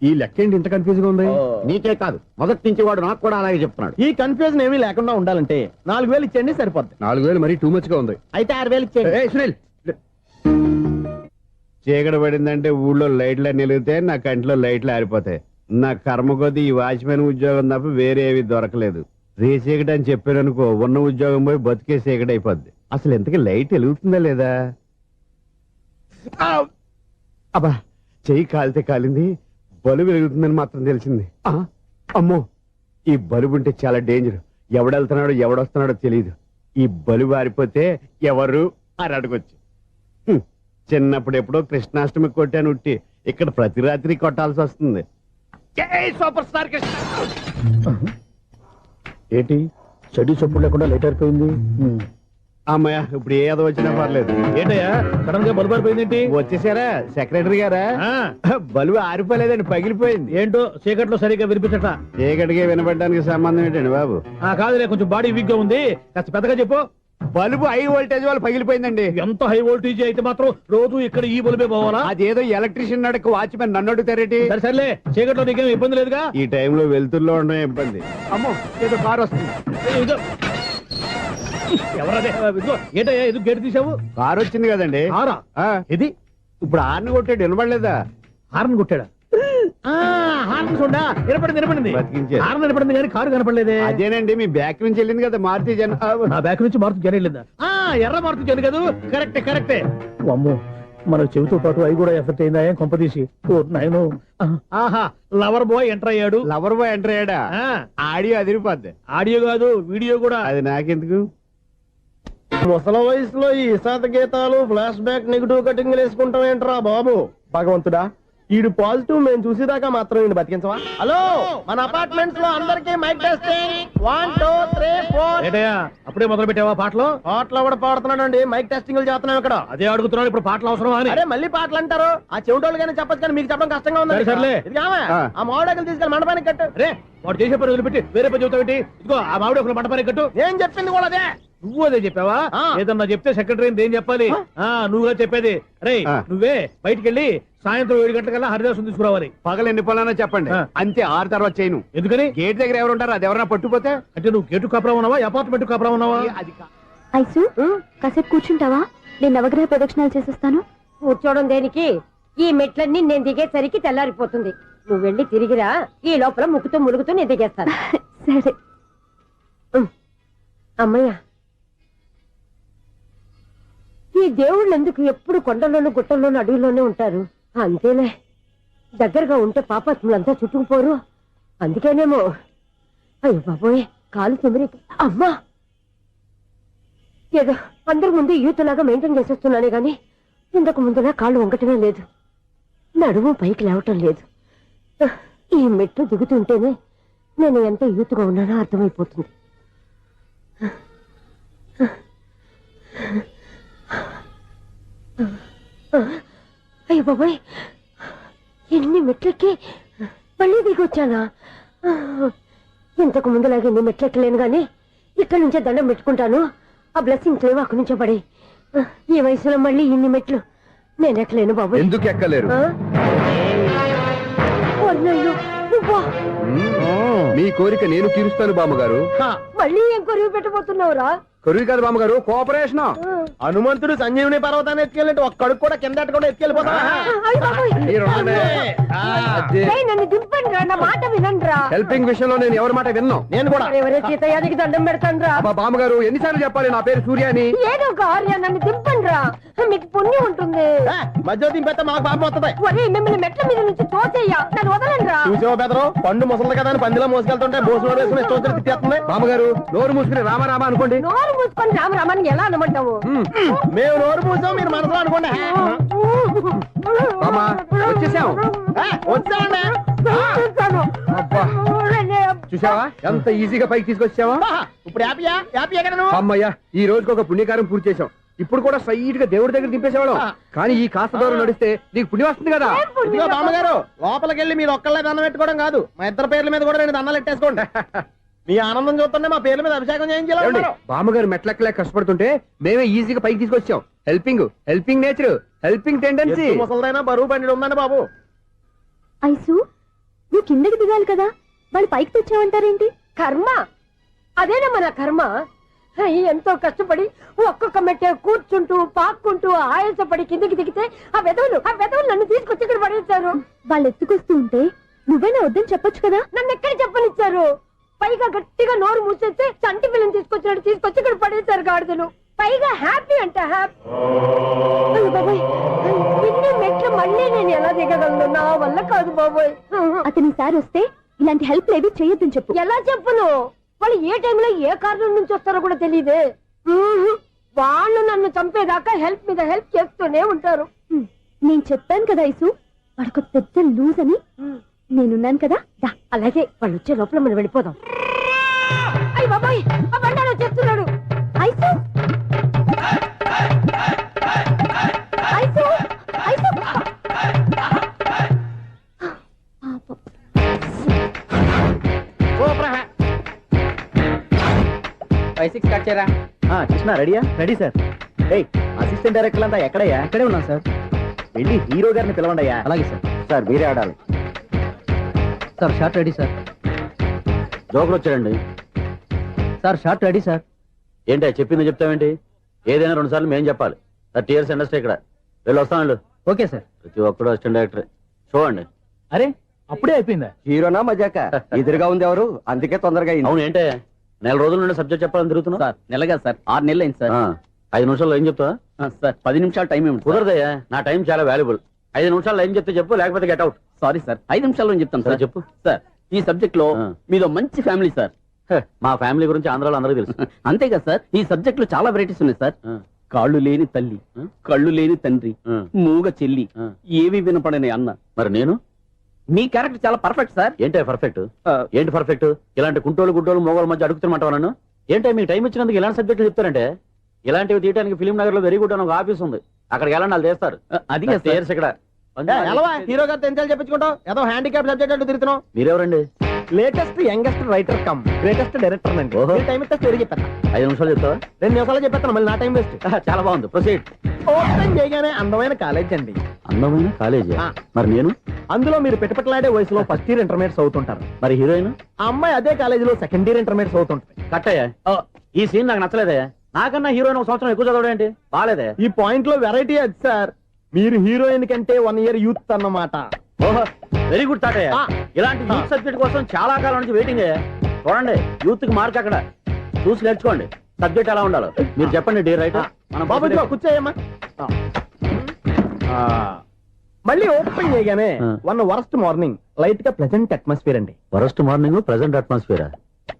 [SPEAKER 2] ఈ లెక్క ఏంటి ఇంత కన్ఫ్యూజ్ గా ఉంది?
[SPEAKER 14] నీకే కాదు, మొదటి నుంచి వాడు నాకు కూడా అలాగే చెప్తున్నాడు.
[SPEAKER 7] ఈ కన్ఫ్యూజన్ ఏమీ లేకుండా ఉండాలంటే 4,000 ఇచ్చేయండి సరిపోద్ది.
[SPEAKER 2] 4,000 మరీ టూ మచ్ గా ఉంది.
[SPEAKER 7] అయితే 6,000 ఇచ్చేయండి.
[SPEAKER 2] సునీల్
[SPEAKER 14] చీకటి పడిందంటే ఊళ్ళో లైట్లు నిలిగితే నా కంటిలో లైట్లు ఆరిపోతాయి. నా కర్మ కొద్దీ ఈ వాచ్మెన్ ఉద్యోగం తప్ప వేరే ఏవి దొరకలేదు. రేసీకటి అని చెప్పాననుకో, ఉన్న ఉద్యోగం పోయి బతికే చీకటి అయిపోద్ది. అసలు ఇంతకీ లైట్ వెలుగుతుందా లేదా? అబ్బా, చెయ్యి కాలితే కాలింది, బలుబు వెలుగుతుందని మాత్రం తెలిసింది. అమ్మో, ఈ బలుబు ఉంటే చాలా డేంజర్. ఎవడెళ్తున్నాడో ఎవడొస్తున్నాడో తెలియదు. ఈ బలుబు ఆరిపోతే ఎవరు అని అడగొచ్చు. చిన్నప్పుడు ఎప్పుడో కృష్ణాష్టమి కొట్టాను ఉట్టి, ఇక్కడ ప్రతి రాత్రి కొట్టాల్సి వస్తుంది. Super star Krishna.
[SPEAKER 7] ఏంటి చెడు చప్పుడు లేకుండా లేట్ అయిపోయింది?
[SPEAKER 14] అమ్మయ్య, ఇప్పుడు ఏదో వచ్చినా పర్లేదు.
[SPEAKER 7] ఏంటయ్యా సడన్ గా బల్బు ఆరిపోయింది?
[SPEAKER 14] వచ్చేసారా సెక్రటరీ గారా? బలుబు ఆరిపోలేదండి, పగిలిపోయింది.
[SPEAKER 7] ఏంటో చీకట్లో సరిగ్గా వినిపించట.
[SPEAKER 14] చీకటికి వినపడడానికి సంబంధం ఏంటండి బాబు?
[SPEAKER 7] కాదులే, కొంచెం బాడీ వీక్ గా ఉంది, కాస్త పెద్దగా చెప్పు.
[SPEAKER 14] బల్బు హై వోల్టేజ్ వాళ్ళు పగిలిపోయిందండి.
[SPEAKER 7] ఎంత హై వోల్టేజ్ అయితే మాత్రం రోజు ఇక్కడ ఈ బల్బే పోవాలా?
[SPEAKER 14] అదేదో ఎలక్ట్రీషియన్ నడక వాచ్మెన్ నన్ను అడుగుతారేటి?
[SPEAKER 7] సర్లే, చీకట్లో నీకేం ఇబ్బంది లేదుగా?
[SPEAKER 14] ఈ టైంలో వెళ్తుల్లో ఉండడం ఇబ్బంది. అమ్మో, ఏదో కారు వస్తుంది.
[SPEAKER 7] ఎవరదే? ఏంటయ్యా ఎదుగు గేటు తీసావు?
[SPEAKER 14] కారు వచ్చింది కదండి.
[SPEAKER 7] ఇది
[SPEAKER 14] ఇప్పుడు హార్న్ కొట్టాడు, వినపడలేదా?
[SPEAKER 7] హార్న్ కొట్టాడా? హార్న్ చూడా వినపడింది. హార్న్ వినపడింది కానీ కారు కనపడలేదే.
[SPEAKER 14] అదేనండి, మీ బ్యాక్ నుంచి వెళ్ళింది కదా మారుతి జన.
[SPEAKER 7] బ్యాక్ నుంచి మారుతి జన వెళ్ళిందా? ఎర్ర మారుతి జన కదా. కరెక్టే. అమ్మో, మన చెవితో పాటు అవి కూడా ఎఫెక్ట్ అయిందా కొంపదీసి? నాయను, ఆహా, లవర్ బాయ్ ఎంటర్ అయ్యాడు.
[SPEAKER 14] లవర్ బాయ్ ఎంటర్ అయ్యాడా? ఆడియో అదిరిపోద్ది.
[SPEAKER 7] ఆడియో కాదు, వీడియో కూడా.
[SPEAKER 14] అది నాకెందుకు?
[SPEAKER 7] ముసల వయసులో ఈ ఇసాత గీతాలు, ఫ్లాష్ బ్యాక్, నెగిటివ్ కటింగ్ వేసుకుంటాం ఏంట్రా బాబు? భగవంతుడా, ఈడు పాజిటివ్ మేము చూసేదాకా మాత్రం ఈయన బతికించవా? హలో, మన అపార్ట్మెంట్స్ లో అందరికీ మైక్ టెస్టింగ్. 1 2 3 4. ఏంటయ్యా అప్పుడే మొదలు పెట్టావా పాటలు? పాటలు కూడా పాడుతున్నాడు, మైక్ టెస్టింగ్ చేస్తున్నాం ఇక్కడ. అదే అడుగుతున్నాడు, ఇప్పుడు పాటలు అవసరం అని. అరే మళ్ళీ పాటలు అంటారు, ఆ చెవిటోళ్ళు కానీ చెప్పచ్చు కానీ మీకు చెప్పడం కష్టంగా ఉంది. సర్లే, ఆ మామిడాకులు తీసుకెళ్ళి మండపానికి కట్టు. రే, వాడు చేసే పని వదిలిపెట్టి వేరే పని చెబుతావు. ఇదిగో ఆ మామిడాకులు మండపానికి కట్టు. ఏం చెప్పింది కూడా అదే. నువ్వు అదే చెప్పావా? ఏదన్నా చెప్తే సెక్రటరీ ఏం చెప్పాలి? నువ్వుగా చెప్పేది. రే, నువ్వే బయటికి వెళ్ళి సాయంత్రం 7 గంటలకల్లా హరిదాసు తీసుకురావాలి.
[SPEAKER 14] పగలు ఎన్ని పనులన్నా చెప్పండి, అంతే. 6 తర్వాత చేయను.
[SPEAKER 7] ఎందుకని?
[SPEAKER 14] గేట్ దగ్గర ఎవరు ఉంటారు, అది ఎవరన్నా పట్టుపోతే.
[SPEAKER 7] అంటే నువ్వు గేటు కాపురా ఉన్నావా, అపార్ట్మెంట్ కాపురా ఉన్నావా?
[SPEAKER 15] ఐసు, కాసేపు కూర్చుంటావా? నేను నవగ్రహ ప్రదక్షిణాలు చేసేస్తాను. కూర్చోవడం దేనికి? ఈ మెట్లన్నీ నేను దిగేసరికి తెల్లారిపోతుంది. నువ్వు వెళ్ళి తిరిగిరా, ఈ లోపల ముక్కుతూ ములుగుతూ నేను దిగేస్తాను. సరే అమ్మయ్య. ఈ దేవుళ్ళు ఎందుకు ఎప్పుడు కొండల్లోనూ గుట్టల్లోనూ అడవిలోనే ఉంటారు? అంతేలే, దగ్గరగా ఉంటే పాపాత్ములంతా చుట్టుకుపోరు. అందుకేనేమో. అయ్యో బాబోయ్, కాలు చెమిరి. అమ్మా, ఏదో అందరి ముందు యూత్లాగా మెయింటైన్ చేసేస్తున్నానే గాని ఇంతకు ముందులా కాళ్ళు వంకటమే లేదు, నడుము పైకి లేవటం లేదు. ఈ మెట్లు దిగుతుంటేనే నేను ఎంత యూత్గా ఉన్నానో అర్థమైపోతుంది. అయ్యో బాబాయ్, ఎన్ని మెట్లెక్కి మళ్ళీ దిగొచ్చానా? ఇంతకు ముందులాగే ఎన్ని మెట్లెక్కలేను గాని ఇక్కడి నుంచే దండం పెట్టుకుంటాను. ఆ బ్లెస్సింగ్స్ లేవు అక్కడి నుంచే పడే. ఈ వయసులో మళ్ళీ ఇన్ని మెట్లు నేను ఎక్కలేను బాబాయ్.
[SPEAKER 2] ఎందుకు ఎక్కలేరు? మీ కోరిక నేను తీరుస్తాను బామ్మగారు.
[SPEAKER 15] మళ్ళీ ఏం కొరివి పెట్టబోతున్నావురా?
[SPEAKER 2] కొరివి కాదు బామ్మగారు, కోఆపరేషన్.
[SPEAKER 7] హనుమంతుడు సంజీవుని పర్వతాన్ని ఎత్తుకెళ్ళి ఒక్కడికి కూడా కింద కూడా ఎత్తుకెళ్ళిపోతా.
[SPEAKER 15] నన్ను దింపండి రా, నా మాట వినండి రా.
[SPEAKER 2] హెల్పింగ్ విషయంలో నేను ఎవరి మాట విన్నాను.
[SPEAKER 7] నేను కూడా
[SPEAKER 15] ఎవరే సీతయ్యానికి దండం పెడతాను రా.
[SPEAKER 2] బామ్మగారు ఎన్నిసార్లు చెప్పాలి నా పేరు సూర్యాని?
[SPEAKER 15] ఏదో ఒక ఆర్య, నన్ను దింపండి రా, మీకు పుణ్యం ఉంటుంది.
[SPEAKER 7] మధ్య దింపేస్తే మాకు పాపం వస్తుంది.
[SPEAKER 15] మిమ్మల్ని మెట్ల మీద నుంచి తోచేయ్యా, నన్ను వదలండి రా.
[SPEAKER 7] చూసావా బెదరు, పండు ముసలి కదా అని పందిలో మోసుకెళ్తుంటే బోసులో వేసుకుని స్తోత్రం తిట్టేస్తుంది.
[SPEAKER 2] బామ్మగారు నోరు మూసుకుని రామారామ అనుకోండి.
[SPEAKER 15] నోరు మూసుకొని రామరామని ఎలా అనమంటావు?
[SPEAKER 7] మేము నోరు మూసాం, మీరు మనసులో అనుకోండి.
[SPEAKER 2] వచ్చేసాం.
[SPEAKER 7] వచ్చామండి.
[SPEAKER 2] చూసావా ఎంత ఈజీగా పైకి తీసుకొచ్చావా?
[SPEAKER 7] ఇప్పుడు హ్యాపీయా? హ్యాపీయా కదా నువ్వు?
[SPEAKER 2] అమ్మయ్యా, ఈ రోజుకి ఒక పుణ్యకారం పూర్తి చేసాం. ఇప్పుడు కూడా స్ట్రైట్ గా దేవుడి దగ్గర దింపేసేవాళ్ళం. కానీ ఈ కాస్త దూరం నడిస్తే నీకు పుణ్యం వస్తుంది కదా.
[SPEAKER 7] ఇదిగో బామ్మగారు, లోపలికి వెళ్ళి మీరు ఒక్కళ్ళే దండం పెట్టుకోవడం కాదు, మా ఇద్దరు పేర్ల మీద కూడా 2 దండాలు ఎట్టేసుకోండి. మీ ఆనందం చూస్తుంటే మా పేర్ల మీద అభిషేకం చేయించాలి.
[SPEAKER 2] బామ్మగారు మెట్లెక్కలే కష్టపడుతుంటే మేమే ఈజీగా పైకి తీసుకొచ్చాం. Helping nature, helping tendency.
[SPEAKER 7] ముసలిదైనా బరువు బండి ఉందండి బాబు.
[SPEAKER 15] ఐసు నువ్వు కిందకి దిగాలి కదా, వాళ్ళు పైకి తెచ్చావంటారేంటి? కర్మ అదేనా మన కర్మ. ఎంతో కష్టపడి ఒక్కొక్క మెట్టే కూర్చుంటూ పాక్కుంటూ ఆయాసపడి కిందకి దిగితే ఆ వెధవులు నన్ను తీసుకొచ్చి ఇక్కడ పడేశారు. వాళ్ళు ఎత్తుకొస్తూ ఉంటే నువ్వేనా వద్దని చెప్పొచ్చు కదా. నన్ను ఎక్కడ చెప్పనిచ్చారు? పైగా గట్టిగా నోరు మూసేస్తే చంటి పిల్లని తీసుకొచ్చి ఇక్కడ పడేశారు గాడిదలు. పైగా హ్యాపీ అంట హ్యాపీ. బాబాయ్ ఇన్ని మెట్లు మళ్ళీ నేను ఎలా దిగగలను? నా వల్ల కాదు బాబాయ్. అతని సారి వస్తే ఇలాంటి హెల్ప్ లేవి చేయొద్దని చెప్పు. ఎలా చెప్పును? వాళ్ళు ఏ టైంలో ఏ కారణం నుంచి వస్తారో కూడా తెలియదే. వాళ్ళు నన్ను చంపేదాకా హెల్ప్ మీద హెల్ప్ చేస్తూనే ఉంటారు. నేను చెప్పాను కదా ఐసు, వాడికి పెద్ద లూజ్ అని. నేనున్నాను కదా. అలాగే వాళ్ళు వచ్చే లోపల మనం వెళ్ళిపోదాం. అయ్య బాబాయ్ ఆ బండారు వచ్చేస్తున్నాడు. ఐసు ఐసు ఐసు
[SPEAKER 7] 5-6 కట్ చేయరా. కృష్ణ రెడీయా? Ready sir. అసిస్టెంట్ డైరెక్టర్ అంతా ఎక్కడయ్యా? ఇక్కడే ఉన్నాం సార్. వెళ్ళి హీరో గారిని పిలవండి అయ్యా. అలాగే సార్. సార్ మీరే ఆడాలి సార్. Short ready sir. జోకులు వచ్చాడండి సార్. Short ready sir. ఏంటి చెప్పింది చెప్తావేంటి? ఏదైనా 2 సార్లు మేం చెప్పాలి. 30 years ఇండస్ట్రీ ఇక్కడ. వెళ్ళి వస్తాను. Okay sir. ప్రతి ఒక్కడు అసిస్టెంట్ డైరెక్టర్. చూడండి. అరే అప్పుడే అయిపోయిందా? హీరోనా మజాక? ఎదురుగా ఉంది ఎవరు, అందుకే తొందరగా. అవును ఏంటే 4 రోజుల నుండి సబ్జెక్ట్ చెప్పాలని తిరుగుతున్నా సార్. నెలగా సార్. 6 నెలలు అయింది సార్. 5 నిమిషాల్లో ఏం చెప్తా సార్? 10 నిమిషాలు టైం ఏమి కుదరదయ్యా. నా టైం చాలా వాల్యుబుల్. 5 నిమిషాల్లో ఏం చెప్తే చెప్పు, లేకపోతే గెట్ అవుట్. సారీ సార్, 5 నిమిషాల్లో చెప్తాను సార్. చెప్పు సార్. ఈ సబ్జెక్ట్ లో మీదో మంచి ఫ్యామిలీ సార్. మా ఫ్యామిలీ గురించి ఆంధ్రాలో అందరికీ తెలుసు. అంతేగా సార్, ఈ సబ్జెక్ట్ లో చాలా వెరైటీస్ ఉన్నాయి సార్. కాళ్ళు లేని తల్లి, కళ్ళు లేని తండ్రి, మూగ చెల్లి, ఏవి వినపడని అన్న. మరి నేను మీ క్యారెక్టర్ చాలా పర్ఫెక్ట్ సార్. ఏంటే పర్ఫెక్ట్? ఏంటి పర్ఫెక్ట్? ఇలాంటి కుంటోలు గుడ్డోలు మోగోల మధ్య అడుగుతున్నమాట నన్ను. ఏంటో మీకు టైం ఇచ్చినందుకు ఇలాంటి సబ్జెక్టులు చెప్తారంటే. ఇలాంటివి తీయడానికి ఫిలిం నగర్ లో వెరీ గుడ్ అని ఒక ఆఫీస్ ఉంది. అక్కడికి వెళ్ళండి, వాళ్ళు చేస్తారు. అది ఇక్కడ హీరో గారితో ఎంత చెప్పించుకుంటావు? ఏదో హ్యాండిక్యాప్ సబ్జెక్ట్ అంటూ తిరుగుతున్నావు. మీరెవరండి? Latest youngest writer cum greatest director అండి. టైం ఇస్తే స్టోరీ చెప్పాను. 5 నిమిషాలు చెప్తావా? 2 నిమిషాలు చెప్పేస్తాను, మళ్ళీ నా టైం వేస్ట్. చాలా బాగుంది, ప్రొసీడ్. ఓపెన్ చేయగానే అందమైన కాలేజ్ అండి. అందమైన కాలేజ్? మరి నేను అందులో మీరు పెట్టుపట్లాడే వయసులో ఫస్ట్ ఇయర్ ఇంటర్మీడియట్స్ అవుతుంటారు. మరి హీరోయిన్ ఆ అమ్మాయి అదే కాలేజీలో సెకండ్ ఇయర్ ఇంటర్మీడియట్స్ అవుతుంటుంది. కట్టయ్యా, ఈ సీన్ నాకు నచ్చలేదే. నాకన్నా హీరోయిన్ 1 సంవత్సరం ఎక్కువ చదవడం ఏంటి? బాలేదే. ఈ పాయింట్ లో వెరైటీ అది సార్. మీరు హీరోయిన్ కంటే 1 year యూత్ అన్నమాట. ఓహో, వెరీ గుడ్ తాటయ్య. ఇలాంటి యూత్ సబ్జెక్ట్ కోసం చాలా కాలం నుంచి వెయిటింగ్. చూడండి, యూత్ కి మార్క్ అక్కడ చూసి నేర్చుకోండి. సబ్జెక్ట్ ఎలా ఉండాలో మీరు చెప్పండి. డే రైటర్ బాబు కూర్చోయమ్మా. మళ్ళీ ఓపెన్ చేయగానే వరస్ట్ మార్నింగ్ లైట్ గా ప్లెజెంట్ అట్మాస్ఫియర్ అండి. Worst morning pleasant atmosphere.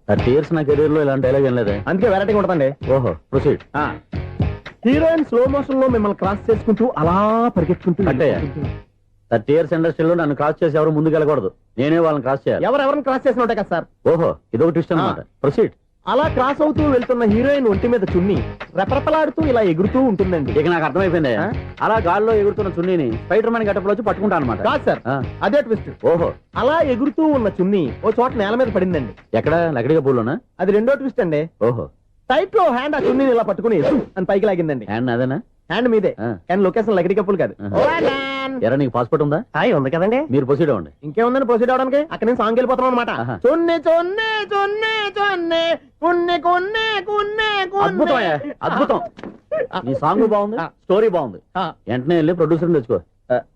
[SPEAKER 7] 30 years నా కెరీర్ లో ఇలాంటి డైలాగ్ ఏం లేదు. అందుకే వెరైటీగా ఉంటుందండి. ఓహో, ప్రొసీడ్. హీరోయిన్ స్లో మోషన్ లో మిమ్మల్ని క్రాస్ చేసుకుంటూ అలా పరిగెత్తుకుంటూ అంటే 30 years ఇండస్ట్రీలో నన్ను క్రాస్ చేసి ఎవరు ముందుకు వెళ్ళకూడదు. నేనే వాళ్ళని క్రాస్ చేయాలి. ఎవరెవరిని క్రాస్ చేసిన ఉంటాయి కదా సార్. ఓహో, ఇదొక ట్విస్ట్ అన్నమాట. ప్రొసీడ్. అలా క్రాస్ అవుతూ వెళ్తున్న హీరోయిన్ ఒంటి మీద చున్ని రెపరెపలాడుతూ ఇలా ఎగురుతూ ఉంటుందండి. ఇక నాకు అర్థమైపోయింది. అలా గాల్లో ఎగురుతున్న చున్నీని స్పైడర్ మ్యాన్ గెటప్ లో వచ్చి పట్టుకుంటా అనమాట. కాదు సార్, అదే ట్విస్ట్. ఓహో, అలా ఎగురుతూ ఉన్న చున్ని ఓ చోట నేల మీద పడిందండి. ఎక్కడ? లకడిగా పూలోనా? అది రెండో ట్విస్ట్ అండి. ఓహో, టైట్ లో హ్యాండ్ ఆ చున్నీని ఇలా పట్టుకుని అని పైకి లాగిందండి. హ్యాండ్ అదేనా? హ్యాండ్ మీదే, కానీ లొకేషన్ లకడి కప్పులు కాదు. ఎరా, నీకు పాస్పోర్ట్ ఉందా? ఉంది కదండి. మీరు ప్రొసీడ్ అవ్వండి. ఇంకేముందని ప్రొసీడ్ అవడానికి? అక్కడ నుంచి సాంగ్ వెళ్ళిపోతున్నాం అనమాట. చొన్నే చొన్నే చొన్నే చొన్నే కున్నే కున్నే కున్నే. అద్భుతం, అద్భుతం. ఈ సాంగ్ బాగుంది, స్టోరీ బాగుంది. వెంటనే వెళ్ళి ప్రొడ్యూసర్ తెచ్చుకో.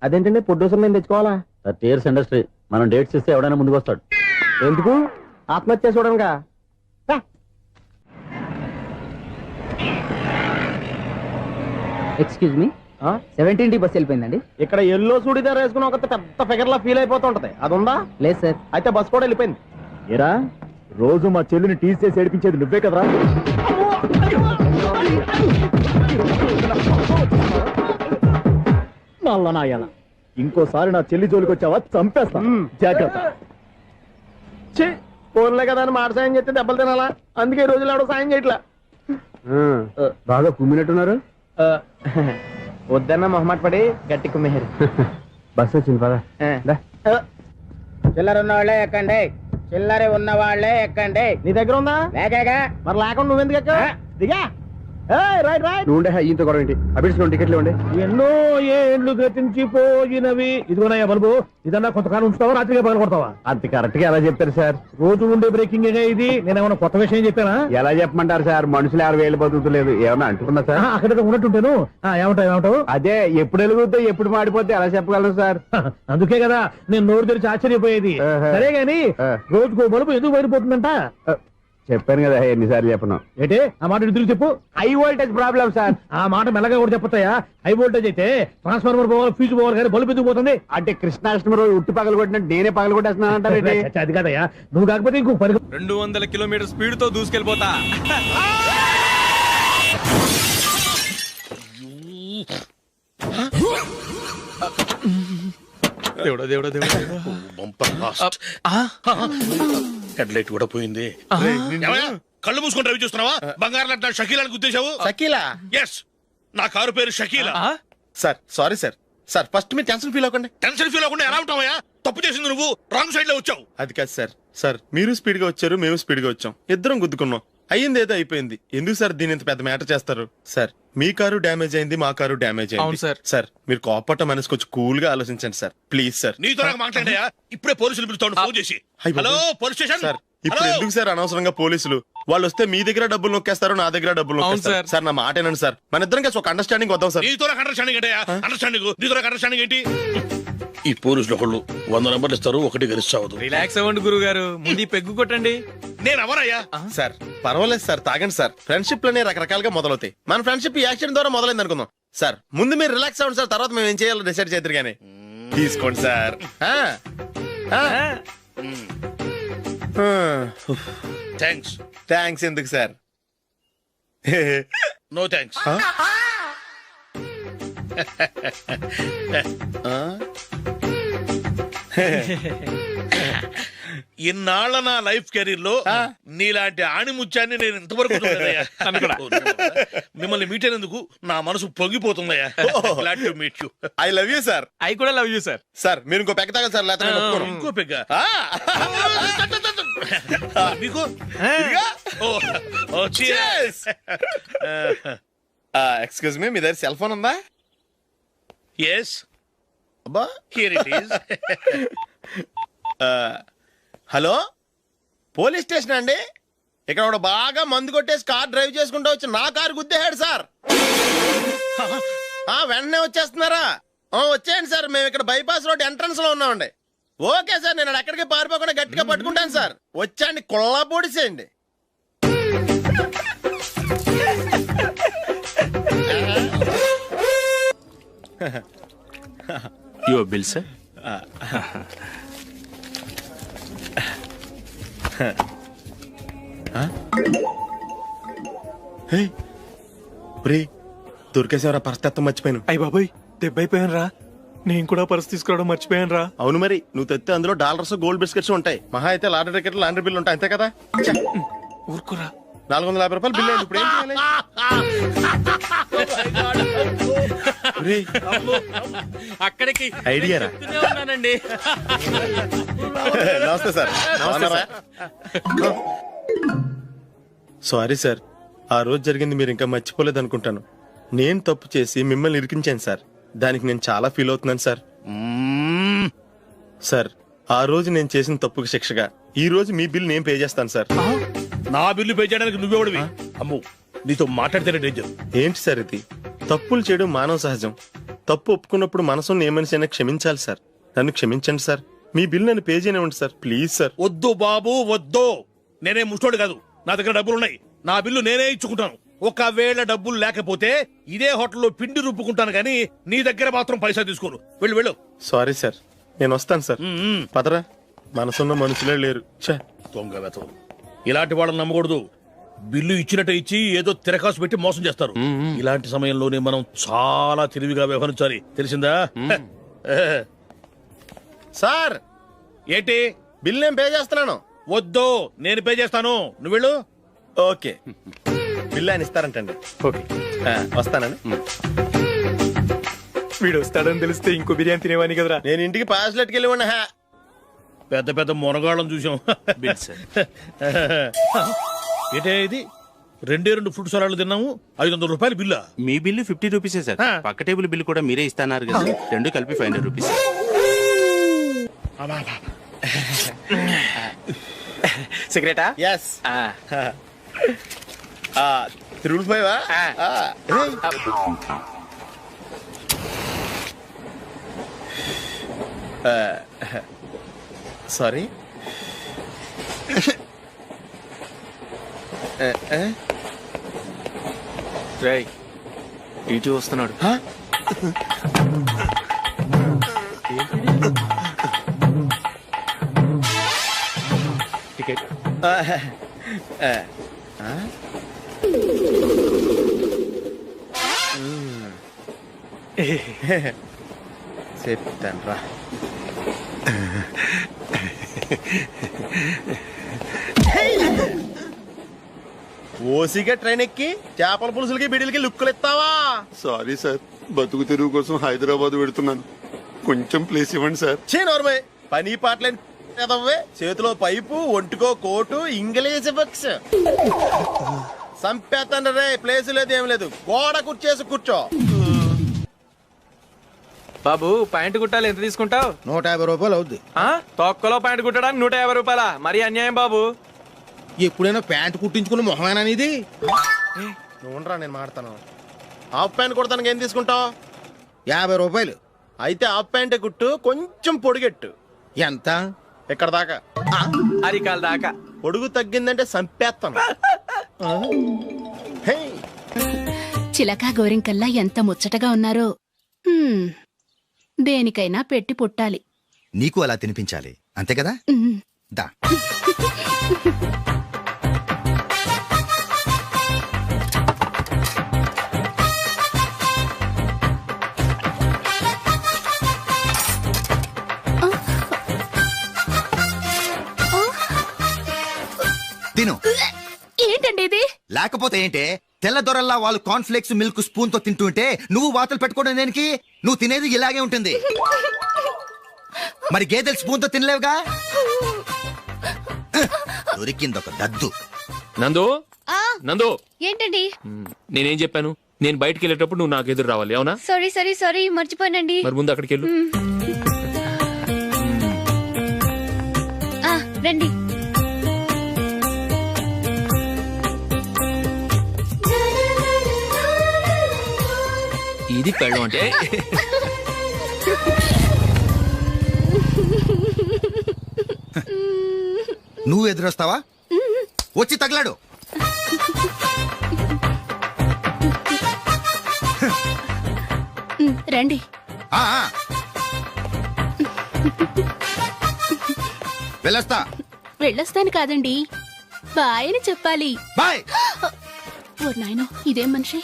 [SPEAKER 7] అదేంటండి ప్రొడ్యూసర్ నేను తెచ్చుకోవాలా? 30 years ఇండస్ట్రీ, మనం డేట్స్ ఇస్తే ఎవడైనా ముందుకు వస్తాడు. ఎందుకు? ఆత్మహత్య చూడనుగా. Excuse me, 17D bus వెళ్ళిపోయిందండి. ఇక్కడ ఎల్లో చూడిదార్ వేసుకుని ఒక పెద్ద ఫిగర్ లా ఫీల్ అయిపోతుంటది, అది ఉందా? లేదు సార్. అయితే బస్ కూడా వెళ్ళిపోయింది. ఏరా, రోజు మా చెల్లిని టీస్ చేసి ఏడిపించేది నువ్వే కదరా? నాయన, ఇంకోసారి నా చెల్లి జోలికి వచ్చావా చంపేస్తా, జాగ్రత్త. ఫోన్లే కదా అని మాట సాయం చేస్తే దెబ్బలు తినాలా? అందుకే ఈ రోజులు ఎవడో సాయం చేయట్లా.
[SPEAKER 2] బాగా కుమ్మినట్టున్నారు.
[SPEAKER 7] వద్దన్న మొహమాట పడి గట్టి కుమ్మేరు.
[SPEAKER 2] బస్ వచ్చింది పదా.
[SPEAKER 7] చిల్లర ఉన్న వాళ్ళే ఎక్కండి, చిల్లర ఉన్న వాళ్ళే ఎక్కండి. నీ దగ్గర ఉందా? లేక మరి లేకుండా నువ్వెందుకు ఎక్కా? దిగా. Right right.
[SPEAKER 2] నువ్వు ఉండే ఈయంతో గొడవ ఏంటి? అభిడ్స్ టికెట్లు ఇవ్వండి.
[SPEAKER 13] ఎన్నో ఏండ్లు గతించిపోయినవి. ఇదిగోనయ్యా బల్బు, ఇదన్నా కొంతకాలం ఉంచుతావా, రాత్రిగా పగల కొడతావా?
[SPEAKER 2] అంత కరెక్ట్ గా ఎలా చెప్తారు సార్?
[SPEAKER 13] రోజు ఉండే బ్రేకింగ్ ఇది. నేనేమన్నా కొత్త విషయం చెప్పానా?
[SPEAKER 2] ఎలా చెప్పమంటారు సార్? మనుషులు 60 బతుకుతలేదు, ఏమన్నా అంటున్నా సార్?
[SPEAKER 13] అక్కడ ఉన్నట్టుంటాను. ఏమంటావు?
[SPEAKER 2] అదే ఎప్పుడు వెలుగుతో ఎప్పుడు మాడిపోతే ఎలా చెప్పగలరు సార్?
[SPEAKER 13] అందుకే కదా నేను నోరు తెరిచి ఆశ్చర్యపోయేది. సరే గాని రోజుకో బల్బు ఎందుకు బయటపోతుందంట?
[SPEAKER 2] చెప్పాను కదా ఎన్నిసార్లు చెప్పను.
[SPEAKER 13] ఏంటే ఆ మాట ఎదురు చెప్పు.
[SPEAKER 2] High voltage problem sir.
[SPEAKER 13] ఆ మాట మెల్లగా కూడా చెప్పొస్తాయా? హై వోల్టేజ్ అయితే ట్రాన్స్ఫార్మర్ పోవాలి, ఫ్యూజ్ పోవాలి, కానీ బల్బు ఎందుకు పోతుంది?
[SPEAKER 2] అంటే కృష్ణాష్టమి రోజు ఉట్టి పగలు కొట్టినట్టు నేనే పగలు కొట్టేస్తున్నానంటారు.
[SPEAKER 13] అది కాదయ్యా, నువ్వు కాకపోతే ఇంకో
[SPEAKER 6] 200 కిలోమీటర్ స్పీడ్ తో దూసుకెళ్ళిపోతా.
[SPEAKER 12] దేవుడా దేవుడా దేవుడా, బంపర్ లాస్ట్. హెడ్ లైట్ కూడా పోయింది. ఏమయ్యా, కళ్ళు మూసుకొని రవి చూస్తున్నావా? బంగారం లాంటి షకీలాని గుర్తించావు?
[SPEAKER 5] షకీలా?
[SPEAKER 12] ఎస్, నా కారు పేరు Shakeela.
[SPEAKER 5] Sir sorry sir. Sir first మీరు టెన్షన్ ఫీల్ అవ్వకండి.
[SPEAKER 12] టెన్షన్ ఫీల్ అవ్వకుండా ఎలా ఉంటావయ్యా? తప్పు చేసింది నువ్వు, రాంగ్ సైడ్ లో వచ్చావు.
[SPEAKER 5] అది కాదు సార్. సార్ మీరు స్పీడ్ గా వచ్చారు, మేము స్పీడ్ గా వచ్చాం, ఇద్దరం గుద్దుకున్నాం. అయ్యింది ఏదో అయిపోయింది. ఎందుకు సార్ దీని ఇంత పెద్ద మ్యాటర్ చేస్తారు? సార్ మీ కారు డ్యామేజ్ అయింది, మా కారు డ్యామేజ్ అయింది. సార్ సార్ మీరు కోపట్ట మనసు కొంచెం కూల్ గా ఆలోచించండి సార్, ప్లీజ్ సార్.
[SPEAKER 12] నీతో నాకు మాట్లాడాయా? ఇప్పుడే పోలీసులు పిలుస్తాను, ఫోన్ చేసి. Hello police station.
[SPEAKER 5] సార్ ఇప్పుడు ఎందుకు సార్ అనవసరంగా పోలీసులు? వాళ్ళు వస్తే మీ దగ్గర డబ్బులు నొక్కేస్తారు, నా దగ్గర డబ్బులు నొక్కేస్తారు. సార్ నా మాట ఏనండి సార్, మన ఇద్దరం కలిసి ఒక అండర్స్టాండింగ్ వద్దాం సార్.
[SPEAKER 12] నీతో నాకు అండర్స్టాండింగ్ ఏంటయ్యా? అండర్స్టాండింగ్ నీతో నాకు అండర్స్టాండింగ్ ఏంటి? ఈ పోలీసులు ఒకళ్ళు 100 నెంబర్లు ఇస్తారు, ఒకటి గెలిచావదు.
[SPEAKER 6] రిలాక్స్ అవ్వండి గురువు గారు, ముందు పెగ్గు కొట్టండి.
[SPEAKER 12] నేను ఎవరయ్యా?
[SPEAKER 5] సార్ పర్వాలేదు సార్, తాగండి సార్. ఫ్రెండ్షిప్ లోనే రకరకాలుగా మొదలవుతాయి. మన ఫ్రెండ్షిప్ ఈ యాక్సిడెంట్ ద్వారా మొదలైంది అనుకుందాం. సార్ ముందు మీరు రిలాక్స్ అవ్వండి సార్, తర్వాత మేము ఏం చేయాలో డిసైడ్ చేద్దరు గానీ. తీసుకోండి సార్.
[SPEAKER 12] థ్యాంక్స్.
[SPEAKER 5] థ్యాంక్స్ ఎందుకు సార్?
[SPEAKER 12] No thanks. ఇన్నాళ్ళ నా లైఫ్ కెరీర్ లో నీలాంటి ఆణిముత్యాన్ని నేను ఇంతవరకు చూడలేదయ్యా. మిమ్మల్ని మీట్ అయినందుకు నా మనసు పొంగిపోతుందయ్యా. Glad to meet you.
[SPEAKER 5] I love you sir.
[SPEAKER 6] I కూడా లవ్ యూ సార్.
[SPEAKER 5] సార్ మీరు ఇంకో పెగ్గ తాగాలి సార్, లేకపోతే నేను ఒప్పుకోను.
[SPEAKER 12] ఇంకో పెగ్గ మీకు?
[SPEAKER 5] ఎక్స్క్యూజ్ మీ, మీ దగ్గర సెల్ ఫోన్ ఉందా?
[SPEAKER 12] ఎస్. అబ్బా, here it is.
[SPEAKER 5] Hello, police station అండి. ఇక్కడ ఒక బాగా మందు కొట్టేసి కార్ డ్రైవ్ చేసుకుంటూ వచ్చి నా కారు గుద్దేశాడు సార్. వెంటనే వచ్చేస్తున్నారా? వచ్చేయండి సార్, మేము ఇక్కడ బైపాస్ రోడ్ ఎంట్రన్స్ లో ఉన్నామండి. ఓకే సార్, నేను ఎక్కడికి పారిపోకుండా గట్టిగా పట్టుకుంటాను సార్. వచ్చాండి, కుళ్ళా పొడిసేయండి.
[SPEAKER 17] Your bill sir.
[SPEAKER 5] దొరికేసేవరా? పరిస్థితి మర్చిపోయాను.
[SPEAKER 6] అయ్య బాబాయ్, దెబ్బైపోయాను రా. నేను కూడా పర్స్ తీసుకురావడం మర్చిపోయాను రా.
[SPEAKER 5] అవును మరి, నువ్వు తెస్తే అందులో డాలర్స్, గోల్డ్ బిస్కెట్స్ ఉంటాయి. మహా అయితే లాటరీ టికెట్, లాండ్రీ బిల్లు ఉంటాయి, అంతే కదా?
[SPEAKER 6] ఊరుకురా.
[SPEAKER 5] 450 రూపాయలు బిల్లు అయింది. ఇప్పుడు ఏం చేయాలి?
[SPEAKER 6] అక్కడికి
[SPEAKER 5] ఐడియా రా.
[SPEAKER 6] ఉన్నానండి.
[SPEAKER 5] నమస్తే సార్. సారీ సార్, ఆ రోజు జరిగింది మీరు ఇంకా మర్చిపోలేదు అనుకుంటాను. నేను తప్పు చేసి మిమ్మల్ని ఇరికించాను సార్. దానికి నేను చాలా ఫీల్ అవుతున్నాను సార్. సార్ ఆ రోజు నేను చేసిన తప్పుకి శిక్షగా ఈ రోజు మీ బిల్ నేను పే చేస్తాను సార్.
[SPEAKER 12] నా బిల్లు పే చేయడానికి నువ్వెవడివి? అమ్మో, నీతో మాట్లాడితేనే డేంజర్.
[SPEAKER 5] ఏంటి సార్ ఇది? తప్పులు చేయడం మానవ సహజం. తప్పు ఒప్పుకున్నప్పుడు మనసుని ఏ మనిషి అయినా క్షమించాలి సార్. నన్ను క్షమించండి సార్. మీ బిల్ నన్ను పే చేయనివ్వండి సార్, ప్లీజ్ సార్.
[SPEAKER 12] వద్దు బాబు, వద్దు. నేనే ముష్టోడు కాదు, నా దగ్గర డబ్బులు ఉన్నాయి. నా బిల్లు నేనే ఇచ్చుకుంటాను. ఒకవేళ డబ్బులు లేకపోతే ఇదే హోటల్లో పిండి రుబ్బుకుంటాను, కానీ నీ దగ్గర మాత్రం పైసా తీసుకోను. వెళ్ళు వెళ్ళు.
[SPEAKER 5] సారీ సార్, నేను వస్తాను సార్. పదరా, మనసున్న మనుషులే లేరు.
[SPEAKER 12] దొంగ వెతవు. ఇలాంటి వాళ్ళని నమ్మకూడదు. బిల్లు ఇచ్చినట్టు ఇచ్చి ఏదో తిరకాసు పెట్టి మోసం చేస్తారు. ఇలాంటి సమయంలోనే మనం చాలా తెలివిగా వ్యవహరించాలి, తెలిసిందా?
[SPEAKER 5] సార్
[SPEAKER 12] ఏంటి?
[SPEAKER 5] బిల్ నేను పే చేస్తున్నాను.
[SPEAKER 12] వద్దు, నేను పే చేస్తాను, నువ్వు వెళ్ళు.
[SPEAKER 5] ఓకే. బిల్లు ఆయన ఇస్తారంటండి.
[SPEAKER 7] ఓకే
[SPEAKER 5] వస్తానండి.
[SPEAKER 7] వీడు వస్తాడని తెలిస్తే ఇంకో బిర్యానీ తినేవాని కదరా.
[SPEAKER 5] నేను ఇంటికి పాస్లెట్కి వెళ్ళి ఉన్నా.
[SPEAKER 12] పెద్ద పెద్ద మునగాళ్ళం చూసాం. ఏంటే ఇది 2 ఫ్రూట్ సలాడ్లు తిన్నాము, 500 రూపాయలు బిల్లా?
[SPEAKER 17] మీ బిల్లు 50 రూపీసే సార్. పక్క టేబుల్ బిల్లు కూడా మీరే ఇస్తాన్నారు కదా, రెండు కలిపి 500 రూపీస్.
[SPEAKER 7] సిగరెటా?
[SPEAKER 5] ఎస్. 355. సారీ.
[SPEAKER 7] రేయ్ టీటీ వస్తున్నాడు. టికెట్.
[SPEAKER 5] చెప్తాను రా. ఓసిగా ట్రైన్ ఎక్కి చేపల పులుసులకి బిడిలకి లుక్కులు ఇస్తావా?
[SPEAKER 14] సారీ సార్, బతుకు తెరువు కోసం హైదరాబాద్ పెడుతున్నాను, కొంచెం ప్లేస్ ఇవ్వండి సార్.
[SPEAKER 5] నోర్మే పని పాటలేని ఎదవ్వే. చేతిలో పైపు, ఒంటికో కోటు, ఇంగ్లీష్ బుక్స్. సంపేతండ్రి రే, ప్లేస్ లేదు ఏం లేదు, గోడ కుర్చేసి కూర్చో.
[SPEAKER 7] బాబు ప్యాంటు కుట్టాలి, ఎంత తీసుకుంటావు?
[SPEAKER 19] 150 రూపాయలు అవుద్ది.
[SPEAKER 7] తొక్కలో ప్యాంటు కుట్టడానికి 150 రూపాయల? మరి అన్యాయం బాబు.
[SPEAKER 19] ఎప్పుడైనా ప్యాంటు కుట్టించుకున్న మొహమేనా ఇది?
[SPEAKER 5] నువ్వురా, నేను మాడతాను. హాఫ్ ప్యాంట్ కుడతానికి ఏం తీసుకుంటావు?
[SPEAKER 19] 50 రూపాయలు.
[SPEAKER 5] అయితే హాఫ్ ప్యాంటే కుట్టు, కొంచెం పొడిగెట్టు.
[SPEAKER 19] ఎంత?
[SPEAKER 5] ఎక్కడ దాకా?
[SPEAKER 7] అరికాల దాకా.
[SPEAKER 5] పొడుగు తగ్గిందంటే సంపేస్తాను.
[SPEAKER 8] చిలకా గోరింకల్లా ఎంత ముచ్చటగా ఉన్నారో. దేనికైనా పెట్టి పుట్టాలి.
[SPEAKER 20] నీకు అలా తినిపించాలి, అంతే కదా? దా. తిను.
[SPEAKER 8] ఏంటండి ఇది?
[SPEAKER 20] లేకపోతే ఏంటే, తెల్లదొరల్లా వాళ్ళు కార్న్ఫ్లేక్స్ మిల్క్ స్పూన్ తో తింటుంటే నువ్వు వాతలు పెట్టుకోవడం దేనికి? నువ్వు తినేది ఇలాగే ఉంటుంది. మరి గేదెలు స్పూన్ తో తినలేవుగా. దొరికిందొక దద్దు.
[SPEAKER 11] నందు, నందు,
[SPEAKER 21] ఏంటండి?
[SPEAKER 11] నేనేం చెప్పాను? నేను బయటికి వెళ్ళేటప్పుడు నువ్వు నాకు ఎదురు రావాలి, అవునా?
[SPEAKER 21] సారీ సారీ సారీ, మర్చిపోయానండి.
[SPEAKER 11] మరి ముందు అక్కడికి వెళ్ళు.
[SPEAKER 21] రండి.
[SPEAKER 11] ఇది పెళ్ళం అంటే.
[SPEAKER 20] నువ్వు ఎదురొస్తావా? వచ్చి తగలాడు.
[SPEAKER 8] రండి.
[SPEAKER 20] వెళ్ళొస్తా.
[SPEAKER 8] వెళ్ళొస్తాను కాదండి, బాయ్ అని చెప్పాలి.
[SPEAKER 20] బాయ్.
[SPEAKER 8] ఓ నాయనో, ఇదేం మనిషి?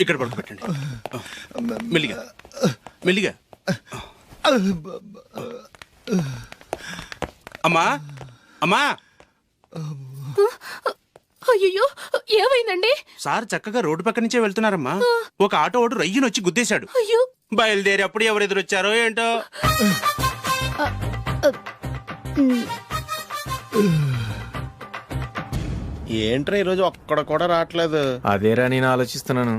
[SPEAKER 17] ఇక్కడ పడుకోబెట్టండి. మెల్లిగా మెల్లిగా. అమ్మా అమ్మా.
[SPEAKER 8] అయ్యో, ఏమైందండి?
[SPEAKER 17] సార్ చక్కగా రోడ్డు పక్క నుంచే వెళ్తున్నారమ్మా. ఒక ఆటో ఓడు రయ్యనొచ్చి గుద్దేశాడు.
[SPEAKER 8] అయ్యో.
[SPEAKER 17] బయలుదేరి అప్పుడు ఎవరు ఎదురొచ్చారో ఏంటో.
[SPEAKER 5] ఏంట్రా ఈరోజు ఒక్కడ కూడా రావట్లేదు?
[SPEAKER 7] అదేరా నేను ఆలోచిస్తున్నాను.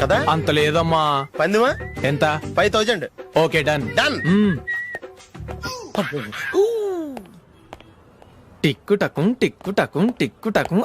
[SPEAKER 5] కదా
[SPEAKER 7] అంత లేదమ్మా.
[SPEAKER 5] పందిమా
[SPEAKER 7] ఎంత?
[SPEAKER 5] 5000.
[SPEAKER 7] Okay, done
[SPEAKER 5] done.
[SPEAKER 7] టిక్కు టకుం టిక్కు టకుం టిక్కు టకుం.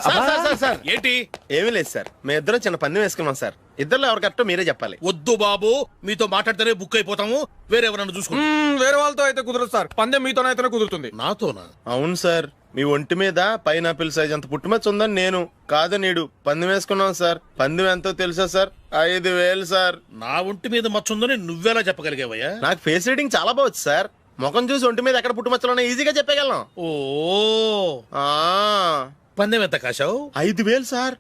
[SPEAKER 5] సార్
[SPEAKER 12] ఏంటి?
[SPEAKER 5] ఏమీ లేదు సార్, మేము ఇద్దరు చిన్న పందెం వేసుకున్నాం సార్. ఇద్దరు ఎవరు కరెక్టో మీరే చెప్పాలి.
[SPEAKER 12] వద్దు బాబు, మీతో మాట్లాడితేనే బుక్ అయిపోతాము. వేరెవరన్నా చూసుకుంటాం.
[SPEAKER 7] వేరే వాళ్ళతో అయితే కుదరదు సార్, పందెం మీతోనైతేనే కుదురుతుంది.
[SPEAKER 12] నాతోనా?
[SPEAKER 5] అవును సార్, మీ ఒంటి మీద పైనాపిల్ సైజ్ అంత పుట్టుమచ్చ ఉందని నేను కాదు నీడు పందెం వేసుకున్నాం సార్. పందెం ఎంతో తెలుసా సార్? 5000 సార్.
[SPEAKER 12] నా ఒంటి మీద మచ్చ ఉందని నువ్వెలా చెప్పగలిగావయ్యా?
[SPEAKER 5] నాకు ఫేస్ రీడింగ్ చాలా బాగుంది సార్. ముఖం చూసి ఒంటి మీద ఎక్కడ పుట్టుమచ్చలో ఈజీగా చెప్పగలను.
[SPEAKER 12] ఓ, పందెం ఎంత కాశావు?
[SPEAKER 5] 5000 సార్.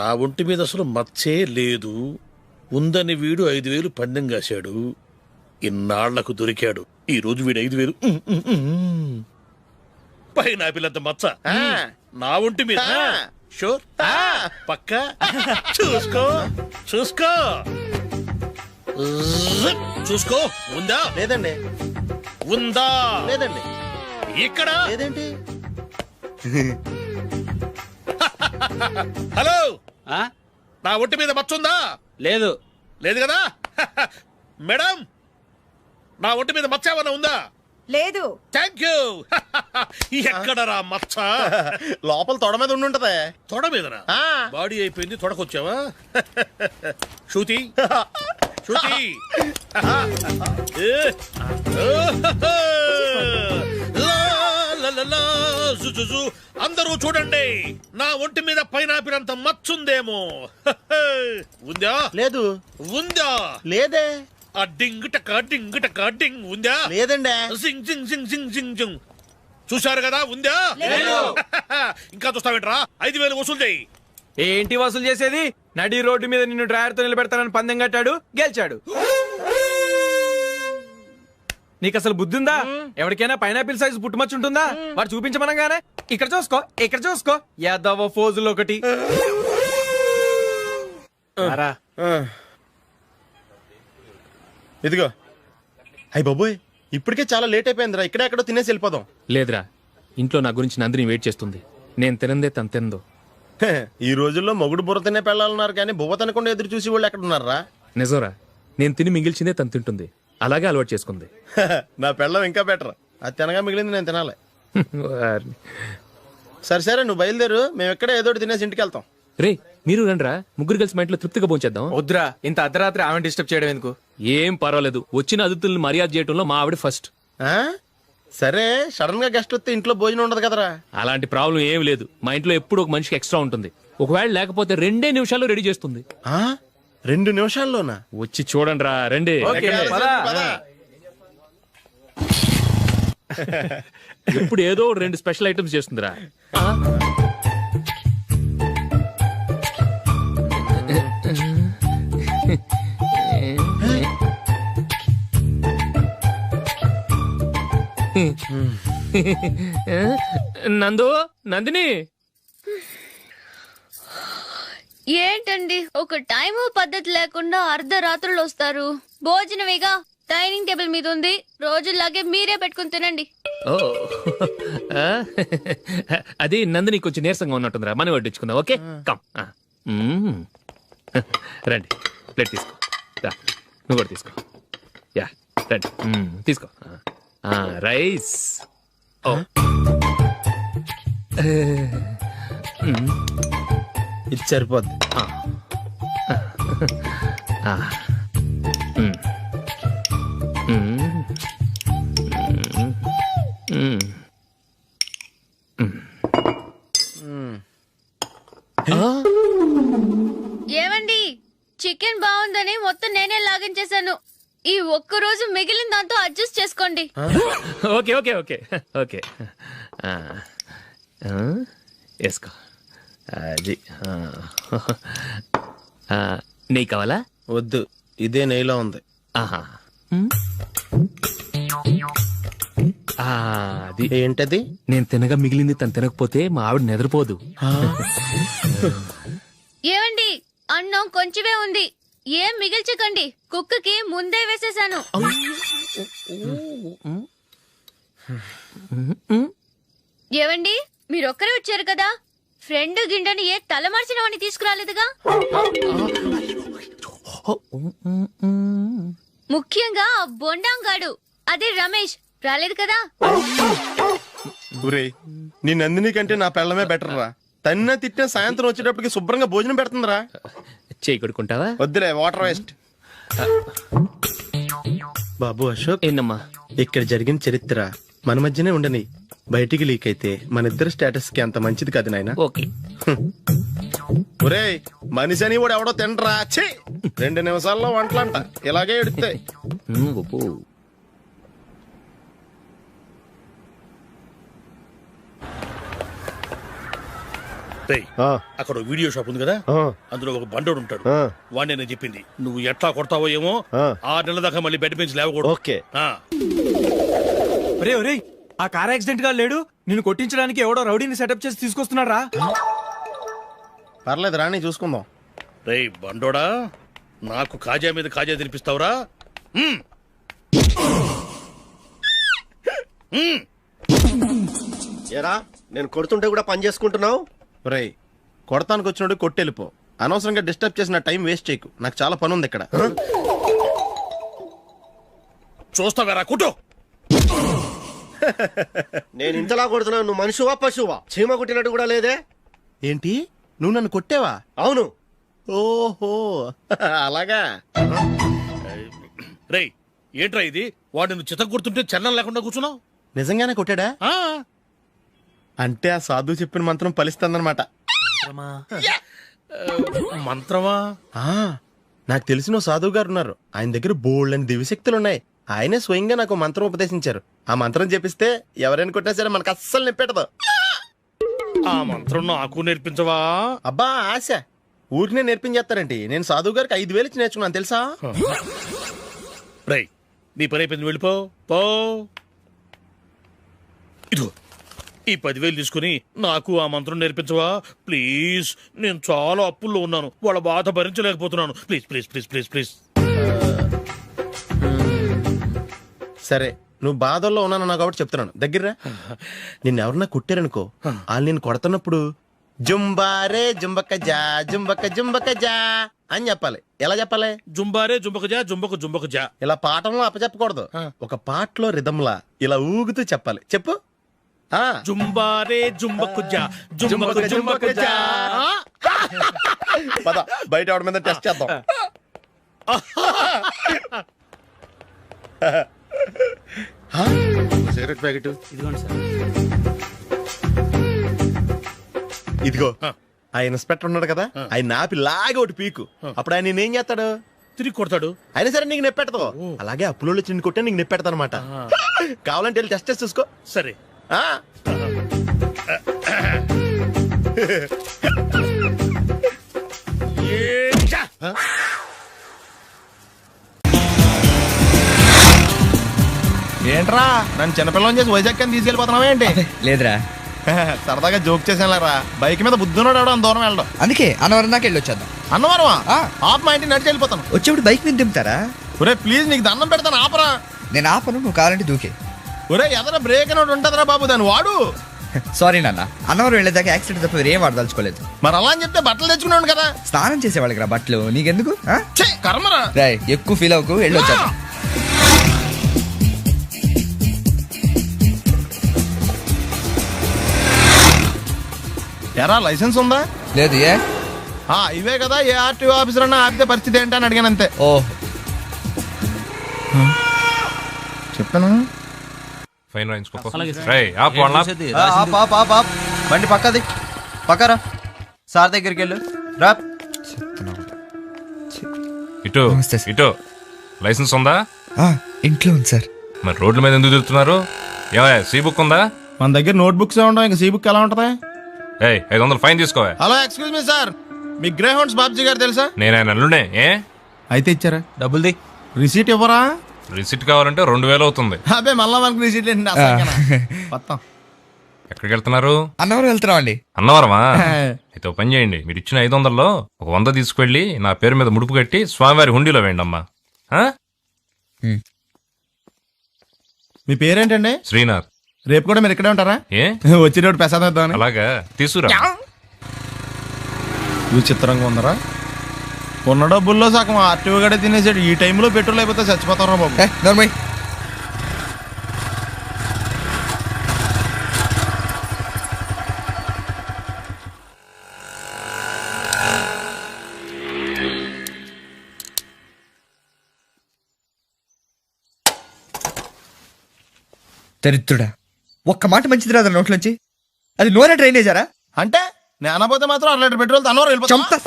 [SPEAKER 12] నా ఒంటి మీద అసలు మచ్చే లేదు. ఉందని వీడు 5000 పందెం కాశాడు. ఇన్నాళ్లకు దొరికాడు. ఈ రోజు వీడు 5,000 పైన పిల్లంత మచ్చ నా ఒంటి మీద. షూర్ పక్క చూసుకో చూసుకో చూసుకో. ఉందా?
[SPEAKER 5] లేదండి.
[SPEAKER 12] ఉందా?
[SPEAKER 5] లేదండి.
[SPEAKER 12] ఇక్కడ
[SPEAKER 5] లేదేంటి?
[SPEAKER 12] హలో, నా ఒంటి మీద మచ్చ ఉందా?
[SPEAKER 11] లేదు.
[SPEAKER 12] లేదు కదా? మేడం, నా ఒంటి మీద మచ్చ ఏమన్నా ఉందా?
[SPEAKER 10] లేదు.
[SPEAKER 12] Thank you. ఎక్కడరా మచ్చ?
[SPEAKER 5] లోపల తొడ మీద ఉండుంటదే.
[SPEAKER 12] తొడ మీదనా? బాడీ అయిపోయింది, తొడకొచ్చావా? శృతి శృతి అందరూ చూడండి, నా ఒంటి మీద పైనాపిల్ అంత మచ్చుందేమో. ఉందా?
[SPEAKER 5] లేదు.
[SPEAKER 12] ఉందా?
[SPEAKER 5] లేదే.
[SPEAKER 12] ఆ డింగ్ టక డింగ్ టక డింగ్ ఉందా?
[SPEAKER 5] లేదండి.
[SPEAKER 12] జింగ్ జింగ్ జింగ్ జింగ్ జింగ్ జింగ్. చూశారు కదా? ఉందా? ఇంకా చూస్తావేంట్రా? 5,000 వసూలు చేయి.
[SPEAKER 11] ఏంటి వసూలు చేసేది? నడి రోడ్డు మీద నిన్ను డ్రైవర్ తో నిలబెడతానని పందెం కట్టాడు, గెలిచాడు. నీకు అసలు బుద్ధి ఉందా? ఎవరికైనా పైనాపిల్ సైజు పుట్టుమచ్చు ఉంటుందా? వాడు చూపించమనగానే ఇక్కడ చూసుకో, ఇక్కడ చూసుకో, యాదవ ఫోజులు ఒకటి.
[SPEAKER 5] ఇదిగో. అయ్య బాబోయ్, ఇప్పటికే చాలా లేట్ అయిపోయిందిరా. ఇక్కడే ఎక్కడో తినేసి వెళ్ళిపోదాం.
[SPEAKER 11] లేదురా, ఇంట్లో నా గురించి నందిని వెయిట్ చేస్తుంది. నేను తినందే తను తిందో.
[SPEAKER 5] ఈ రోజుల్లో మొగుడు బుర్ర తినే పెళ్ళాలన్నారు కానీ బువ్వ తినకుండా ఎదురు చూసి వాళ్ళు ఎక్కడ ఉన్నారా?
[SPEAKER 11] నిజంరా, నేను తిని మిగిల్చిందే తను తింటుంది. అలాగే అలవాటు చేసుకుంది.
[SPEAKER 5] నా పెళ్ళం ఇంకా బెటర్. అది తినగా మిగిలింది నేను తినాలి. సరే సరే, నువ్వు బయలుదేరు. మేము ఎక్కడే ఏదో తినేసి ఇంటికి వెళ్తాం.
[SPEAKER 11] రే, మీరు రండిరా, ముగ్గురు కలిసి మా ఇంట్లో తృప్తిగా పోంచేద్దాం. వద్దురా, ఇంత అర్ధరాత్రి ఆమె డిస్టర్బ్ చేయడం ఎందుకు? ఏం పర్వాలేదు, వచ్చిన అతిథుల్ని మర్యాద చేయడంలో మా ఆవిడ ఫస్ట్.
[SPEAKER 5] సరే, సడన్ గా గెస్ట్ వస్తే ఇంట్లో భోజనం ఉండదు కదరా?
[SPEAKER 11] అలాంటి ప్రాబ్లం ఏం లేదు. మా ఇంట్లో ఎప్పుడు ఒక మనిషికి ఎక్స్ట్రా ఉంటుంది. ఒకవేళ లేకపోతే 2 నిమిషాల్లో రెడీ చేస్తుంది.
[SPEAKER 5] 2 నిమిషాల్లోనా?
[SPEAKER 11] వచ్చి చూడండి రా, రండి. ఎప్పుడు ఏదో 2 స్పెషల్ ఐటమ్స్ చేస్తుందిరా. నందు, నందిని,
[SPEAKER 21] ఏంటండి ఒక టైం పద్ధతి లేకుండా అర్ధరాత్రులు వస్తారు? భోజనమేగా డైనింగ్ టేబుల్ మీద ఉంది, రోజుల్లాగే మీరే పెట్టుకుని తినండి.
[SPEAKER 11] ఓ, అది నందిని కొంచెం నీరసంగా ఉన్నట్టుందిరా, మనం వడ్డించుకుందాం. Okay, come. రండి, ప్లేట్ తీసుకో. నువ్వు కూడా తీసుకో. యా, రండి, తీసుకో. రైస్. ఓ,
[SPEAKER 5] ఇది సరిపోద్ది.
[SPEAKER 21] ఏమండి, చికెన్ బాగుందని మొత్తం నేనే లాగించేశాను. ఈ ఒక్కరోజు మిగిలిన దాంతో అడ్జస్ట్ చేసుకోండి.
[SPEAKER 11] ఓకే ఓకే ఓకే ఓకే, వేసుకో. అది నెయ్యి కావాలా?
[SPEAKER 5] వద్దు, ఇదే నెయ్యిలో ఉంది.
[SPEAKER 11] అది
[SPEAKER 5] ఏంటది?
[SPEAKER 11] నేను తినగా మిగిలింది తను తినకపోతే మా ఆవిడ నిద్రపోదు.
[SPEAKER 21] ఏమండి, అన్నం కొంచెమే ఉంది, ఏం మిగిల్చకండి. కుక్కకి ముందే వేసేసాను. ఏవండి, మీరొక్కరే వచ్చారు కదా, ఫ్రెండ్ గిండెని ఏ తలమార్చిన వాడిని తీసుకురాలేదుగా? ముఖ్యంగా బొండాంగాడు, అదే రమేష్, రాలేదు కదా?
[SPEAKER 5] నీ నందిని కంటే నా పెళ్ళమే బెటర్ రా. తన్న తిట్టిన సాయంత్రం వచ్చేటప్పటికి శుభ్రంగా భోజనం పెడుతుందిరా.
[SPEAKER 11] చేయి కొడుకుంటావా?
[SPEAKER 5] వద్దులే, వాటర్ వేస్ట్. బాబు అశోక్,
[SPEAKER 11] ఏంటమ్మా
[SPEAKER 5] ఇక్కడ జరిగిన చరిత్ర మన మధ్యనే ఉండని. బయటికి లీక్ అయితే మన ఇద్దరు స్టేటస్ కి అంత మంచిది కాదు నాయన.
[SPEAKER 11] ఓకే.
[SPEAKER 5] ఒరేయ్, మనిషి అని కూడా ఎవడో తినరా. 2 నిమిషాల్లో వంటలంట, ఇలాగే ఎడితే.
[SPEAKER 12] రేయ్, అక్కడ ఓ వీడియో షాప్ ఉంది కదా, అందులో ఒక బండోడు ఉంటాడు. వాడిని నేను చెప్పింది నువ్వు ఎట్లా కొడతావో ఏమో, 6 నెలల దాకా మళ్ళీ బెడ్ పెంచి లేవకూడదు.
[SPEAKER 7] ఓకే.
[SPEAKER 3] ఒరే ఒరే, ఆ కార్ యాక్సిడెంట్ గా లేడు, నిన్ను కొట్టించడానికి ఎవడో రౌడీని సెటప్ చేసి తీసుకొస్తున్నాడు రా.
[SPEAKER 5] పర్లేదు రాని చూసుకుందాం.
[SPEAKER 12] రేయ్ బండోడా, నాకు కాజా మీద కాజా తినిపిస్తావురా?
[SPEAKER 7] ఏరా నేను కొడుతుంటే కూడా పని చేసుకుంటున్నావు?
[SPEAKER 5] రేయ్, కొడతానికి వచ్చినోడు కొట్టెళ్ళిపో. అనవసరంగా డిస్టర్బ్ చేసిన టైం వేస్ట్ చేయకు. నాకు చాలా పని ఉంది ఇక్కడ.
[SPEAKER 12] చూస్తావేరా కుట్టు.
[SPEAKER 7] నేను ఇంతలా కొడుతున్నావు, నువ్వు మనిషివా పశువా? చీమ కుట్టినట్టు కూడా లేదే.
[SPEAKER 5] ఏంటి, నువ్వు నన్ను కొట్టేవా?
[SPEAKER 7] అవును.
[SPEAKER 5] ఓహో అలాగా.
[SPEAKER 12] రేయ్ ఏంట్రా ఇది, వాడు నువ్వు చిత్త కొడుతుంటే చలనం లేకుండా కూర్చున్నావు?
[SPEAKER 5] నిజంగానే కొట్టాడా? అంటే ఆ సాధువు చెప్పిన మంత్రం ఫలిస్తుందన్నమాట.
[SPEAKER 12] మంత్రమా?
[SPEAKER 5] నాకు తెలిసిన ఓ సాధువు గారు ఉన్నారు. ఆయన దగ్గర బోల్డ్ అని దివ్యశక్తులు ఉన్నాయి. ఆయనే స్వయంగా నాకు మంత్రం ఉపదేశించారు. ఆ మంత్రం చెప్పిస్తే ఎవరైనా కొట్టినా సరే మనకు అస్సలు నిప్పెట్టదు.
[SPEAKER 12] ఆ మంత్రం నాకు నేర్పించవా?
[SPEAKER 5] అబ్బా ఆశ, ఊరినే నేర్పించేస్తారండి. నేను సాధువు గారికి 5,000 ఇచ్చి నేర్చుకున్నాను తెలుసా?
[SPEAKER 12] రేయ్ నీ పని అయిపోయింది, వెళ్ళిపో పో. ఇదిగో ఈ 10,000 తీసుకుని నాకు ఆ మంత్రం నేర్పించవా ప్లీజ్? నేను చాలా అప్పుల్లో ఉన్నాను, వాళ్ళ బాధ భరించలేకపోతున్నాను. Please please please please please.
[SPEAKER 5] సరే, నువ్వు బాధల్లో ఉన్నాను నాకు కాబట్టి చెప్తున్నాను. దగ్గర నిన్ను ఎవరన్నా కుట్టారనుకో, వాళ్ళు నేను కొడుతున్నప్పుడు జుంబారే జుంబక జా జుంబక జుంబక జా అని చెప్పాలి. ఎలా చెప్పాలి?
[SPEAKER 12] జుంబారే జుంబక జా జుంబక జుంబక జా.
[SPEAKER 5] ఇలా పాఠంలో అప్పచెప్పకూడదు, ఒక పాటలో రిధంలా ఇలా ఊగుతూ చెప్పాలి. చెప్పు.
[SPEAKER 12] జుంబారే జుంబకు జా జుంబకు జుంబకు జా.
[SPEAKER 5] పద బయట ఆవిడ మీద టెస్ట్ చేద్దాం.
[SPEAKER 19] సిగరెట్ ప్యాకెట్
[SPEAKER 3] ఇదిగోండి సార్.
[SPEAKER 5] ఇదిగో ఆ ఇన్స్పెక్టర్ ఉన్నాడు కదా, ఆయన నాపి లాగే ఒకటి పీకు. అప్పుడు ఆయన నేనేం చేస్తాడు?
[SPEAKER 12] తిరిగి కొడతాడు.
[SPEAKER 5] అయినా సరే నీకు నెప్పెడతావు. అలాగే అప్పులో చిన్న కొట్టే నీకు నెప్పెడతా అనమాట. కావాలంటే వెళ్ళి టెస్ట్ చేసి చూసుకో.
[SPEAKER 12] సరే.
[SPEAKER 5] ఏంట్రా నన్ను చిన్నపిల్లని చేసి వైజాగ్ అని తీసుకెళ్ళిపోతున్నావా ఏంటి?
[SPEAKER 18] లేదురా,
[SPEAKER 5] సరదాగా జోక్ చేసానులేరా. బైక్ మీద బుద్ధున్నాడు అంత దూరం వెళ్ళడం.
[SPEAKER 18] అందుకే అన్నవరం దాకా వెళ్ళి వచ్చేద్దాం.
[SPEAKER 5] అన్నవరమా? ఆప్ మా ఇంటికి నడిచి వెళ్ళిపోతాను.
[SPEAKER 18] వచ్చేప్పుడు బైక్ మీద దింపుతారా?
[SPEAKER 5] ఒరే ప్లీజ్ నీకు దండం పెడతాను, ఆపరా.
[SPEAKER 18] నేను ఆపను, నువ్వు కావాలంటే దూకే.
[SPEAKER 5] ఒరే ఎదర బ్రేక్ అని ఉంటుందిరా బాబు, దాన్ని వాడు.
[SPEAKER 18] సారీ నాన్న, అన్నవరం వెళ్ళేదాకా యాక్సిడెంట్ తప్ప వేరేం వాడదలుచుకోలేదు.
[SPEAKER 5] మరి అలా అని చెప్తే బట్టలు తెచ్చుకున్నాను కదా.
[SPEAKER 18] స్నానం చేసేవాళ్ళకి రా బట్టలు, నీకెందుకు?
[SPEAKER 5] కర్మరా.
[SPEAKER 18] రాయ్ ఎక్కువ ఫీల్ అవ్వకు, వెళ్ళి వచ్చేద్దాం.
[SPEAKER 5] ఎరా లైసెన్స్ ఉందా?
[SPEAKER 18] లేదు. ఏ
[SPEAKER 5] ఇవే కదా, ఏ ఆర్టీఓ ఆఫీసర్ అన్నా ఆపితే పరిస్థితి ఏంటని అడిగాను అంతే.
[SPEAKER 18] ఓ
[SPEAKER 5] చెప్తాను.
[SPEAKER 6] ఫైన్ రాయించుకో.
[SPEAKER 18] బండి పక్కది పక్కరా, సార్ దగ్గరికి వెళ్ళు రా.
[SPEAKER 6] ఇటు ఇటు. లైసెన్స్ ఉందా?
[SPEAKER 18] ఇంట్లో ఉంది సార్.
[SPEAKER 6] మరి రోడ్ల మీద ఎందుకు తిరుగుతున్నారు? ఏమయ్య సీ బుక్ ఉందా?
[SPEAKER 5] మన దగ్గర నోట్ బుక్స్ ఉండవు, ఇంకా సీ బుక్ ఎలా ఉంటది?
[SPEAKER 6] 500 ఫైన్ తీసుకోవా.
[SPEAKER 5] హలో ఎక్స్క్యూజ్ మీ సార్, మీ గ్రే హౌండ్స్ బాబ్జీ గారు తెలుసా?
[SPEAKER 6] నేను ఆయన అల్లుడే. ఏ
[SPEAKER 5] అయితే ఇచ్చారా?
[SPEAKER 6] డబ్బుల్ది
[SPEAKER 5] రిసీట్ ఇవ్వరా?
[SPEAKER 6] రిసిట్ కావాలంటే 2,000 అవుతుంది.
[SPEAKER 5] అబ్బే మళ్ళా మనకు రిసీట్
[SPEAKER 6] ఎక్కడికి వెళ్తున్నారు?
[SPEAKER 18] అన్నవరం వెళ్తున్నాం అండి.
[SPEAKER 6] అన్నవరమా? అయితే ఒక పని చేయండి, మీరు ఇచ్చిన 500లో ఒక 100 తీసుకెళ్లి నా పేరు మీద ముడుపు కట్టి స్వామివారి హుండీలో వేయండి అమ్మా.
[SPEAKER 5] మీ పేరేంటండి?
[SPEAKER 6] శ్రీనాథ్.
[SPEAKER 5] రేపు కూడా మీరు ఇక్కడే ఉంటారా?
[SPEAKER 6] ఏ
[SPEAKER 5] వచ్చినప్పుడు ప్రసాదం ఇద్దామని.
[SPEAKER 6] అలాగా తీసుకురా.
[SPEAKER 5] విచిత్రంగా ఉందరా, ఉన్న డబ్బుల్లో సగం ఆర్టీఓ గడే తినేసాడు. ఈ టైంలో పెట్రోల్ అయిపోతే చచ్చిపోతారా బాబు.
[SPEAKER 18] దరిద్రుడా, ఒక్క మాట మంచిది రాదా నోట్లోంచి? అది నోరే డ్రైనేజారా?
[SPEAKER 5] అంటే నేను అనబోతే మాత్రం 1 లీటర్ పెట్రోల్ తనవారు వెళ్ళిపోతా.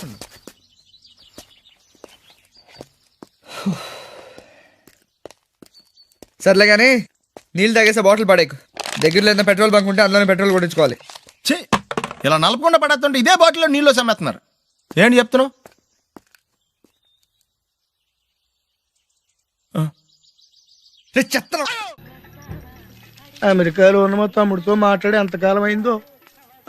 [SPEAKER 18] సర్లే కానీ నీళ్ళు తాగేసే బాటిల్ పడేకు. దగ్గరలో ఏదైనా పెట్రోల్ బంక్ ఉంటే అందులోనే పెట్రోల్ కొట్టించుకోవాలి.
[SPEAKER 19] ఇలా నలపకుండా పడేస్తుంటే ఇదే బాటిల్లో నీళ్ళు సమ్మేస్తున్నారు. ఏంటి చెప్తున్నావు?
[SPEAKER 13] అమెరికాలో ఉన్న మా తమ్ముడితో మాట్లాడి ఎంతకాలం అయిందో.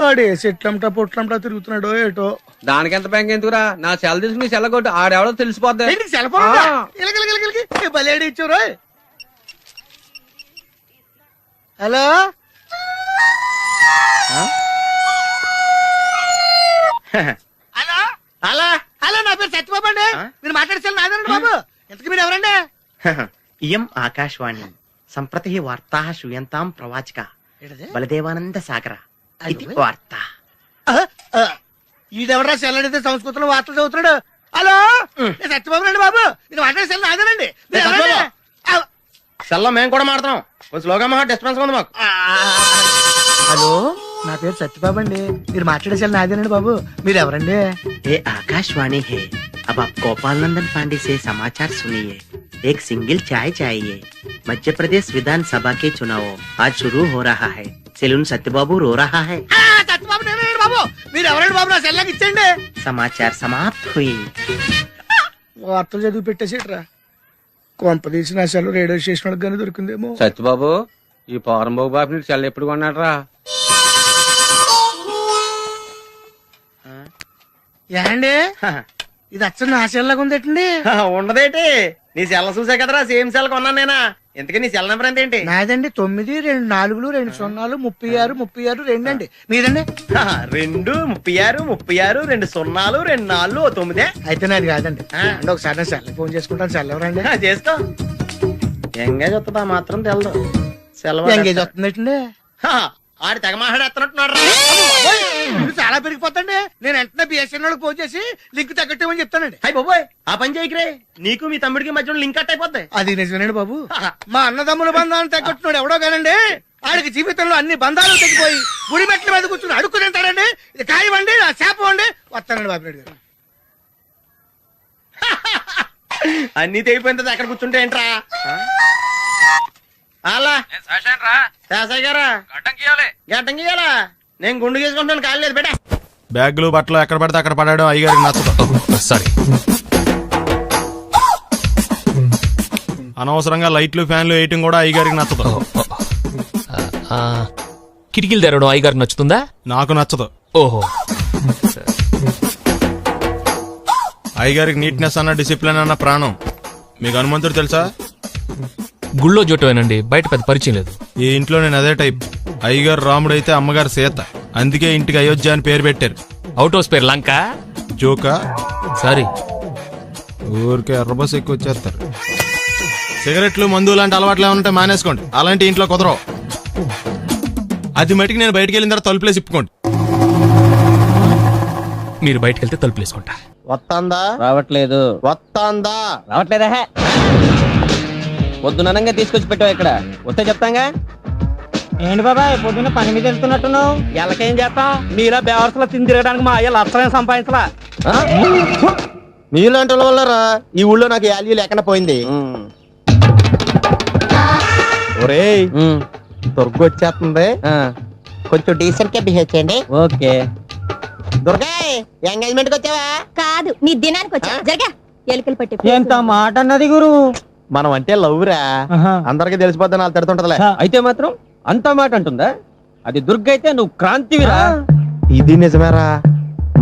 [SPEAKER 13] ఆడేసి ఎట్లంటా పొట్లంటా తిరుగుతున్నాడో ఏటో.
[SPEAKER 11] దానికి ఎంత బ్యాంక్ ఎందుకురా? నా సెల్ తీసుకుని నీ సెల్ కొట్టు, ఆడెవడో తెలిసిపోద్ది.
[SPEAKER 13] ఇచ్చారు. హలో హలో హలో హలో, నా పేరు సత్యబాబు అండి. మీరు మాట్లాడేసారు నాదండి బాబు. ఎంతకు మీరు ఎవరండి?
[SPEAKER 11] ఇయం ఆకాశవాణి సంప్రతి వార్తా శ్రూయంతాం ప్రవాచిక బలదేవానంద సాగర ఇది వార్త.
[SPEAKER 13] ఈడెవరా సెల్ అడిగితే సంస్కృతంలో వార్తలు చదువుతున్నాడు. హలో నేను సత్యబాబు అండి బాబు. మీరు మాట్లాడేసారు నాదేనండి.
[SPEAKER 11] సెల్లో మేము కూడా మాడుతున్నాం. కొంచెం స్లోగా మా డిస్టర్బెన్స్ ఉంది మాకు.
[SPEAKER 13] హలో నా పేరు సత్యబాబు అండి. మీరు మాట్లాడేసారు నాదేనండి బాబు. మీరు ఎవరండి?
[SPEAKER 11] ये आकाशवाणी है. अब आप गोपाल नंदन पांडे से समाचार सुनिए. एक सिंगल चाय चाहिए. मध्य प्रदेश विधानसभा के चुनाव आज शुरू हो रहा है. सेलून सत्यबाबू रो रहा है.
[SPEAKER 13] సత్యబాబు నేనండి బాబు. మీరు ఎవరండి బాబు? నా సెల్లాకి ఇచ్చండి.
[SPEAKER 11] समाचार समाप्त हुई.
[SPEAKER 13] వార్తలు చదివి పెట్టేసేట్రా. కొంప తీసి నా సెల్ రేడియో స్టేషన్ వాళ్ళకి కానీ దొరికిందేమో.
[SPEAKER 11] సత్యబాబు ఈ పౌరంబాబు బాబు నీకు సెల్ ఎప్పుడు కొన్నాడు రా?
[SPEAKER 13] ఏండి ఇది అచ్చ నా సెల్లాగా ఉందేటండి?
[SPEAKER 11] ఉండదేటి, నీ సెల్ చూసా కదరా సేమ్ సెల్ కొన్నాను నేనా. ఇంతకీ నీ సెల్ నెంబర్ ఎంతేంటి?
[SPEAKER 13] నాదండి 9 2 4 2 0 36 36 2 అండి. మీదండి?
[SPEAKER 11] 2 36 36 2 0 2 4 9.
[SPEAKER 13] అయితే నాది కాదండి. అంటే ఒకసారి నా సెల్ ఫోన్ చేసుకుంటాను. సెల్ ఎవరండి?
[SPEAKER 11] చేసుకో. ఎంగేజ్ వస్తుందా మాత్రం తెలదు. సెలవు
[SPEAKER 13] ఎంగేజ్ వస్తుందండి.
[SPEAKER 11] ఆడి తెగ మాట్లాడేస్తున్నట్టున్నాడు.
[SPEAKER 13] చాలా పెరిగిపోతండి. నేను వెంటనే బిఎస్ఎన్ఎల్ ఫోన్ చేసి లింక్ తగ్గట్టమని చెప్తానండి.
[SPEAKER 11] అయ్యి బాబోయ్ ఆ పని చేయకరే. నీకు మీ తమ్ముడికి మధ్యలో లింక్ కట్ అయిపోద్ది.
[SPEAKER 13] అది నిజమేనండి బాబు. మా అన్నదమ్ముల బంధాలను తగ్గట్టున్నాడు ఎవడో కానండి. ఆడికి జీవితంలో అన్ని బంధాలు తగ్గిపోయి గుడి మెట్ల మీద కూర్చుని అడుక్కు తింటాడండి. ఇది కాయవండి, ఆ శాపం అండి. వస్తానండి బాబు నాయుడు గారు.
[SPEAKER 11] అన్ని తెగిపోయిన తర్వాత ఎక్కడ కూర్చుంటే ఏంట్రా? అలా శాసయ్య గారా గడ్డం గీయాలా? నేను గుండు గీసుకుంటాను. కాలు లేదు బేటా.
[SPEAKER 5] బ్యాగులు బట్టలు ఎక్కడ పడితే అక్కడ పడాడు అయ్యగారికి నచ్చదు.
[SPEAKER 6] సారీ.
[SPEAKER 5] అనవసరంగా లైట్లు ఫ్యాన్లు వేయటం కూడా అయ్యగారికి నచ్చదు.
[SPEAKER 6] కిటికీలు తెరవడం అయ్యగారికి నచ్చుతుందా?
[SPEAKER 5] నాకు నచ్చదు.
[SPEAKER 6] ఓహో.
[SPEAKER 5] అయ్యగారికి నీట్నెస్ అన్న డిసిప్లిన్ అన్న ప్రాణం. మీకు హనుమంతుడు తెలుసా?
[SPEAKER 6] గుళ్ళో జోటమేనండి, బయట పెద్ద పరిచయం లేదు.
[SPEAKER 5] ఈ ఇంట్లో నేను అదే టైప్. అయ్యగారు రాముడు అయితే అమ్మగారు సీత. అందుకే ఇంటికి అయోధ్య అని పేరు పెట్టారు.
[SPEAKER 6] అవుట్ హౌస్ పేరు లంక.
[SPEAKER 5] జోకా?
[SPEAKER 6] సారీ.
[SPEAKER 5] ఊరికే ఎర్రబస్ ఎక్కువ వచ్చేస్తారు. సిగరెట్లు మందు లాంటి అలవాట్లు ఏమంటే మానేసుకోండి. అలాంటి ఇంట్లో కుదరవు. అది మటుకు నేను బయటకు వెళ్ళిన తర్వాత తలుపులేసి ఇప్పుకోండి.
[SPEAKER 6] మీరు బయటకు వెళ్తే తలుపులేసుకుంటా.
[SPEAKER 16] వస్తాందా?
[SPEAKER 11] రావట్లేదు.
[SPEAKER 16] వస్తాందా?
[SPEAKER 11] రావట్లేదా? పొద్దునంగా తీసుకొచ్చి పెట్టావు ఇక్కడ. వస్తే చెప్తాంగా.
[SPEAKER 13] ఏంటి బాబాయ్ పొద్దున్న పని మీద వెళ్తున్నట్టున్నావు?
[SPEAKER 11] ఎలాకేం చేస్తాం? మీలా బేవర్సలో తిని తిరగడానికి మా అయ్య లక్షణం సంపాదించలా.
[SPEAKER 16] మీలాంటి వల్లరా ఈ ఊళ్ళో నాకు వాల్యూ లేకుండా పోయింది. ఒరేయ్ దుర్గ వచ్చేస్తుంది. కొంచెం డీసెంట్ గా బిహేవ్ చేయండి.
[SPEAKER 11] ఓకే.
[SPEAKER 16] దుర్గా ఎంగేజ్మెంట్ కి వచ్చావా?
[SPEAKER 8] కాదు నీ దినానికి వచ్చా. జరగా ఎలుకలు పట్టి
[SPEAKER 13] ఎంత మాట అన్నది గురు.
[SPEAKER 16] మనం అంటే లవ్ రా. అందరికి తెలిసిపోద్దని వాళ్ళు తిడుతుంటదిలే.
[SPEAKER 11] అయితే మాత్రం అంత మాట అంటుందా? అది దుర్గ అయితే నువ్వు క్రాంతివిరా.
[SPEAKER 16] ఇది నిజమేరా.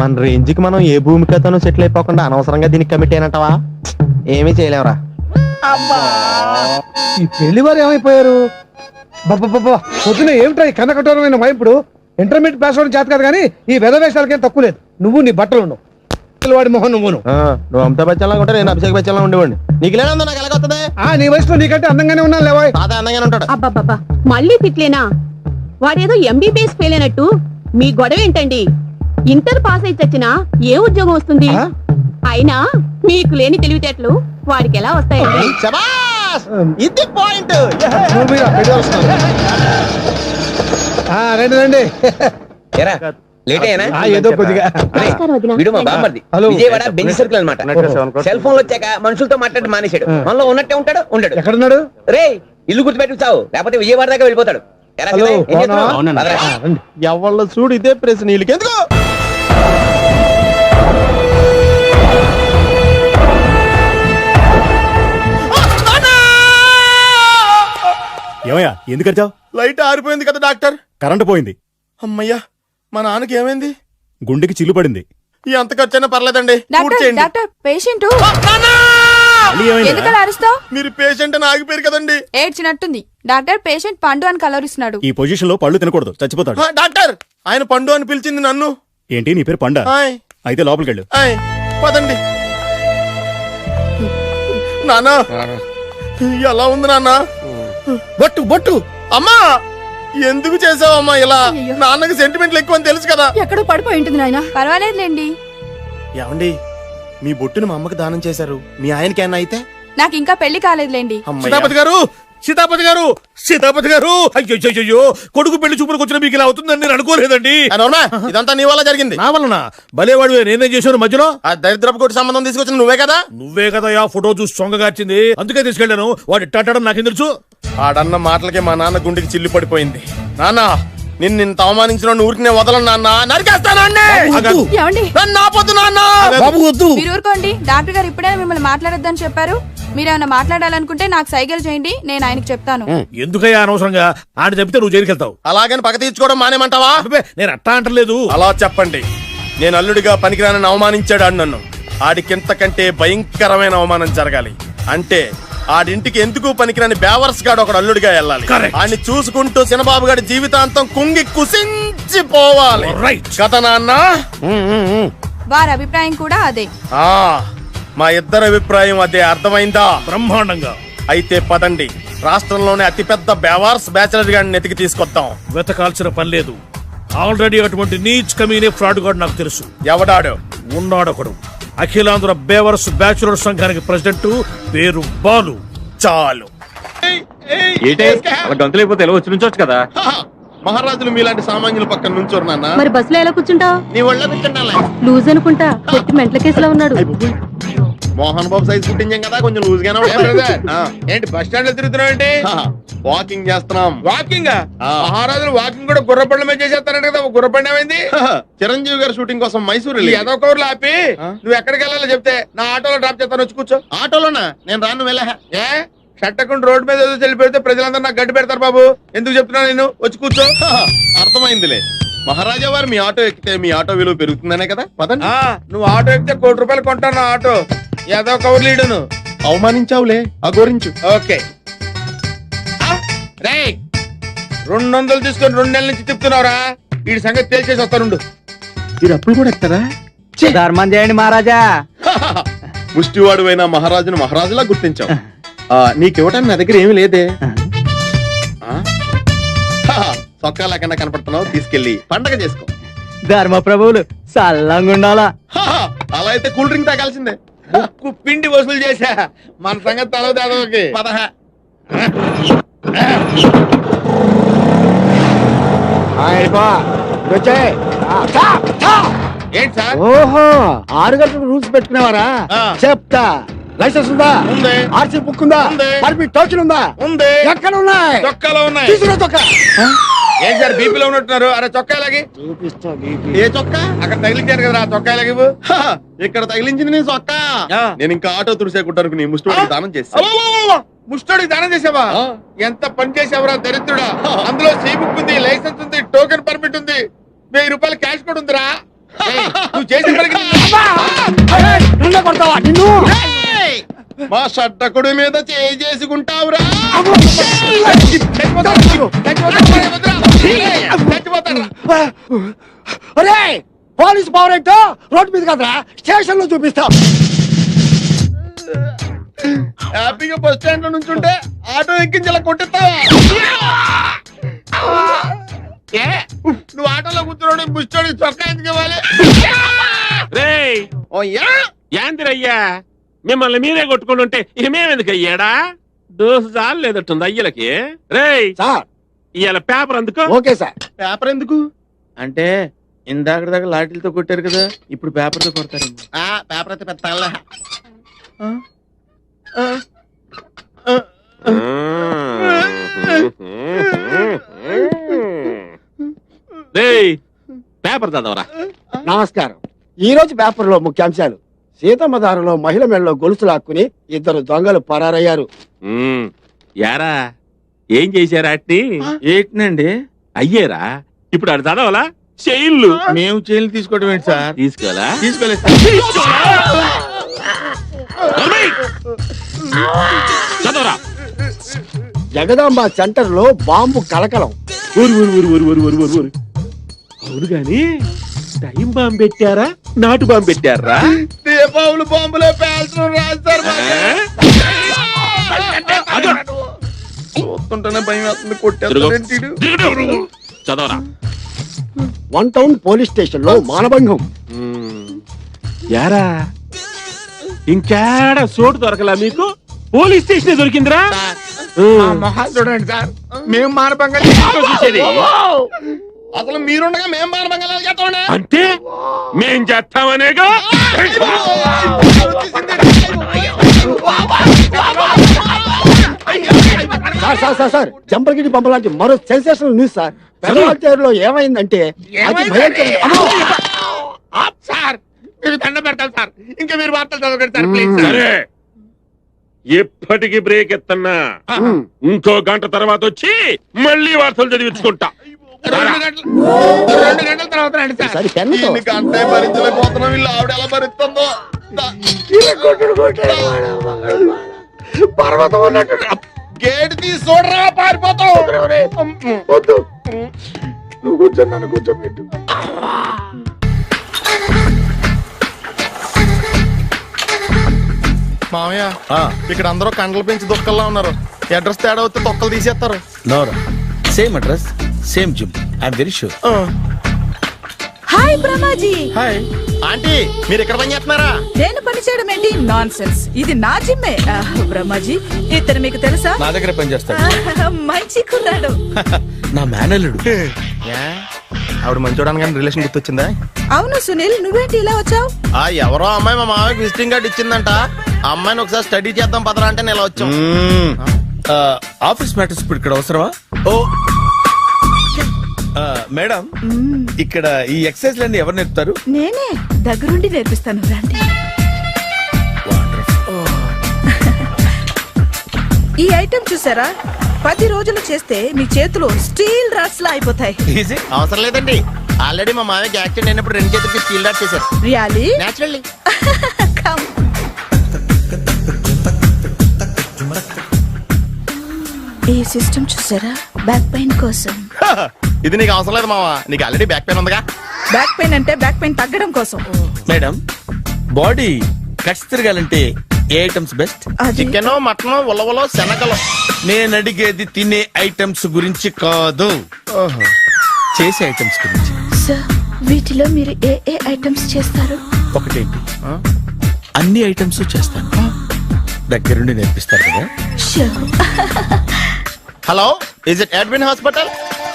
[SPEAKER 16] మన రేంజ్ కి మనం ఏ భూమికతోనూ సెటిల్ అయిపోకుండా అనవసరంగా దీనికి కమిట్ అయినట్టవా? ఏమీ చేయలేవురా.
[SPEAKER 2] ఈ పెళ్లి వారు ఏమైపోయారు? పొద్దున ఏమిటా ఈ కన్నకఠోరమైన వైపుడు? ఇంటర్మీడియట్ పాస్ అవడం చేత కాదు కానీ ఈ వెధవేషాలకేం తక్కువ లేదు. నువ్వు నీ బట్టలు ఉండవు. వాడి మొహం నువ్వును.
[SPEAKER 16] నువ్వు అమితాబ్ బచ్చన్ లాగా ఉంటే నేను అభిషేక్ బచ్చన్ లాగా ఉండేవాడిని. నీకు లేనందో నాకు ఎలాగొస్తుంది?
[SPEAKER 2] నీ వయసులో నీకంటే అందంగానే ఉన్నాను లేవా?
[SPEAKER 16] తాత అందంగానే ఉంటాడు.
[SPEAKER 8] అబ్బాబ్బా మళ్ళీ తిట్లేనా? వాడేదో ఎంబీబీఎస్ ఫెయిల్ అయినట్టు మీ గొడవ ఏంటండి? ఇంటర్ పాస్ అయి చచ్చినా ఏ ఉద్యోగం వస్తుంది? అయినా మీకు లేని తెలివితేటలు వాడికి ఎలా వస్తాయండి?
[SPEAKER 16] ఇది పాయింట్.
[SPEAKER 2] రండి రండి.
[SPEAKER 11] ఏదో కొద్దిగా విజయవాడ బెంజ్ సర్కిల్ అనమాట. సెల్ ఫోన్ వచ్చాక మనుషులతో మాట్లాడి మానేశాడు. మనలో ఉన్నట్టే ఉంటాడు ఉండడు.
[SPEAKER 2] ఎక్కడున్నాడు?
[SPEAKER 11] రే ఇల్లు గుర్తుపెట్టి చావు, లేకపోతే విజయవాడ దాకా వెళ్ళిపోతాడు.
[SPEAKER 16] హలో ఎవళ్ళ చూడు ఇదే ప్రశ్న వీళ్ళకి ఎందుకు
[SPEAKER 9] ఏమయ్యా ఎందుకు వచ్చావు?
[SPEAKER 5] లైట్ ఆరిపోయింది కదా డాక్టర్.
[SPEAKER 9] కరెంటు పోయింది.
[SPEAKER 5] అమ్మయ్యా, మా నాన్నకి ఏమైంది?
[SPEAKER 9] గుండెకి చిల్లు పడింది.
[SPEAKER 5] ఎంత ఖర్చైనా పర్లేదండి, పూర్తి చేయండి.
[SPEAKER 10] డాక్టర్ పేషెంట్
[SPEAKER 9] మళ్ళీ ఏమైందిరా?
[SPEAKER 10] ఎందుకలా అరుస్తావు?
[SPEAKER 5] మీరు పేషెంట్ అని ఆగిపోయారు కదండి.
[SPEAKER 10] ఏడ్చినట్టుంది. డాక్టర్ పేషెంట్ పండు అని కలవరిస్తున్నాడు.
[SPEAKER 9] ఈ పొజిషన్ లో పళ్ళు తినకూడదు, చచ్చిపోతాడు.
[SPEAKER 5] డాక్టర్, ఆయన పండు అని పిలిచింది నన్ను.
[SPEAKER 9] ఏంటి నీ పేరు పండా?
[SPEAKER 5] ఆయ్.
[SPEAKER 9] అయితే లోపలికి వెళ్ళు.
[SPEAKER 5] ఆయ్, పదండి. నాన్న ఎలా ఉంది నాన్న?
[SPEAKER 12] బొట్టు బొట్టు.
[SPEAKER 5] అమ్మా ఎందుకు చేసావమ్మా ఇలా? నాన్నకి సెంటిమెంట్లు ఎక్కువ అని తెలుసు కదా.
[SPEAKER 10] ఎక్కడో పడిపోయి ఉంటుంది నాయన. పర్వాలేదులేండి.
[SPEAKER 5] ఏమండి, మీ బొట్టును మా అమ్మకి దానం చేశారు, మీ ఆయనకి ఏమన్నా అయితే?
[SPEAKER 10] నాకు ఇంకా పెళ్లి కాలేదులేండి.
[SPEAKER 12] సీతాపతి గారు, సీతాపతి గారు, సీతాపతి గారు, అయ్యో కొడుకు పెళ్లి చూపులకు వచ్చిన మీకు ఇలా అవుతుందని నేను అనుకోలేదండి.
[SPEAKER 5] ఇదంతా నీ వల్ల జరిగింది.
[SPEAKER 12] నా వలన? భలేవాడు, నేనేం చేశాను మధ్యలో?
[SPEAKER 5] ఆ దరిద్రపు కొట్టి సంబంధం తీసుకొచ్చిన నువ్వే కదా.
[SPEAKER 12] నువ్వే కదా ఆ ఫోటో చూసి సొంగగార్చింది, అందుకే తీసుకెళ్లాను. వాడు ఇట్టాడని నాకేం తెలుసు?
[SPEAKER 5] ఆడన్న మాటలకే మా నాన్న గుండెకి చిల్లు పడిపోయింది. నాన్న, నిన్ను అవమానించిన ఊరికి నేను వదలను నాన్న, నరికేస్తానండి. నన్ను ఆపొద్దు నాన్న.
[SPEAKER 10] మీరు ఊరుకోండి. డాక్టర్ గారు ఇప్పుడే మిమ్మల్ని మాట్లాడొద్దని చెప్పారు. మీరేమైనా మాట్లాడాలనుకుంటే నాకు సైగలు చేయండి, నేను ఆయనకి చెప్తాను.
[SPEAKER 12] ఎందుకయ్యా అనవసరంగా? ఆయన చెప్తే నువ్వు జైలుకి వెళ్తావు.
[SPEAKER 5] అలాగని పక్క తీర్చుకోవడం మానేమంటావా?
[SPEAKER 12] నేను అట్టా అంటలేదు.
[SPEAKER 5] అలా చెప్పండి. నేను అల్లుడిగా పనికిరానని అవమానించాడు ఆడు నన్ను. ఆడికింతకంటే భయంకరమైన అవమానం జరగాలి. అంటే ఆడింటికి ఎందుకు పనికిరాని బేవర్స్ గాడు ఒకడు అల్లుడిగా వెళ్ళాలి. ఆడిని చూసుకుంటూ చిన్నబాబు గారి జీవితాంతం కుంగి కుసించిపోవాలి కదా నాన్న.
[SPEAKER 10] వారి అభిప్రాయం కూడా అదే.
[SPEAKER 5] మా ఇద్దరి అభిప్రాయం అదే, అర్థమైందా?
[SPEAKER 12] బ్రహ్మాండంగా.
[SPEAKER 5] అయితే పదండి, రాష్ట్రంలోనే అతిపెద్ద బేవార్స్ బ్యాచిలర్ గాడిని ఎతికి తీసుకొద్దాం.
[SPEAKER 12] వెతకాల్సిన పని లేదు. ఆల్రెడీ అటువంటి నీచ్ కమీనే ఫ్రాడ్ గాడు నాకు తెలుసు.
[SPEAKER 5] ఎవడాడు?
[SPEAKER 12] ఉన్నాడొకడు. అఖిలాంధ్ర బేవర్స్ బ్యాచులర్ సంఘానికి ప్రెసిడెంట్, పేరు బాలు.
[SPEAKER 5] చాలు.
[SPEAKER 7] గంతులైపోతే ఎలా వచ్చి నుంచోచ్చు కదా.
[SPEAKER 5] మహారాజులు మీలాంటి సామాన్యుల పక్కన నుంచోరు నాన్న.
[SPEAKER 8] మరి బస్సులో ఎలా కూర్చుంటావు?
[SPEAKER 5] నీ ఒళ్ళ కూర్చుంటాలే.
[SPEAKER 8] లూజ్ అనుకుంటా, కొట్టి మెంటల కేసులో ఉన్నాడు.
[SPEAKER 5] మోహన్ బాబు సైజ్ కుట్టించాం కదా, కొంచెం లూజ్ గానే
[SPEAKER 7] ఏంటి బస్ స్టాండ్ లో తిరుగుతున్నావు ఏంటి?
[SPEAKER 5] వాకింగ్ చేస్తున్నాం.
[SPEAKER 7] వాకింగ్? మహారాజులు వాకింగ్ కూడా గుర్రపండ్ల మీద చేసేస్తారంట కదా. గుర్రపండి ఏమైంది?
[SPEAKER 5] చిరంజీవి గారి షూటింగ్ కోసం మైసూరు
[SPEAKER 7] ఏదో కౌర్లు ఆపి నువ్వు ఎక్కడికి వెళ్ళాలో చెప్తే నా ఆటోలో డ్రాప్ చేస్తాను, వచ్చి కూర్చో.
[SPEAKER 5] ఆటోలోనా? నేను రాను, వెళ్ళా.
[SPEAKER 7] ఏ షట్టకుండా రోడ్డు మీద చెల్లి పెడితే ప్రజలందరూ నాకు గడ్డి పెడతారు బాబు. ఎందుకు చెప్తున్నా నేను? వచ్చి కూర్చో.
[SPEAKER 5] అర్థమైందిలే. మహారాజా వారు మీ ఆటో ఎక్కితే మీ ఆటో విలువ పెరుగుతుందనే కదా. పదండి.
[SPEAKER 7] నువ్వు ఆటో ఎక్కితే ₹1,00,000 కొంటాను నా ఆటో. ఏదో కౌరు లీడును
[SPEAKER 5] అవమానించావులే, అగోరించు.
[SPEAKER 7] ఓకే రే, 200 తీసుకొని 2 నెలల నుంచి తిప్పుతున్నావురా. వీడి సంగతి తేల్చేసి వస్తానుండు.
[SPEAKER 5] మీరు అప్పుడు కూడా ఎత్తారా?
[SPEAKER 7] ధర్మం చేయండి మహారాజా.
[SPEAKER 5] ముష్టివాడు అయినా మహారాజును మహారాజులా గుర్తించావు. నీకివ్వటానికి నా దగ్గర ఏమి లేదే. సొక్కా లేకుండా కనపడుతున్నావు, తీసుకెళ్లి పండగ చేసుకో.
[SPEAKER 7] ధర్మ ప్రభువులు సల్లంగా ఉండాలా.
[SPEAKER 5] అలా అయితే కూల్ డ్రింక్ తాగాల్సిందే.
[SPEAKER 7] ముక్కు పిండి వసూలు చేశా. మన సంగతి తలకి
[SPEAKER 5] పదహ.
[SPEAKER 7] ఏంటి సార్?
[SPEAKER 13] ఓహో, 6 గంటలకు రూల్స్ పెట్టుకునేవారా? చెప్తా. లైసెన్స్ ఉందా?
[SPEAKER 7] ఉంది.
[SPEAKER 13] ఆర్సీ బుక్ ఉందా? పర్మిట్ టోకెన్ ఉందా?
[SPEAKER 7] ఉంది.
[SPEAKER 13] ఎక్కడ ఉన్నాయి?
[SPEAKER 7] చొక్కాలో ఉన్నాయి.
[SPEAKER 13] తీసుకురా చొక్కా.
[SPEAKER 7] ఏంటి సార్ బీపీలో ఉన్నట్టున్నారు? అరే చొక్కా లాగి.
[SPEAKER 13] చూపిస్తా.
[SPEAKER 5] ఏ చొక్కా?
[SPEAKER 7] అక్కడ తగిలించారు కదా చొక్కా లాగి.
[SPEAKER 5] ఇక్కడ తగిలించింది నీ చొక్కా. నేను ఇంకా ఆటో తుడిసేకుంటాను నీ ముష్టి దానం చేసి.
[SPEAKER 7] ముష్టోడికి దానం చేసావా? ఎంత పని చేసావురా దరిద్రుడా. అందులో సీ బుక్ ఉంది, లైసెన్స్ ఉంది, టోకెన్ పర్మిట్ ఉంది, ₹1000 క్యాష్ కూడా ఉందిరా. నువ్వు చేసిన పనికి
[SPEAKER 13] కొడతావా నిన్ను?
[SPEAKER 5] మా షట్టకుడి మీద చేసుకుంటావురా.
[SPEAKER 13] అరే, పోలీసు పవర్ ఏంటో రోడ్డు మీద కదరా, స్టేషన్ లో చూపిస్తా.
[SPEAKER 5] హ్యాపీగా బస్ స్టాండ్ లో నుంచుంటే ఆటో ఎక్కించి ఇలా కొట్టిస్తావా?
[SPEAKER 7] నువ్వు ఆటోలో కూర్చున్నాడు ముష్టోడి చొక్కా ఎందుకు ఇవ్వాలి?
[SPEAKER 4] యాందిరయ్యా, మిమ్మల్ని మీరే కొట్టుకుని ఉంటే ఇక మేమెందుకు అయ్యాడా? దోసు చాలు లేదట్టుంది అయ్యలకి. రేయ్
[SPEAKER 13] సార్,
[SPEAKER 4] ఇవాళ పేపర్ అందుకో.
[SPEAKER 13] Okay sir.
[SPEAKER 5] పేపర్ ఎందుకు
[SPEAKER 7] అంటే ఇందాక దాకా లాఠీలతో కొట్టారు కదా, ఇప్పుడు పేపర్ తో కొడతారు.
[SPEAKER 5] పేపర్ అయితే పెద్ద
[SPEAKER 4] పేపర్ చదవరా.
[SPEAKER 1] నమస్కారం. ఈ రోజు పేపర్లో ముఖ్యాంశాలు: సీతమ్మ దారిలో మహిళ మెడలో గొలుసు లాక్కుని 2 దొంగలు పరారయ్యారు.
[SPEAKER 4] యారా ఏం చేశారా అట్ని?
[SPEAKER 19] ఏంటండి
[SPEAKER 4] అయ్యేరా ఇప్పుడు అది చదవాలా? చైన్లు.
[SPEAKER 19] మేము చైన్లు తీసుకోవడం ఏంటి సార్?
[SPEAKER 4] తీసుకోవాలా?
[SPEAKER 19] తీసుకోలేదు.
[SPEAKER 4] చదవరా.
[SPEAKER 1] జగదాంబ సెంటర్ లో బాంబు కలకలం.
[SPEAKER 4] అవును గాని టైం బాంబు పెట్టారా, నాటు బాంబు పెట్టారా?
[SPEAKER 19] దీపావళి బాంబులో పేల్చడం రాస్తారు. చూస్తుంటేనే భయం వేస్తుంది. కొట్టేస్తాడు.
[SPEAKER 4] చదవరా.
[SPEAKER 1] 1 టౌన్ పోలీస్ స్టేషన్ లో మానభంగం.
[SPEAKER 4] యారా ఇంకేడ చోటు దొరకలా మీకు? పోలీస్ స్టేషన్ దొరికిందిరా.
[SPEAKER 19] మొహాలు చూడండి సార్. మేము మానభంగా
[SPEAKER 4] చూసేది
[SPEAKER 19] అసలు మీరుండగా మేము మానభంగా చేస్తామండి.
[SPEAKER 4] అంటే మేం చేస్తామనేగా.
[SPEAKER 1] సార్ జంపగిరి పంప లాంటి మరో సెన్సేషనల్ న్యూస్ సార్. పెదవాళ్ళలో ఏమైందంటే అతి భయంకర.
[SPEAKER 19] సార్ మీరు దండ పెడతారు సార్. ఇంకా మీరు వార్తలు చదవకండి సార్ ప్లీజ్.
[SPEAKER 4] సరే ఎప్పటికి బ్రేక్ ఎత్తన్నా. ఇంకో గంట తర్వాత వచ్చి మళ్ళీ వార్తలు చదివించుకుంటా.
[SPEAKER 19] 2 గంటల తర్వాత రండి సార్. గంటే భరించలేకపోతున్నాం. వీళ్ళు ఆవిడ ఎలా భరిస్తుందో. పర్వతం ఉన్నట్టు గేట్ తీసి చూడరా, పారిపోతావు. వద్దు నువ్వు కూర్చొని నన్ను కూర్చోబెట్టు. మామయ్య ఇక్కడ అందరూ కండలు పెంచి దుక్కల్లా ఉన్నారు. అడ్రస్ తేడా వస్తే తొక్కలు తీసేస్తారు.
[SPEAKER 12] Same address same gym. I'm very sure.
[SPEAKER 22] Hi Brahmaji.
[SPEAKER 19] Hi aunty, మీరు ఇక్కడ పని చేస్తున్నారా?
[SPEAKER 22] నేను పని చేయడం ఏంటి? Nonsense. ఇది నా జిమ్మే. బ్రహ్మాజీ ఇతను మీకు తెలుసా?
[SPEAKER 12] నా దగ్గర పని చేస్తాడు.
[SPEAKER 22] మంచి కుర్రాడు.
[SPEAKER 12] నా మేనల్లుడు. ఆవిడ మంచి చూడడానికి రిలేషన్ గుర్తొచ్చిందా?
[SPEAKER 22] అవును సునీల్, నువ్వేంటి ఇలా వచ్చావు?
[SPEAKER 19] ఎవరో అమ్మాయి మా మామయ్యకి విజిటింగ్ కార్డు ఇచ్చిందంట. ఆ అమ్మాయిని ఒకసారి స్టడీ చేద్దాం పదరా అంటే నేను ఇలా వచ్చాం.
[SPEAKER 12] ఆఫీస్ మ్యాటర్స్ ఇప్పుడు ఇక్కడ అవసరమా? ఓ మేడం, ఇక్కడ ఈ ఎక్సర్సైజ్ లన్నీ ఎవరు నేర్పుతారు?
[SPEAKER 22] నేనే దగ్గరుండి నేర్పిస్తాను. రండి. ఈ ఐటెం చూసారా? 10 రోజులు చేస్తే మీ చేతులు స్టీల్ రాట్స్ లా అయిపోతాయి.
[SPEAKER 19] అవసరం లేదండి. ఆల్రెడీ మా మామయ్యకి యాక్సిడెంట్ అయినప్పుడు 2 చేతులకి స్టీల్ డాట్ చేశారు.
[SPEAKER 22] రియల్లీ?
[SPEAKER 19] నేచురల్లీ.
[SPEAKER 22] ఈ సిస్టమ్ చూసారా? బ్యాక్ పెయిన్ కోసం.
[SPEAKER 19] ఇది నీకు అవసరం లేదు మావా, నీకు ఆల్రెడీ బ్యాక్ పెయిన్ ఉందిగా.
[SPEAKER 22] బ్యాక్ పెయిన్ అంటే బ్యాక్ పెయిన్ తగ్గడం కోసం.
[SPEAKER 12] మేడం, బాడీ కట్స్ తిరగాలంటే ఏ ఐటమ్స్ బెస్ట్?
[SPEAKER 19] చికెన్, మటన్, ఉలవలో, శనగలు.
[SPEAKER 12] నేను అడిగేది తినే ఐటమ్స్ గురించి కాదు, చేసే ఐటమ్స్ గురించి.
[SPEAKER 22] సార్, వీటిలో మీరు ఏ ఏ ఐటమ్స్ చేస్తారు?
[SPEAKER 12] ఒకటేంటి, అన్ని ఐటమ్స్ చేస్తాను. దగ్గరుండి నేర్పిస్తారు కదా?
[SPEAKER 19] Hello, is it admin hospital?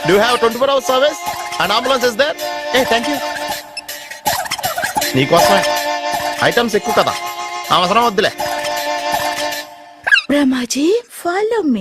[SPEAKER 19] Do have 24 hours service and ambulance is there? Thank you. నీకోసమే. ఐటమ్స్ ఎక్కువ కదా, అవసరం వద్దులే.
[SPEAKER 22] బ్రహ్మాజీ, ఫాలో మీ.